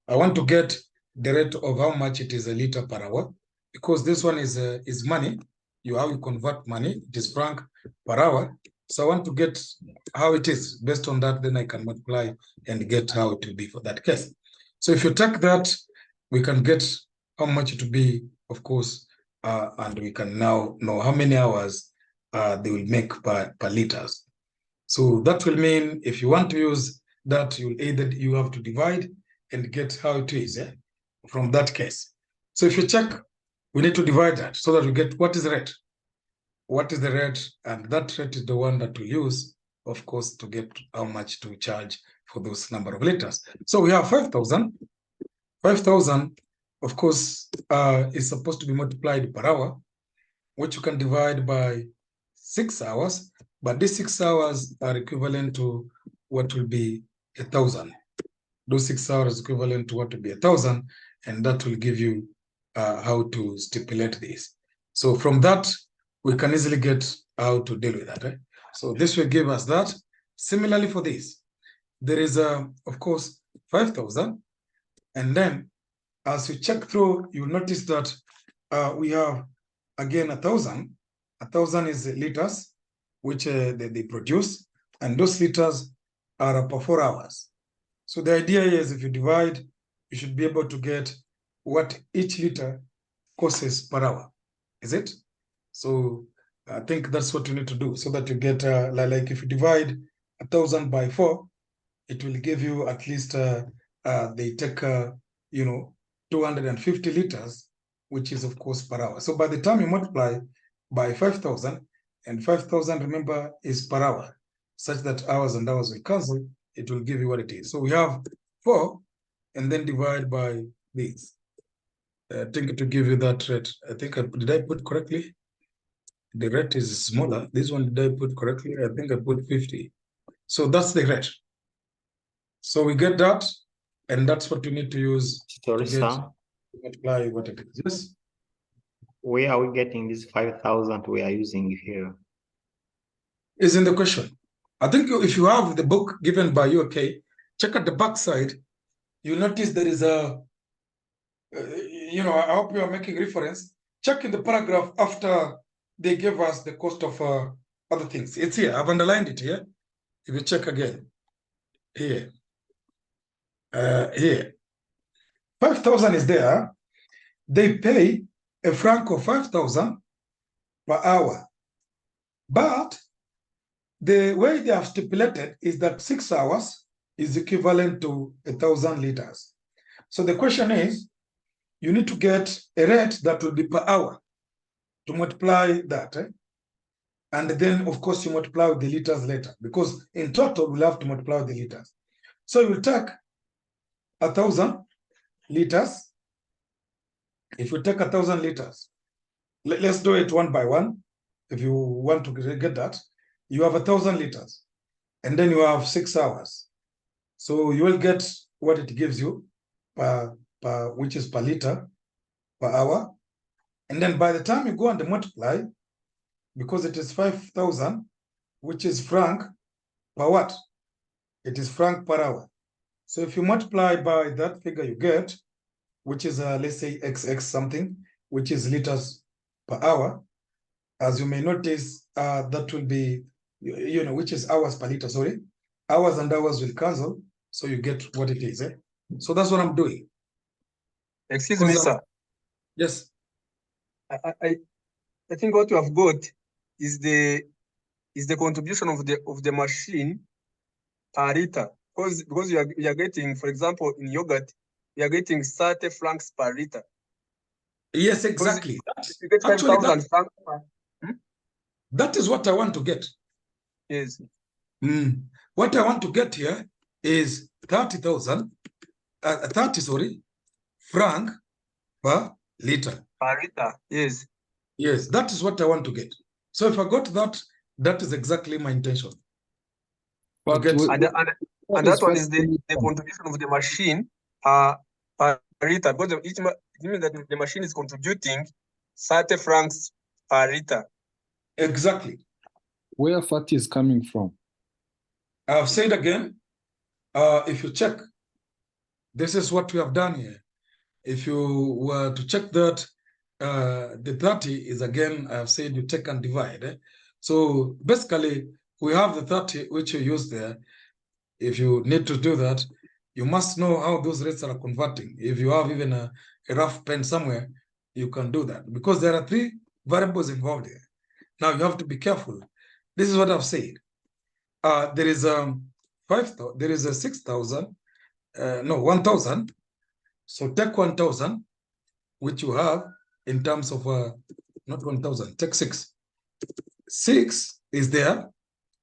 I want to get the rate of how much it is a liter per hour, because this one is money. How you convert money, it is franc per hour. So I want to get how it is. Based on that, then I can multiply and get how it will be for that case. So if you take that, we can get how much it will be, of course, and we can now know how many hours they will make per liters. So that will mean if you want to use that, you have to divide and get how it is from that case. So if you check, we need to divide that so that we get what is the rate. What is the rate? And that rate is the one that we use, of course, to get how much to charge for those number of liters. So we have 5,000. 5,000, of course, is supposed to be multiplied per hour, which you can divide by 6 hours. But these 6 hours are equivalent to what will be 1,000. Those 6 hours equivalent to what will be 1,000, and that will give you how to stipulate this. So from that, we can easily get how to deal with that. Right? So this will give us that. Similarly for this, there is, of course, 5,000. And then as you check through, you'll notice that we have, again, 1,000. 1,000 is liters, which they produce. And those liters are per 4 hours. So the idea is if you divide, you should be able to get what each liter costs per hour. Is it? So I think that's what you need to do so that you get, like if you divide 1,000 by 4, it will give you at least, they take, 250 liters, which is of course per hour. So by the time you multiply by 5,000, and 5,000, remember, is per hour, such that hours and hours will cancel, it will give you what it is. So we have 4, and then divide by this. I think to give you that rate, I think, did I put correctly? The rate is smaller. This one, did I put correctly? I think I put 50. So that's the rate. So we get that, and that's what we need to use Sorry, to sir. multiply what it is. Yes? Where are we getting this 5,000 we are using here? Is in the question. I think if you have the book given by UK, check at the back side, you'll notice there is a, I hope you are making reference. Check in the paragraph after they gave us the cost of other things. It's here. I've underlined it here. If you check again, here. Here. 5,000 is there. They pay a franc of 5,000 per hour. But the way they have stipulated is that 6 hours is equivalent to 1,000 liters. So the question is, you need to get a rate that will be per hour to multiply that. And then, of course, you multiply with the liters later, because in total, we'll have to multiply with the liters. So you will take 1,000 liters. If you take 1,000 liters, let's do it one by one. If you want to get that, you have 1,000 liters, and then you have 6 hours. So you will get what it gives you which is per liter per hour. And then by the time you go and multiply, because it is 5,000, which is franc per what? It is franc per hour. So if you multiply by that figure you get, which is, let's say, XX something, which is liters per hour, as you may notice, that will be, which is hours per liter, sorry. Hours and hours will cancel, so you get what it is. So that's what I'm doing. Excuse me, sir. Yes. I think what you have got is the contribution of the machine per liter, because you are getting, for example, in yogurt, you are getting 30 francs per liter. Yes, exactly. You get 5,000 francs per. That is what I want to get. Yes. What I want to get here is 30 franc per liter. Per liter, yes. Yes, that is what I want to get. So if I got that, that is exactly my intention. But And that one is the contribution of the machine per liter, because it means that the machine is contributing 30 francs per liter. Exactly. Where fat is coming from? I've said again, if you check, this is what we have done here. If you were to check that, the 30 is, again, I've said you take and divide. So basically, we have the 30 which you use there. If you need to do that, you must know how those rates are converting. If you have even a rough pen somewhere, you can do that because there are 3 variables involved here. Now you have to be careful. This is what I've said. There is 5,000. There is a 6,000. No, 1,000. So take 1,000, which you have in terms of not 1,000. Take 6. 6 is there.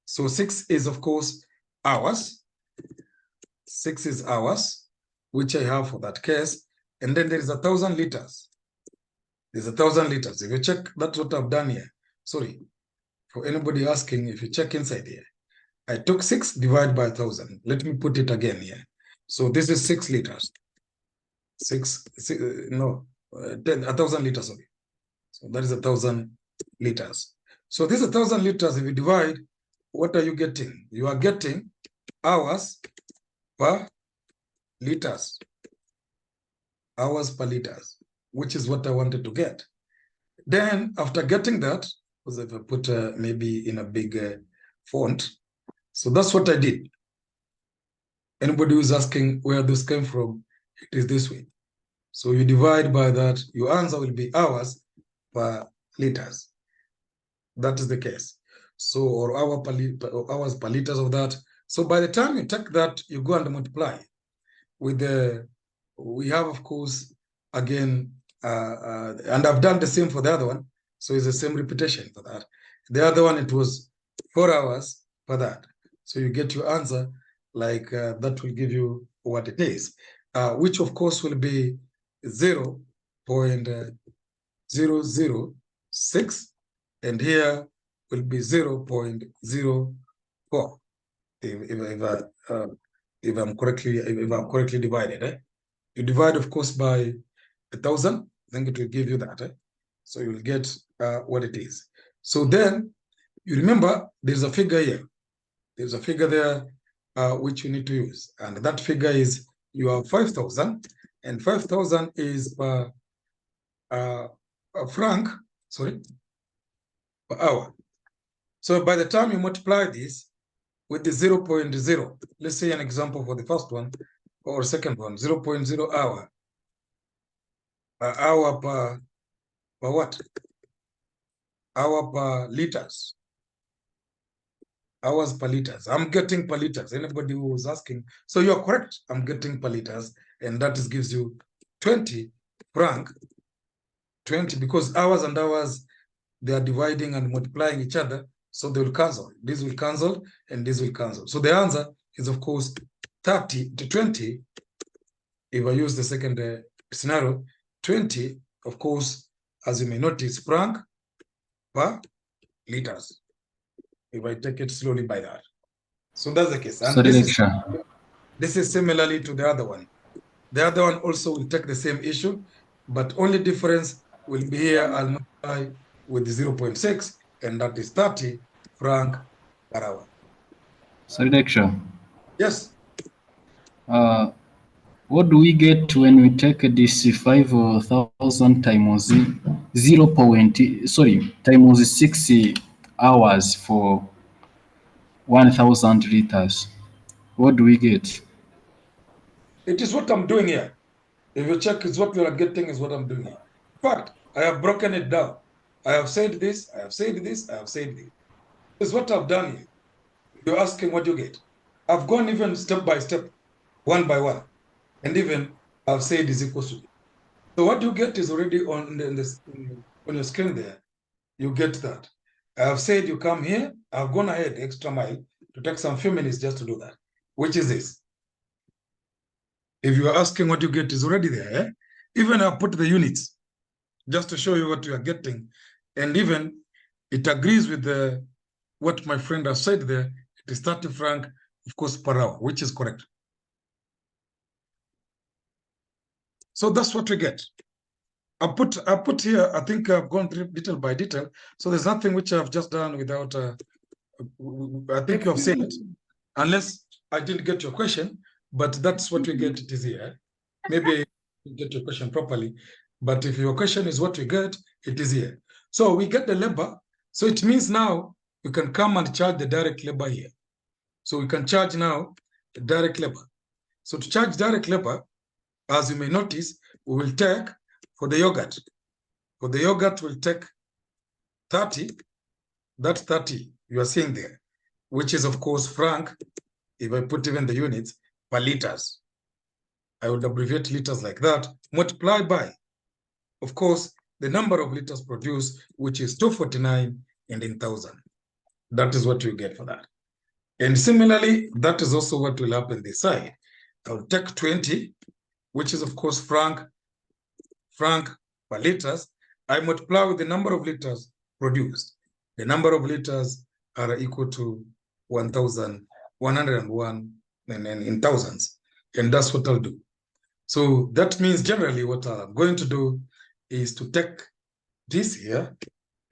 So 6 is of course hours. 6 is hours, which I have for that case. And then there is 1,000 liters. There's 1,000 liters. If you check, that's what I've done here. Sorry, for anybody asking, if you check inside here, I took 6 divided by 1,000. Let me put it again here. So this is 6 liters. 1,000 liters, sorry. So that is 1,000 liters. So this 1,000 liters, if you divide, what are you getting? You are getting hours per liters. Hours per liters, which is what I wanted to get. Then after getting that, because if I put maybe in a big font, so that's what I did. Anybody who's asking where this came from, it is this way. So you divide by that, your answer will be hours per liters. That is the case. So, or hours per liters of that. So by the time you take that, you go and multiply with the, we have of course, again, and I've done the same for the other one. So it's the same repetition for that. The other one, it was 4 hours for that. So you get your answer like that will give you what it is, which of course will be 0.006, and here will be 0.04. If I'm correctly divided, you divide of course by 1,000, then it will give you that. So you will get what it is. So then you remember there's a figure here. There's a figure there which you need to use, and that figure is you have 5,000, and 5,000 is per franc, sorry, per hour. So by the time you multiply this with the 0.0, let's say an example for the first one or second one, 0.0 hour. Hour per what? Hour per liters. Hours per liters. I'm getting per liters. Anybody who was asking. So you're correct. I'm getting per liters. And that is, gives you 20 franc. 20, because hours and hours, they are dividing and multiplying each other. So they will cancel. This will cancel and this will cancel. So the answer is, of course, 30 to 20. If I use the second scenario, 20, of course, as you may notice, franc per liters. If I take it slowly by that. So that's the case. And this is similarly to the other one. The other one also will take the same issue, but only difference will be here. I'll multiply with the 0.6, and that is 30 franc per hour. Yes. What do we get when we take this 5,000 times times 60 hours for 1,000 liters? What do we get? It is what I'm doing here. If you check, it's what you are getting is what I'm doing here. In fact, I have broken it down. I have said this, I have said this, I have said this. This is what I've done here. You're asking what you get. I've gone even step by step, one by one. And even I've said is equal to. So what you get is already on your screen there. You get that. I have said you come here. I've gone ahead extra mile to take some few minutes just to do that. Which is this. If you are asking what you get is already there. Even I've put the units just to show you what you are getting. And even it agrees with what my friend has said there. It is 30 franc, of course, per hour, which is correct. So that's what we get. I put here, I think I've gone through detail by detail. So there's nothing which I've just done without, I think you have seen it, unless I didn't get your question, but that's what we get, it is here. Maybe you get your question properly, but if your question is what we get, it is here. So we get the labor. So it means now we can come and charge the direct labor here. So we can charge now the direct labor. So to charge direct labor, as you may notice, we will take for the yogurt. For the yogurt, we'll take 30. That's 30 you are seeing there, which is of course franc. If I put even the units per liters, I would abbreviate liters like that, multiply by, of course, the number of liters produced, which is 249 and in 1,000. That is what you get for that. And similarly, that is also what will happen this side. I'll take 20, which is of course franc per liters. I multiply with the number of liters produced. The number of liters are equal to 1,101 and in thousands. And that's what I'll do. So that means generally what I'm going to do is to take this here,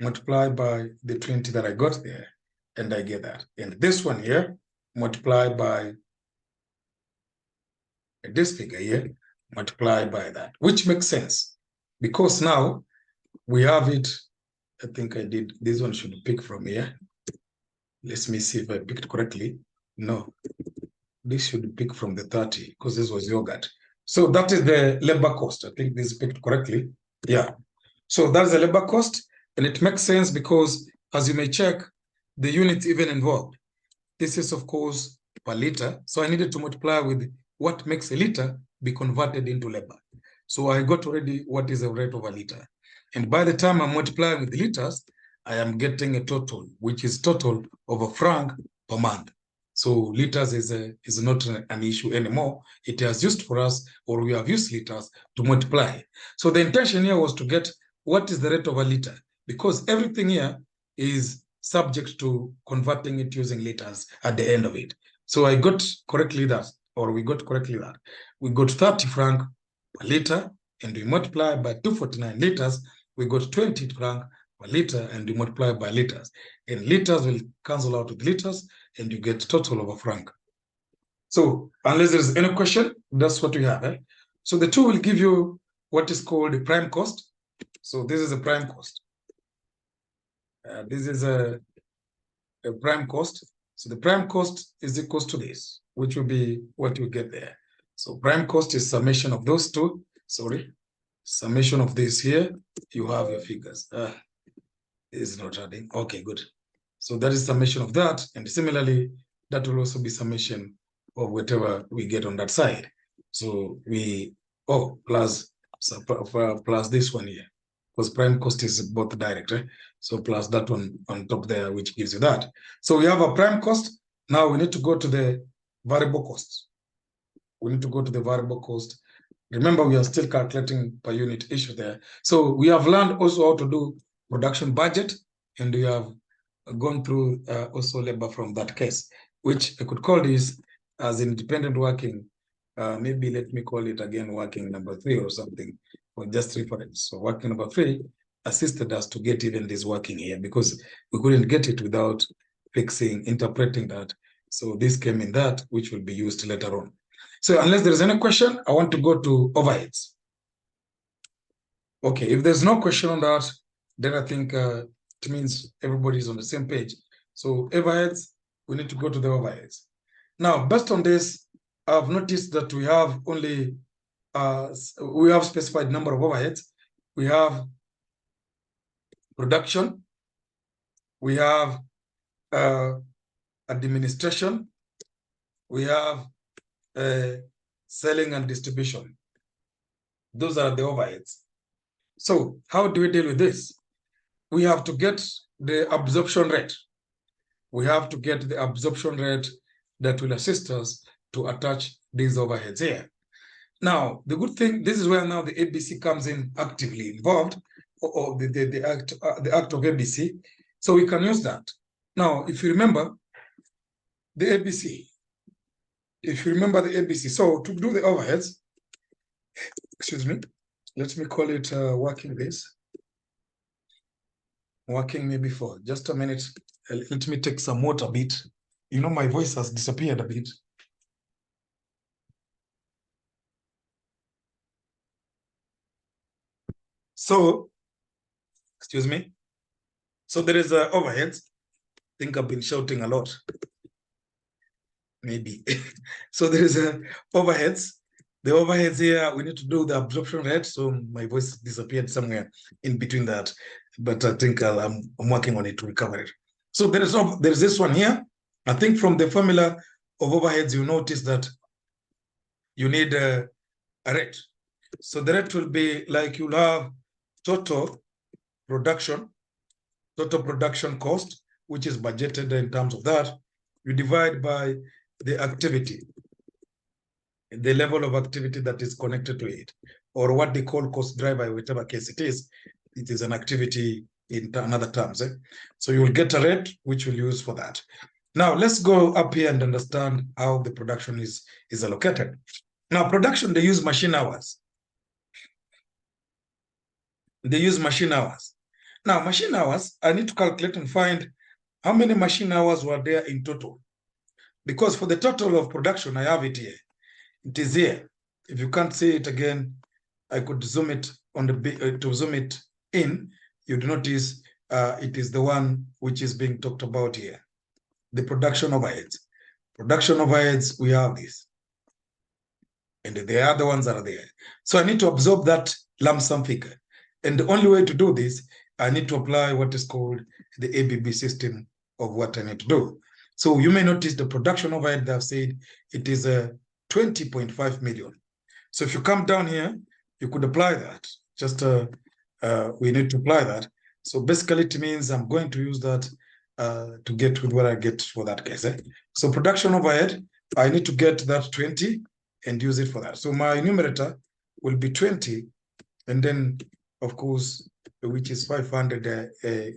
multiply by the 20 that I got there, and I get that. And this one here, multiply by this figure here, multiply by that, which makes sense. Because now we have it, I think I did, this one should pick from here. Let me see if I picked correctly. No, this should pick from the 30 because this was yogurt. So that is the labor cost. I think this is picked correctly. Yeah. So that's the labor cost. And it makes sense because as you may check, the units even involved. This is of course per liter. So I needed to multiply with what makes a liter be converted into labor. So I got already what is the rate of a liter. And by the time I'm multiplying with the liters, I am getting a total, which is total of a franc per month. So liters is not an issue anymore. It has used for us, or we have used liters to multiply. So the intention here was to get what is the rate of a liter, because everything here is subject to converting it using liters at the end of it. So I got correctly that, or we got correctly that. We got 30 franc per liter, and we multiply by 249 liters, we got 20 franc per liter, and we multiply by liters. And liters will cancel out with liters, and you get total of a franc. So unless there's any question, that's what we have. Eh? So the two will give you what is called the prime cost. So this is a prime cost. This is a prime cost. So the prime cost is equal to this, which will be what you get there. So prime cost is summation of those two. Sorry, summation of this here. You have your figures. It's not adding. Okay, good. So that is summation of that. And similarly, that will also be summation of whatever we get on that side. So plus this one here, because prime cost is both direct, right? So plus that one on top there, which gives you that. So we have a prime cost. Now we need to go to the variable cost. We need to go to the variable cost. Remember, we are still calculating per unit issue there. So we have learned also how to do production budget, and we have gone through also labor from that case, which I could call this as independent working. Maybe let me call it again working number 3 or something, or just reference. So working number 3 assisted us to get even this working here, because we couldn't get it without interpreting that. So this came in that, which will be used later on. So unless there's any question, I want to go to overheads. Okay, if there's no question on that, then I think it means everybody's on the same page. So overheads, we need to go to the overheads. Now, based on this, I've noticed that we have only, we have specified number of overheads. We have production, we have administration, we have selling and distribution. Those are the overheads. So how do we deal with this? We have to get the absorption rate. We have to get the absorption rate that will assist us to attach these overheads here. Now, the good thing, this is where now the ABC comes in actively involved, or the act of ABC. So we can use that. Now, if you remember the ABC, so to do the overheads, excuse me, let me call it working this. Working maybe for just a minute. Let me take some water a bit. You know, my voice has disappeared a bit. So, excuse me. So there is overheads. think I've been shouting a lot. Maybe. So there is a overheads. The overheads here, we need to do the absorption rate. So my voice disappeared somewhere in between that, but I think I'm working on it to recover it. So there is this one here. I think from the formula of overheads, you notice that you need a rate. So the rate will be like you'll have total production cost, which is budgeted in terms of that. You divide by the activity, the level of activity that is connected to it, or what they call cost driver, whatever case it is an activity in another terms. So you will get a rate which we'll use for that. Now let's go up here and understand how the production is allocated. Now production, they use machine hours. They use machine hours. Now machine hours, I need to calculate and find how many machine hours were there in total. Because for the total of production, I have it here. It is here. If you can't see it again, I could zoom it on the to zoom it in. You'd notice it is the one which is being talked about here. The production overheads. Production overheads, we have this. And the other ones are there. So I need to absorb that lump sum figure. And the only way to do this, I need to apply what is called the ABB system of what I need to do. So you may notice the production overhead that I've said it is a 20.5 million. So if you come down here, you could apply that. Just we need to apply that. So basically it means I'm going to use that to get with what I get for that case. So production overhead, I need to get that 20 and use it for that. So my numerator will be 20, and then of course, which is 500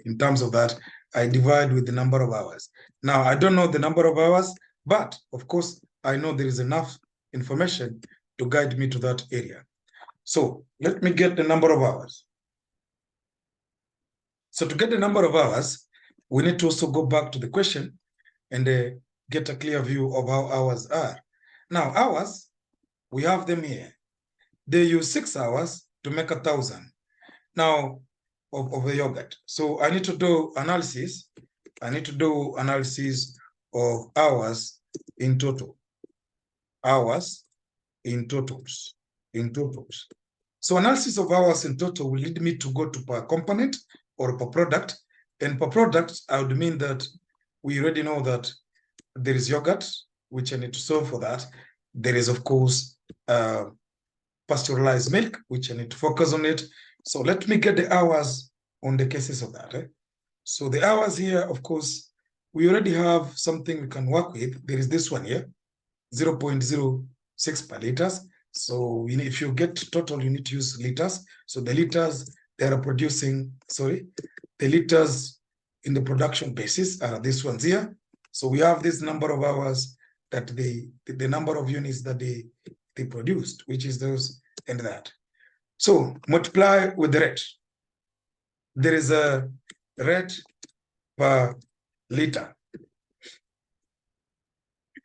in terms of that, I divide with the number of hours. Now, I don't know the number of hours, but of course, I know there is enough information to guide me to that area. So let me get the number of hours. So to get the number of hours, we need to also go back to the question and get a clear view of how hours are. Now, hours, we have them here. They use 6 hours to make 1,000. Now, of the yogurt. So I need to do analysis. I need to do analysis of hours in total. Hours in totals. So analysis of hours in total will lead me to go to per component or per product. And per product, I would mean that we already know that there is yogurt, which I need to solve for that. There is, of course, pasteurized milk, which I need to focus on it. So let me get the hours on the cases of that. So the hours here, of course, we already have something we can work with. There is this one here, 0.06 per liters. So if you get total, you need to use liters. So the liters they are producing, the liters in the production basis are these ones here. So we have this number of hours that the number of units that they produced, which is those and that. So multiply with the rate. There is a rate per liter.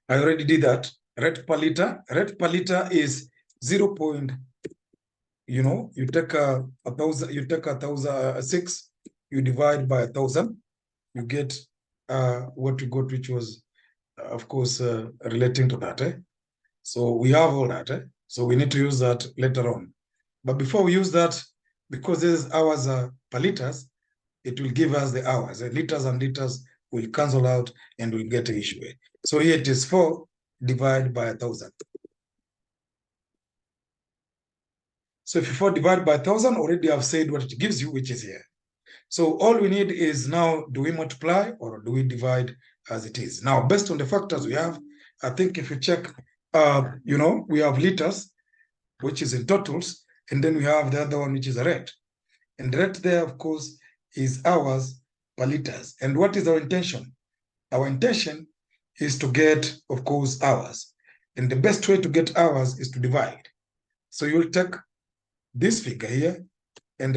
I already did that. Rate per liter. Rate per liter is 0. You take a 1,000. You take 1,006. You divide by 1,000. You get what you got, which was, of course, relating to that. So we have all that. So we need to use that later on. But before we use that, because these hours are per liters, it will give us the hours. Liters and liters will cancel out and we'll get the issue. So here it is 4 divided by 1,000. So if you 4 divided by 1,000, already I've said what it gives you, which is here. So all we need is now, do we multiply or do we divide as it is? Now, based on the factors we have, I think if you check, we have liters, which is in totals, and then we have the other one, which is a rate. And the rate there, of course, is hours per liters. And what is our intention? Our intention is to get, of course, hours. And the best way to get hours is to divide. So you'll take this figure here, and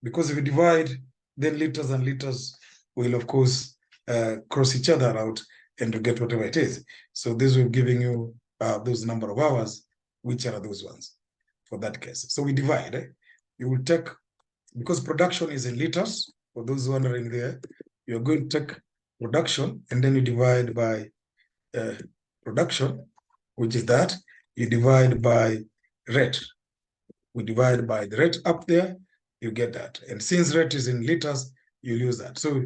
because if you divide, then liters and liters will, of course, cross each other out and to get whatever it is. So this will be giving you those number of hours, which are those ones for that case. So we divide. You will take, because production is in liters, for those wondering there, you're going to take production, and then you divide by production, which is that you divide by rate. We divide by the rate up there, you get that. And since rate is in liters, you'll use that. So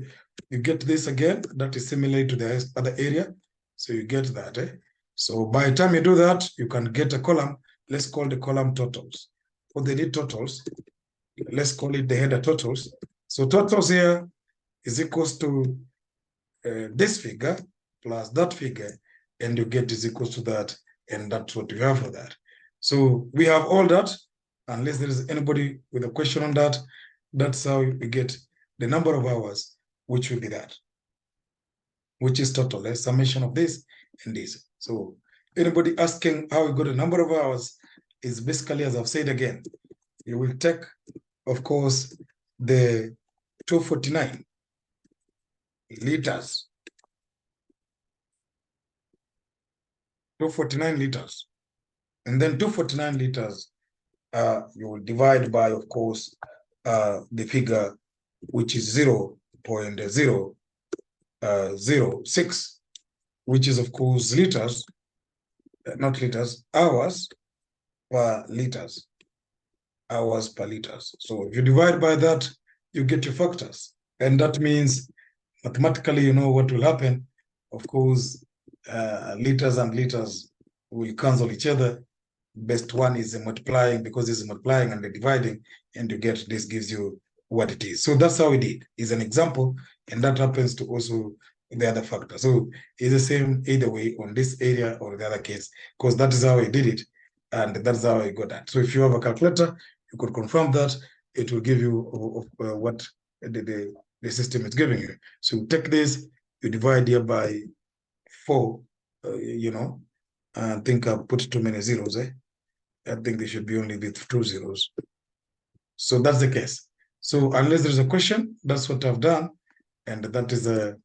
you get this again, that is similar to the other area. So you get that. So by the time you do that, you can get a column. Let's call the column totals. For the need totals, let's call it the header totals. So totals here is equals to this figure plus that figure, and you get is equals to that, and that's what we have for that. So we have all that. Unless there is anybody with a question on that, that's how we get the number of hours, which will be that, which is total, a summation of this and this. So anybody asking how we got a number of hours is basically, as I've said again, you will take, of course, the 249 liters. 249 liters. And then 249 liters, you will divide by, of course, the figure, which is 0.006, which is, of course, liters, not liters, hours per liters. Hours per liters. So if you divide by that, you get your factors. And that means mathematically, you know what will happen. Of course, liters and liters will cancel each other. Best one is multiplying, because it's multiplying and the dividing, and you get this gives you what it is. So that's how we did. It's an example, and that happens to also the other factor. So it's the same either way on this area or the other case, because that is how I did it, and that's how I got that. So if you have a calculator, you could confirm that. It will give you what the system is giving you. So you take this, you divide here by 4, you know, I think I put too many zeros. I think they should be only with 2 zeros. So that's the case. So unless there's a question, that's what I've done, and that is a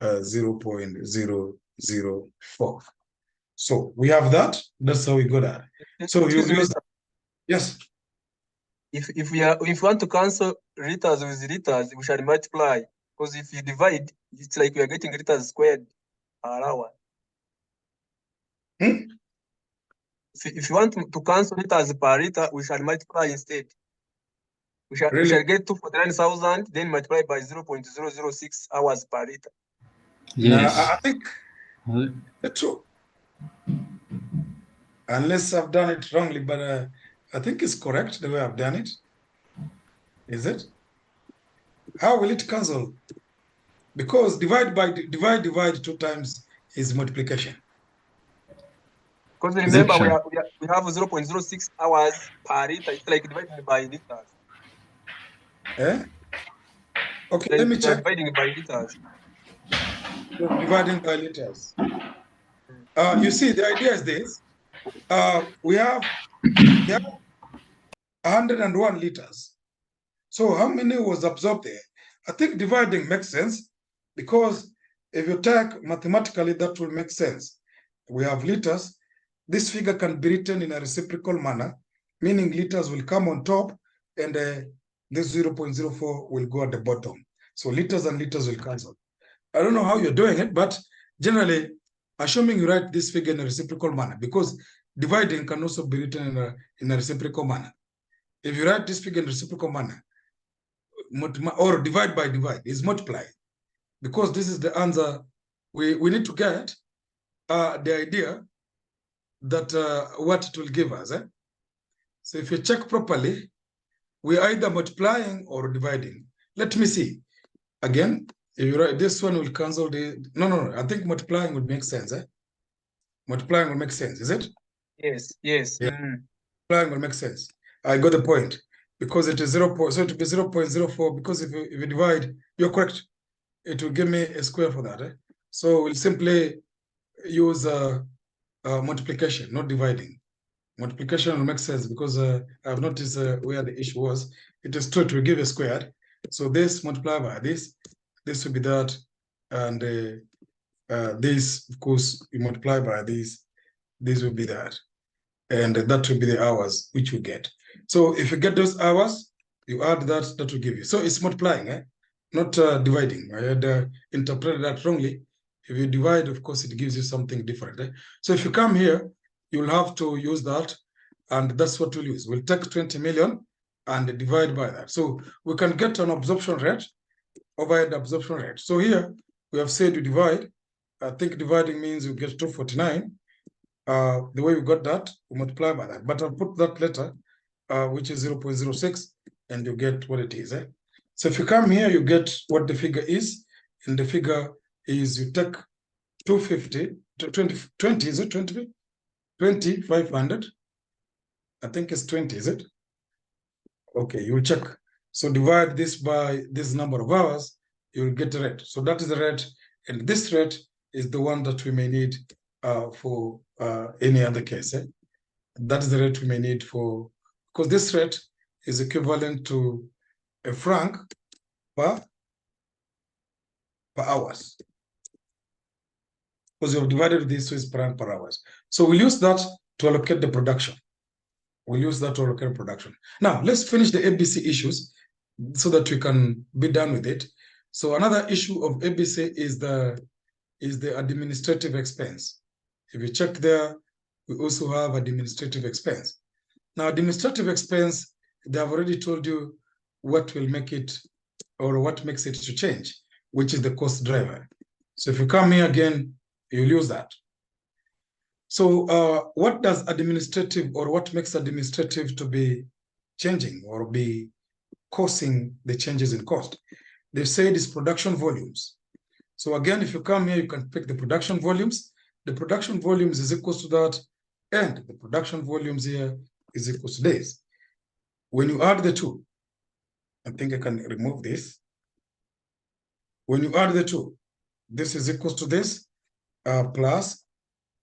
0.004. So we have that. That's how we got that. So you use that. Yes. If we want to cancel liters with liters, we shall multiply, because if you divide, it's like we are getting liters squared per hour. If you want to cancel liters per liter, we shall multiply instead. We shall get 249,000, then multiply by 0.006 hours per liter. Yes. I think that's true. Unless I've done it wrongly, but I think it's correct the way I've done it. Is it? How will it cancel? Because divide 2 times is multiplication. Because remember, we have 0.06 hours per liter. It's like divided by liters. Okay, Then let me check. Dividing by liters. Dividing by liters. You see, the idea is this. We have 101 liters. So how many was absorbed there? I think dividing makes sense, because if you take mathematically, that will make sense. We have liters. This figure can be written in a reciprocal manner, meaning liters will come on top, and this 0.04 will go at the bottom. So liters and liters will cancel. I don't know how you're doing it, but generally, assuming you write this figure in a reciprocal manner, because dividing can also be written in a reciprocal manner. If you write this figure in a reciprocal manner, or divide by divide, is multiply. Because this is the answer we need to get, the idea that what it will give us. So if you check properly, we're either multiplying or dividing. Let me see. Again, if you write this one will cancel the, no, I think multiplying would make sense. Multiplying will make sense, is it? Yes. Yeah. Multiplying will make sense. I got the point. Because it is 0. So it will be 0.04, because if you divide, you're correct. It will give me a square for that. So we'll simply use multiplication, not dividing. Multiplication will make sense, because I've noticed where the issue was. It is true, it will give a square. So this multiply by this will be that, and this, of course, you multiply by this will be that, and that will be the hours which we get. So if you get those hours, you add that will give you. So it's multiplying, not dividing. I had interpreted that wrongly. If you divide, of course, it gives you something different. So if you come here, you'll have to use that, and that's what we'll use. We'll take 20 million and divide by that. So we can get an absorption rate, overhead absorption rate. So here we have said we divide. I think dividing means you get 249. The way we got that, we multiply by that. But I'll put that letter, which is 0.06, and you get what it is. So if you come here, you get what the figure is. And the figure is you take 250 to 20, is it 20? 500. I think it's 20, is it? Okay, you'll check. So divide this by this number of hours, you'll get the rate. So that is the rate, and this rate is the one that we may need for any other case. That is the rate we may need for, because this rate is equivalent to a franc per hours. Because you have divided this with franc per hours. So we'll use that to allocate the production. We'll use that to allocate production. Now, let's finish the ABC issues so that we can be done with it. So another issue of ABC is the administrative expense. If you check there, we also have administrative expense. Now, administrative expense, they have already told you what will make it, or what makes it to change, which is the cost driver. So if you come here again, you'll use that. So what does administrative, or what makes administrative to be changing or be causing the changes in cost? They've said it's production volumes. So again, if you come here, you can pick the production volumes. The production volumes is equal to that, and the production volumes here is equal to this. When you add the two, I think I can remove this. When you add the two, this is equal to this, plus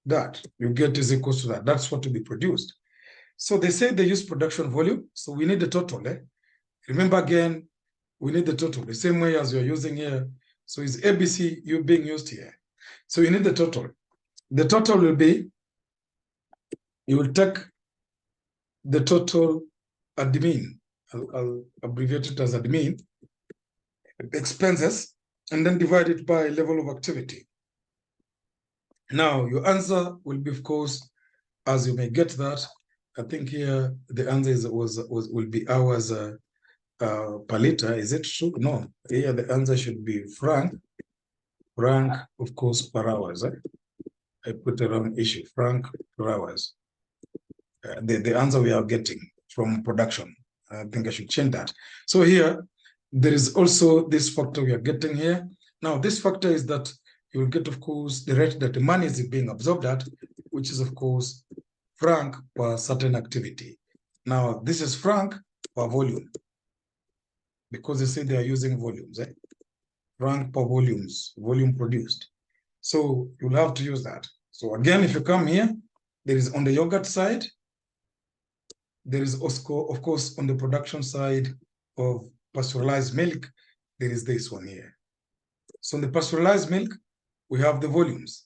that. You get is equal to that. That's what to be produced. So they say they use production volume. So we need the total. Remember again, we need the total, the same way as you're using here. So is ABC you being used here? So you need the total. The total will be, you will take the total admin. I'll abbreviate it as admin expenses, and then divide it by level of activity. Now, your answer will be, of course, as you may get that. I think here the answer will be hours per liter. Is it true? No. Here the answer should be franc, of course, per hours. I put the wrong issue. Franc per hours. The answer we are getting from production. I think I should change that. So here, there is also this factor we are getting here. Now, this factor is that you will get, of course, the rate that the money is being absorbed at, which is, of course, franc per certain activity. Now, this is franc per volume, because they say they are using volumes. Franc per volume produced. So you'll have to use that. So again, if you come here, there is on the yogurt side, there is also, of course, on the production side of pasteurized milk, there is this one here. So in the pasteurized milk, we have the volumes.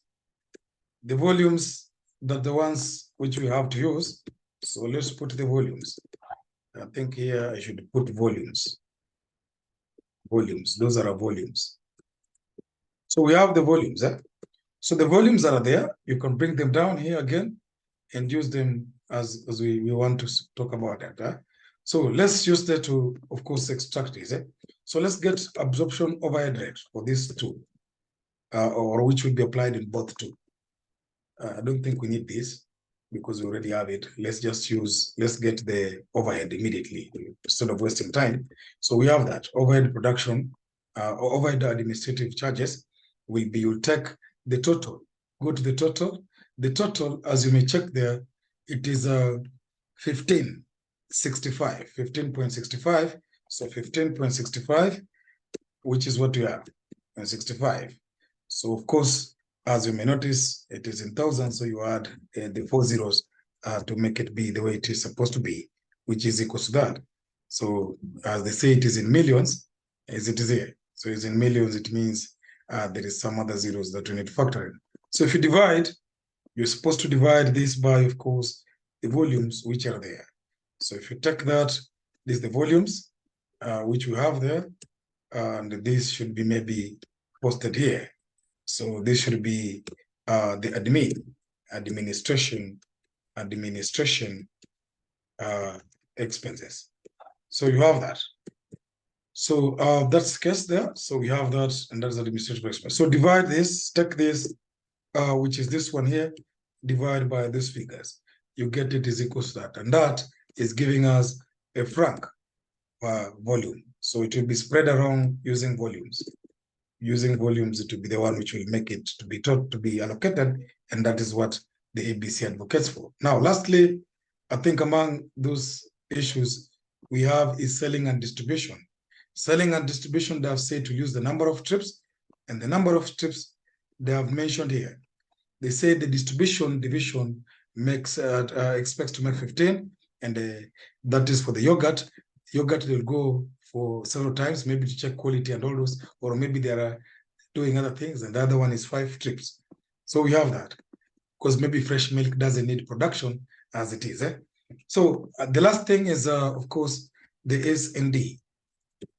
The volumes that the ones which we have to use. So let's put the volumes. I think here I should put volumes. Volumes, those are our volumes. So we have the volumes. So the volumes are there. You can bring them down here again and use them as we want to talk about that. So let's use that to, of course, extract this. So let's get absorption overhead rate for these two, or which will be applied in both two. I don't think we need this because we already have it. Let's just let's get the overhead immediately instead of wasting time. So we have that overhead production, or overhead administrative charges will be, you'll take the total, go to the total. The total, as you may check there, it is 15.65. So 15.65, which is what we have, 65. So of course, as you may notice, it is in thousands. So you add the 4 zeros to make it be the way it is supposed to be, which is equal to that. So as they say, it is in millions, as it is here. So it's in millions, it means there is some other zeros that we need to factor in. So if you divide, you're supposed to divide this by, of course, the volumes which are there. So if you take that, this is the volumes which we have there. and this should be maybe posted here. So this should be the administration expenses. So you have that. So that's the case there. So we have that, and that's the administrative expense. So divide this, take this, which is this one here, divide by these figures. You get it is equal to that, and that is giving us a franc volume. So it will be spread around using volumes. Using volumes, it will be the one which will make it to be taught to be allocated, and that is what the ABC advocates for. Now, lastly, I think among those issues we have is selling and distribution. Selling and distribution, they have said to use the number of trips, and the number of trips they have mentioned here. They say the distribution division makes expects to make 15, and that is for the yogurt. Yogurt will go for several times, maybe to check quality and all those, or maybe they are doing other things, and the other one is 5 trips. So we have that, because maybe fresh milk doesn't need production as it is. So the last thing is, of course, the S&D.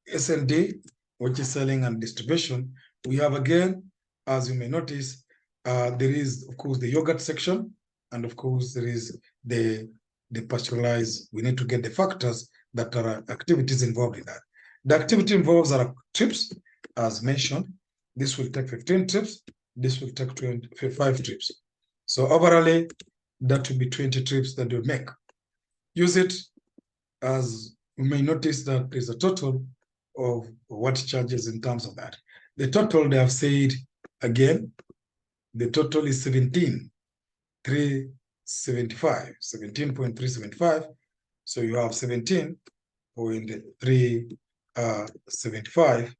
S&D, which is selling and distribution. We have, again, as you may notice, there is, of course, the yogurt section, and of course, there is the pasteurized. We need to get the factors that are activities involved in that. The activity involves are trips, as mentioned. This will take 15 trips. This will take 25 trips. So overall, that will be 20 trips that you make. Use it as you may notice that there's a total of what charges in terms of that. The total, they have said, again, the total is 17.375. So you have 17.375.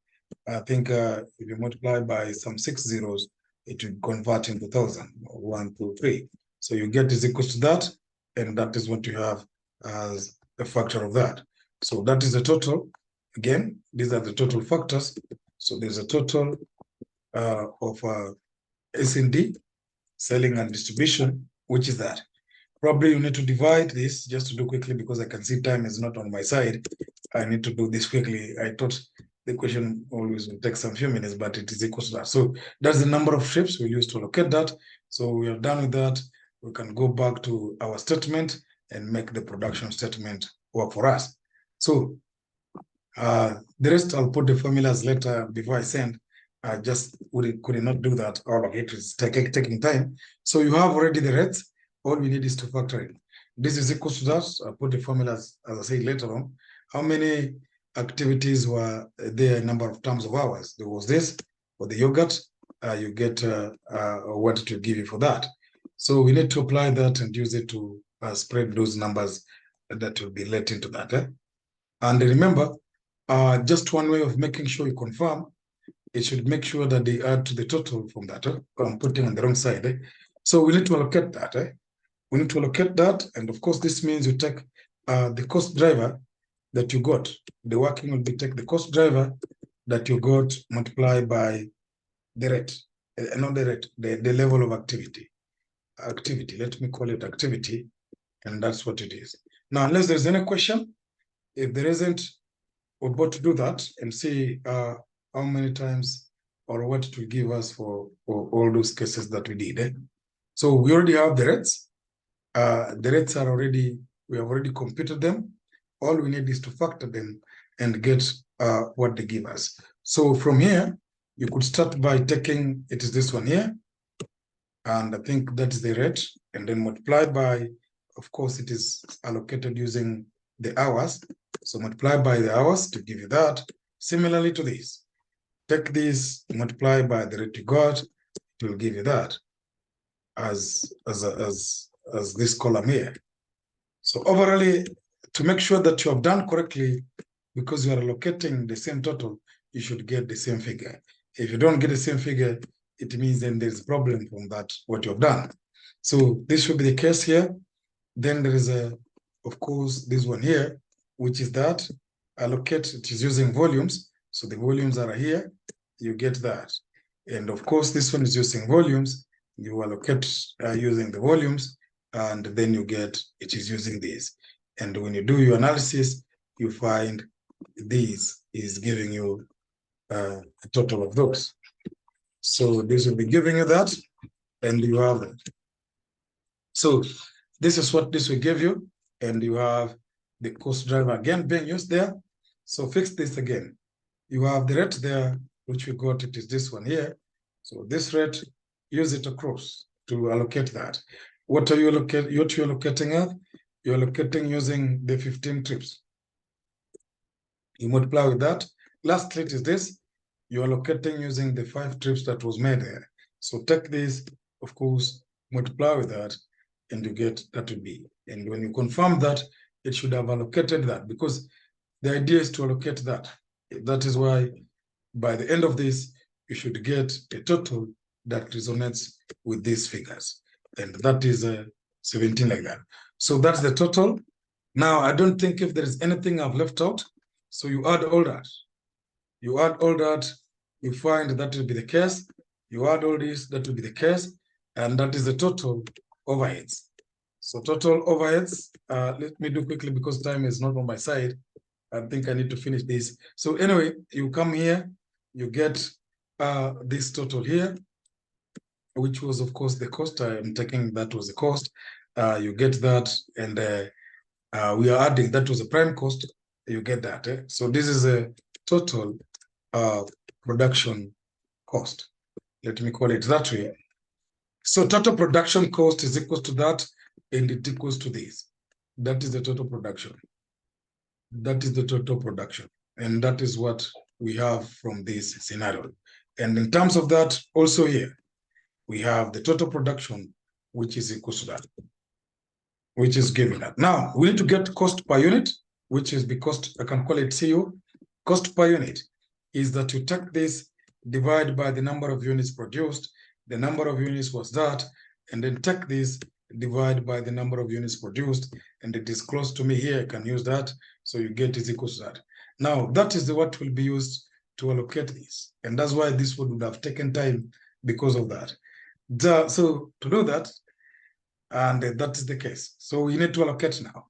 I think if you multiply by some 6 zeros, it will convert into 1,000, 1, 2, 3. So you get is equal to that, and that is what you have as a factor of that. So that is the total. Again, these are the total factors. So there's a total of S&D, selling and distribution, which is that. Probably you need to divide this just to do quickly, because I can see time is not on my side. I need to do this quickly. I thought the question always will take some few minutes, but it is equal to that. So that's the number of trips we use to allocate that. So we are done with that. We can go back to our statement and make the production statement work for us. So the rest, I'll put the formulas later before I send. I just could not do that. All of it is taking time. So you have already the rates. All we need is to factor in. This is equal to that. I'll put the formulas, as I said, later on. How many activities were there, number of terms of hours? There was this. For the yogurt, you get what it will give you for that. So we need to apply that and use it to spread those numbers that will be let into that. And remember, just one way of making sure you confirm, it should make sure that they add to the total from that. I'm putting on the wrong side. So we need to allocate that. We need to allocate that. And of course, this means you take the cost driver that you got. The working will be take the cost driver that you got multiplied by the rate, not the rate, the level of activity. Let me call it activity. And that's what it is. Now, unless there's any question, if there isn't, we're about to do that and see how many times or what it will give us for all those cases that we did. So we already have the rates. The rates are already, we have already computed them. All we need is to factor them and get what they give us. So from here, you could start by taking, it is this one here. And I think that is the rate, and then multiply by, of course, it is allocated using the hours. So multiply by the hours to give you that. Similarly to this, take this, multiply by the rate you got, it will give you that as this column here. So overall, to make sure that you have done correctly, because you are allocating the same total, you should get the same figure. If you don't get the same figure, it means then there's a problem from that, what you have done. So this should be the case here. Then there is of course, this one here, which is that allocate, it is using volumes. So the volumes are here, you get that. And of course, this one is using volumes. You allocate using the volumes, and then you get, it is using this. And when you do your analysis, you find this is giving you a total of those. So this will be giving you that, and you have it. So this is what this will give you, and you have the cost driver again being used there. So fix this again. You have the rate there, which we got, it is this one here. So this rate, use it across to allocate that. What are you allocating? What you're allocating at? You're allocating using the 15 trips. You multiply with that. Last rate is this. You're allocating using the 5 trips that was made there. So take this, of course, multiply with that, and you get that will be. And when you confirm that, it should have allocated that, because the idea is to allocate that. That is why by the end of this, you should get a total that resonates with these figures. And that is 17 like that. So that's the total. Now, I don't think if there is anything I've left out. So you add all that. You add all that, you find that will be the case. You add all this, that will be the case. And that is the total overheads. So total overheads, let me do quickly because time is not on my side. I think I need to finish this. So anyway, you come here, you get this total here, which was of course the cost. I'm taking that was the cost. You get that, and we are adding that was the prime cost. You get that. So this is a total production cost. Let me call it that way. So total production cost is equal to that, and it equals to this. That is the total production. That is the total production. And that is what we have from this scenario. And in terms of that, also here, we have the total production, which is equal to that, which is given that. Now, we need to get cost per unit, which is because I can call it CO. Cost per unit is that you take this, divide by the number of units produced. The number of units was that, and then take this, divide by the number of units produced, and it is close to me here. I can use that. So you get is equal to that. Now, that is what will be used to allocate this. And that's why this would have taken time because of that. So to do that, and that is the case. So we need to allocate now.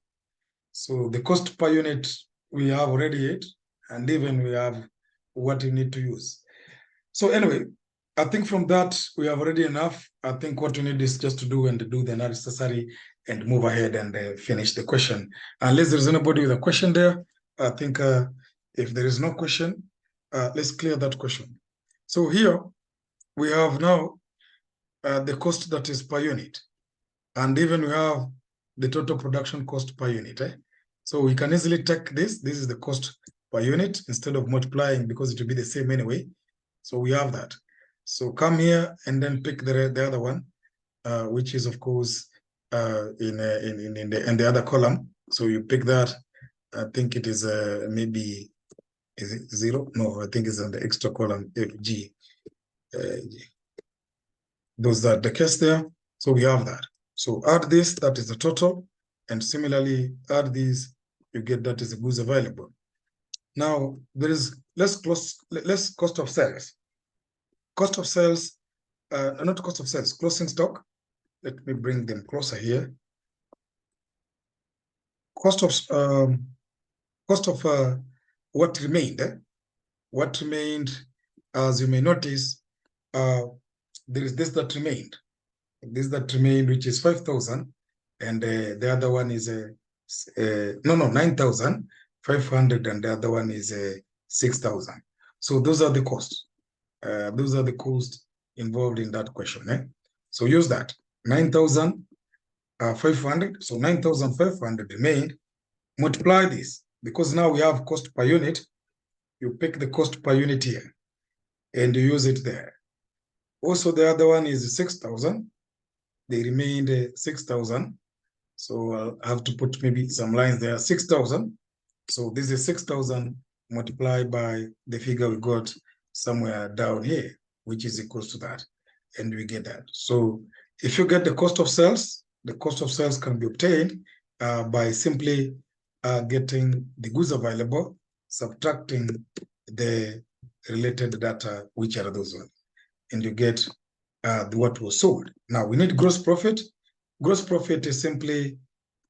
So the cost per unit, we have already it, and even we have what you need to use. So anyway, I think from that, we have already enough. I think what we need is just to do the necessary and move ahead and finish the question. Unless there's anybody with a question there, I think if there is no question, let's clear that question. So here we have now the cost that is per unit. And even we have the total production cost per unit. So we can easily take this. This is the cost per unit instead of multiplying because it will be the same anyway. So we have that. So come here and then pick the other one, which is of course in the other column. So you pick that. I think it is maybe, is it 0? No, I think it's on the extra column G. Those are the case there. So we have that. So add this, that is the total, and similarly add these, you get that is the goods available. Now there is less cost of sales. Cost of sales, not cost of sales, closing stock. Let me bring them closer here. Cost of what remained. What remained, as you may notice, there is this that remained. This that remained, which is 5,000, and the other one is 9,500, and the other one is 6,000. So those are the costs. Those are the costs involved in that question. So use that 9,500. So 9,500 remained. Multiply this because now we have cost per unit. You pick the cost per unit here, and you use it there. Also, the other one is 6,000. They remained 6,000. So I'll have to put maybe some lines there. 6,000. So this is 6,000 multiplied by the figure we got somewhere down here, which is equals to that. And we get that. So if you get the cost of sales can be obtained by simply getting the goods available, subtracting the related data, which are those ones. And you get what was sold. Now we need gross profit. Gross profit is simply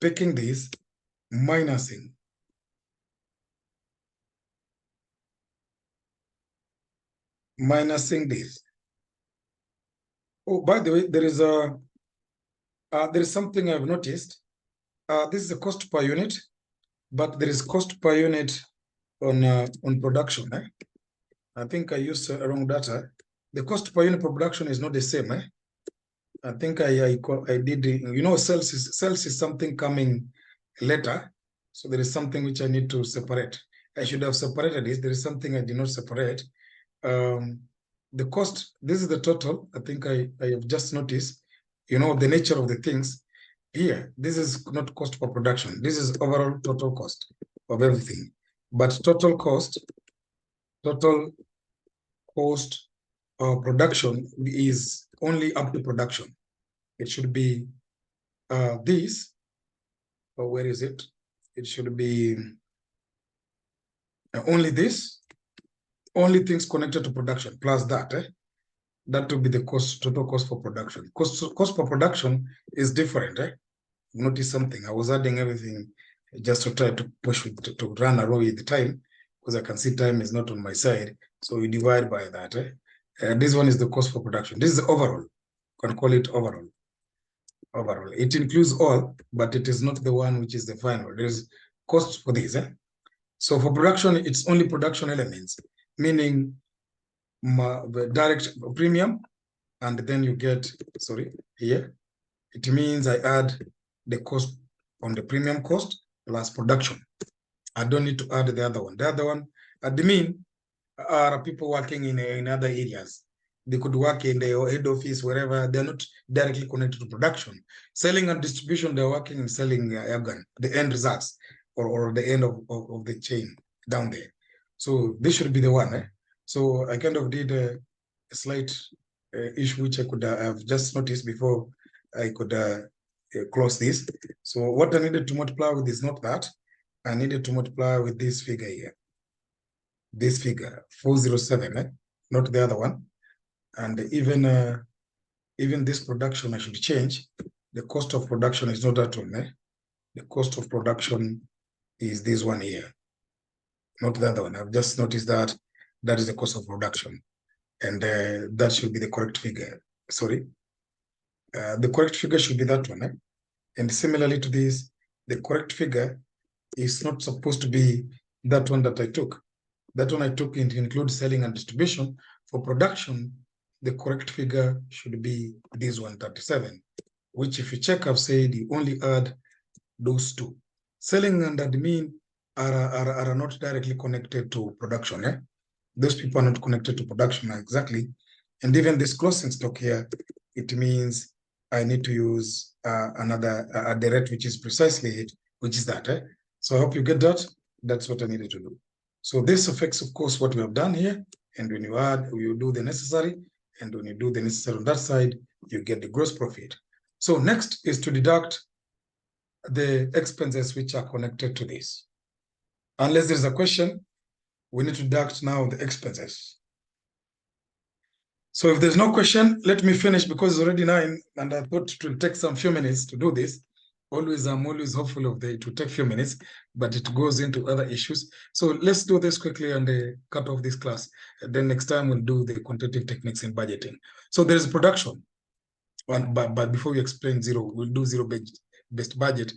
picking this, minusing minusing this. Oh, by the way, there is something I've noticed. This is a cost per unit, but there is cost per unit on production. I think I used wrong data. The cost per unit per production is not the same. I think I did, you know, sales is something coming later. So there is something which I need to separate. I should have separated this. There is something I did not separate. The cost, this is the total. I think I have just noticed, you know, the nature of the things here. This is not cost per production. This is overall total cost of everything. But total cost of production is only up to production. It should be this, or where is it? It should be only this, only things connected to production, plus that. That will be the cost, total cost for production. Cost per production is different. Notice something. I was adding everything just to try to push it to run away with the time, because I can see time is not on my side. So we divide by that. This one is the cost for production. This is the overall. You can call it overall. Overall, it includes all, but it is not the one which is the final. There is cost for this. So for production, it's only production elements, meaning the direct premium, and then you get, sorry, here, it means I add the cost on the premium cost plus production. I don't need to add the other one. The other one, admin, are people working in other areas. They could work in the head office, wherever. They're not directly connected to production. Selling and distribution, they're working in selling the end results, or the end of the chain down there. So this should be the one. So I kind of did a slight issue which I could have just noticed before I could close this. So what I needed to multiply with is not that. I needed to multiply with this figure here. This figure, 407, not the other one. And even this production, I should change. The cost of production is not that one. The cost of production is this one here, not the other one. I've just noticed that that is the cost of production. And that should be the correct figure. Sorry. The correct figure should be that one. And similarly to this, the correct figure is not supposed to be that one that I took. That one I took to include selling and distribution. For production, the correct figure should be this 137, which if you check, I've said you only add those two. Selling and admin are not directly connected to production. Those people are not connected to production exactly. And even this closing stock here, it means I need to use another the rate which is precisely it, which is that. So I hope you get that. That's what I needed to do. So this affects, of course, what we have done here. And when you add, you do the necessary. And when you do the necessary on that side, you get the gross profit. So next is to deduct the expenses which are connected to this. Unless there's a question, we need to deduct now the expenses. So if there's no question, let me finish, because it's already 9 and I thought it will take some few minutes to do this. I'm always hopeful of it will take a few minutes, but it goes into other issues. So let's do this quickly and cut off this class. And then next time we'll do the quantitative techniques in budgeting. So there's production. But before we explain zero, we'll do zero-based budget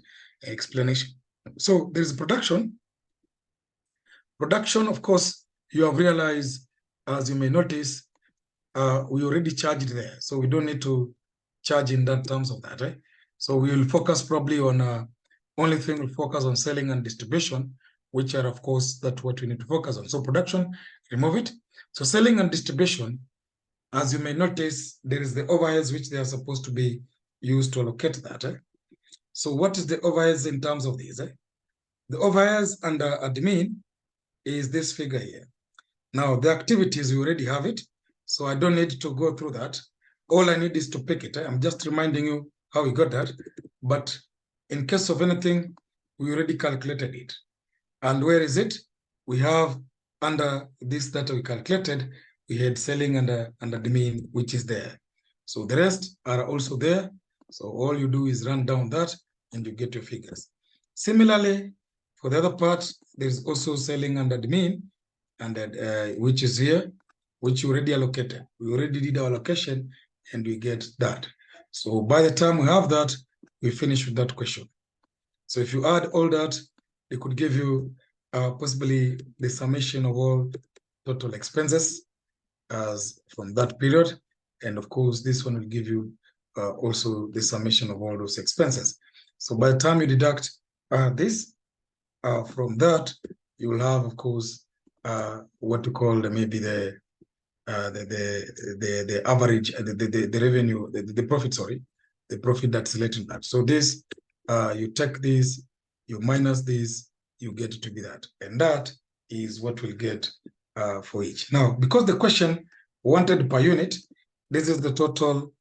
explanation. So there's production. Production, of course, you have realized, as you may notice, we already charged there. So we don't need to charge in that terms of that. So we will focus probably on, only thing we'll focus on selling and distribution, which are, of course, that's what we need to focus on. So production, remove it. So selling and distribution, as you may notice, there is the overheads which they are supposed to be used to allocate that. So what is the overheads in terms of these? The overheads under admin is this figure here. Now, the activities, we already have it, so I don't need to go through that. All I need is to pick it. I'm just reminding you how we got that. But in case of anything, we already calculated it. And where is it? We have under this data we calculated, we had selling under admin, which is there. So the rest are also there. So all you do is run down that and you get your figures. Similarly, for the other part, there's also selling under admin, and which is here. which you already allocated. We already did our allocation and we get that. So by the time we have that, we finish with that question. So if you add all that, it could give you possibly the summation of all total expenses as from that period. And of course, this one will give you also the summation of all those expenses. So by the time you deduct this, from that, you will have, of course, what we call maybe the average, the revenue, the profit, sorry, the profit that's related to that. So this, you take this, you minus this, you get it to be that. And that is what we'll get for each. Now, because the question wanted per unit, this is the total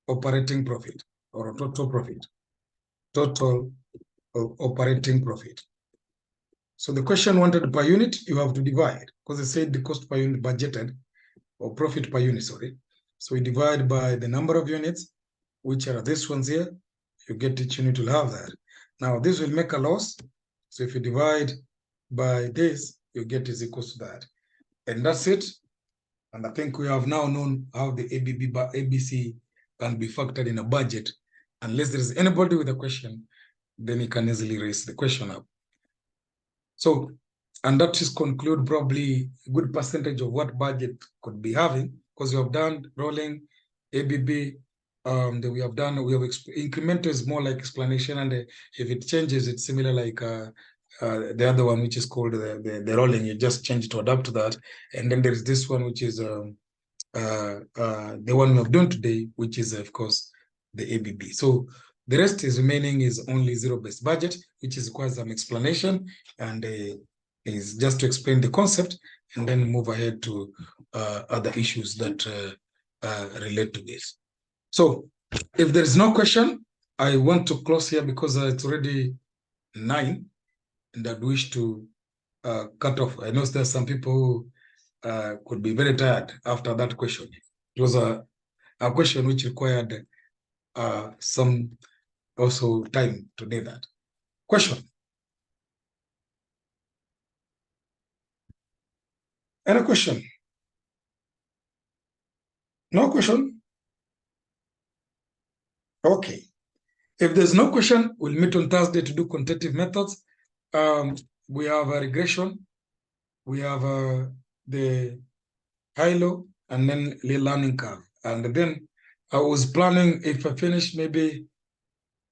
operating profit or total profit, total operating profit. So the question wanted per unit, you have to divide, because they said the cost per unit budgeted, or profit per unit, sorry. So we divide by the number of units, which are these ones here. You get each unit will have that. Now this will make a loss. So if you divide by this, you get is equals to that. And that's it. And I think we have now known how the ABC can be factored in a budget. Unless there is anybody with a question, then you can easily raise the question up. So, and that is conclude probably a good percentage of what budget could be having, because we have done rolling, ABB, that we have incremental is more like explanation, and if it changes, it's similar like the other one, which is called the rolling. You just change to adapt to that, and then there is this one, which is the one we have done today, which is of course the ABB. So the rest is remaining is only zero-based budget, which is quite some explanation, and is just to explain the concept and then move ahead to other issues that relate to this. So if there is no question, I want to close here because it's already 9 and I'd wish to cut off. I know there's some people who could be very tired after that question. It was a question which required some also time to do that. Question? Any question? No question? Okay. If there's no question, we'll meet on Thursday to do quantitative methods. We have a regression. We have the high-low and then the learning curve. And then I was planning, if I finish, maybe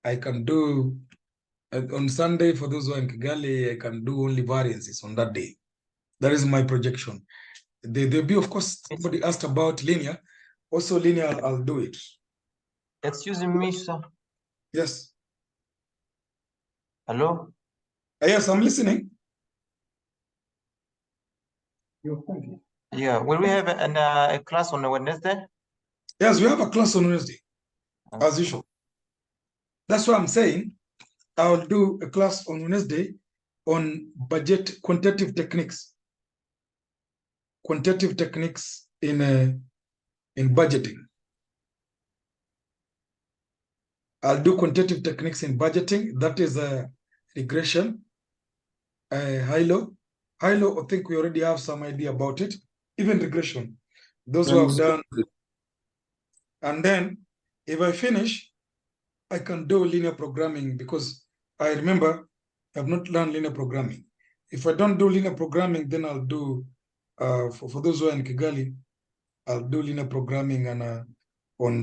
I can do on Sunday, for those who are in Kigali, I can do only variances on that day. That is my projection. There'll be, of course, somebody asked about linear. Also linear, I'll do it. Excuse me, sir. Yes. Hello? Yes, I'm listening. Yeah, will we have a class on Wednesday? Yes, we have a class on Wednesday, as usual. That's why I'm saying I'll do a class on Wednesday on budget quantitative techniques. Quantitative techniques in budgeting. I'll do quantitative techniques in budgeting. That is a regression, high-low. High-low, I think we already have some idea about it. Even regression, those who have done. And then if I finish, I can do linear programming because I remember I've not learned linear programming. If I don't do linear programming, then I'll do, for those who are in Kigali, I'll do linear programming and in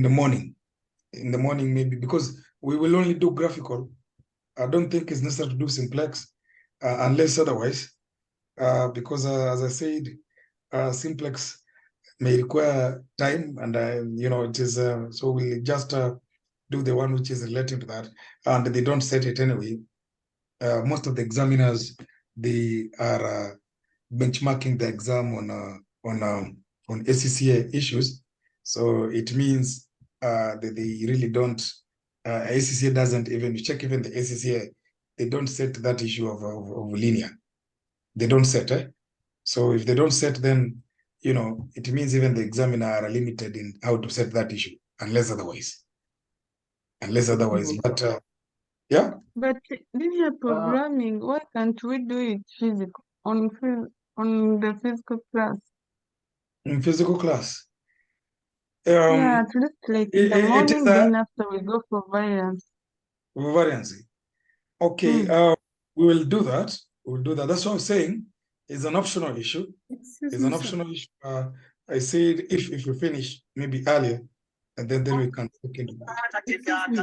the morning. In the morning, maybe, because we will only do graphical. I don't think it's necessary to do simplex unless otherwise, because as I said, simplex may require time, and it is so we just do the one which is related to that, and they don't set it anyway. Most of the examiners, they are benchmarking the exam on ACCA issues, so it means that they really don't. ACCA doesn't even check even the ACCA. They don't set that issue of linear. They don't set it. So if they don't set, then it means even the examiner are limited in how to set that issue, unless otherwise. But yeah. But linear programming, why can't we do it physical on the physical class? in physical class. Yeah, at least like in the it is morning, a then after we go for variance. variance. Okay, we will do that. We'll do that. That's what I'm saying. It's an optional issue. Excuse It's me, an sir. optional issue. I said if you finish maybe earlier, and then we can look into that. Excuse me.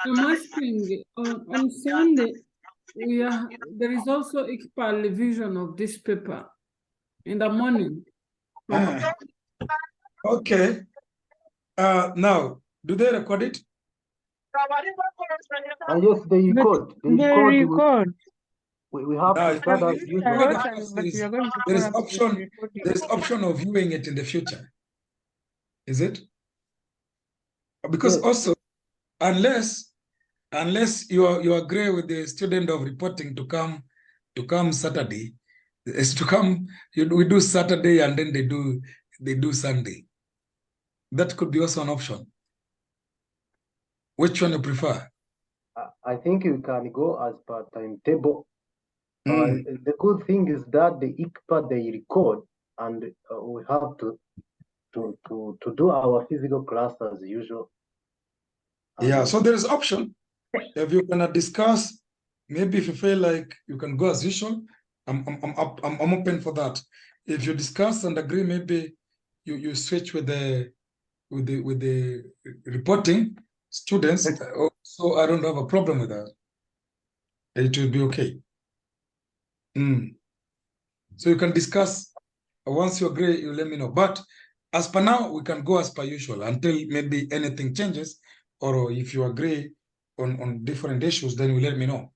Yes, please. I'm asking on Sunday, there is also ICPA revision of this paper in the morning. Okay. Now, do they record it? Yes, they record. They record. We have to If start you as usual. record, But we are going to there is follow up with the option. recording. There is option of viewing it in the future. Is it? Because Yes. also, unless you agree with the student of reporting to come Saturday, is to come. We do Saturday and then they do Sunday. That could be also an option. Which one you prefer? I think you can go as per timetable. The good thing is that the ICPA they record, and we have to do our physical class as usual. Yeah, so there is option. If you wanna discuss, maybe if you feel like you can go as usual, I'm open for that. If you discuss and agree, maybe you switch with the reporting students. So I don't have a problem with that. It will be okay. So you can discuss. Once you agree, you let me know. But as per now, we can go as per usual until maybe anything changes, or if you agree on different issues, then you let me know.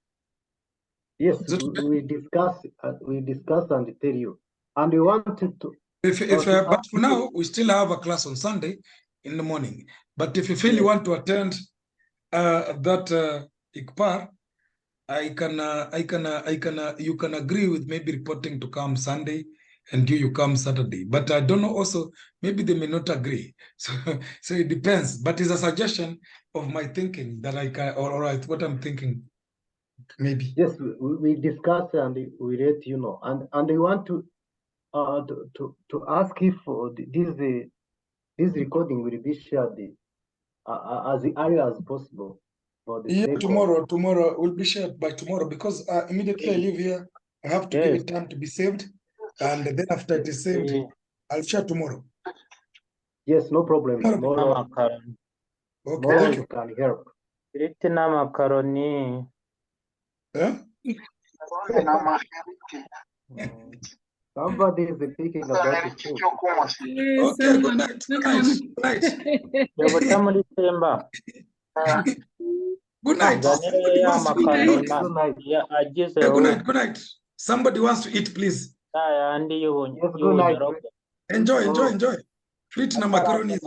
Yes, we discuss and tell you. And we wanted to. But for now, we still have a class on Sunday in the morning. But if you feel you want to attend that ICPAR, you can agree with maybe reporting to come Sunday and you come Saturday. But I don't know also, maybe they may not agree. So it depends. But it's a suggestion of my thinking that I can, or what I'm thinking, maybe. Yes, we discuss and we let you know. And we want to ask if this recording will be shared as early as possible. Tomorrow will be shared by tomorrow, because immediately I leave here, I have to give it time to be saved, and then after it is saved, I'll share tomorrow. Yes, no problem. Tomorrow, okay, thank you. Can help. Macaroni. Somebody is thinking about it too. Okay, good night. Good night. Good night. Good night. Good night. Somebody wants to eat, please. Good night. Enjoy. Treat na macaroni.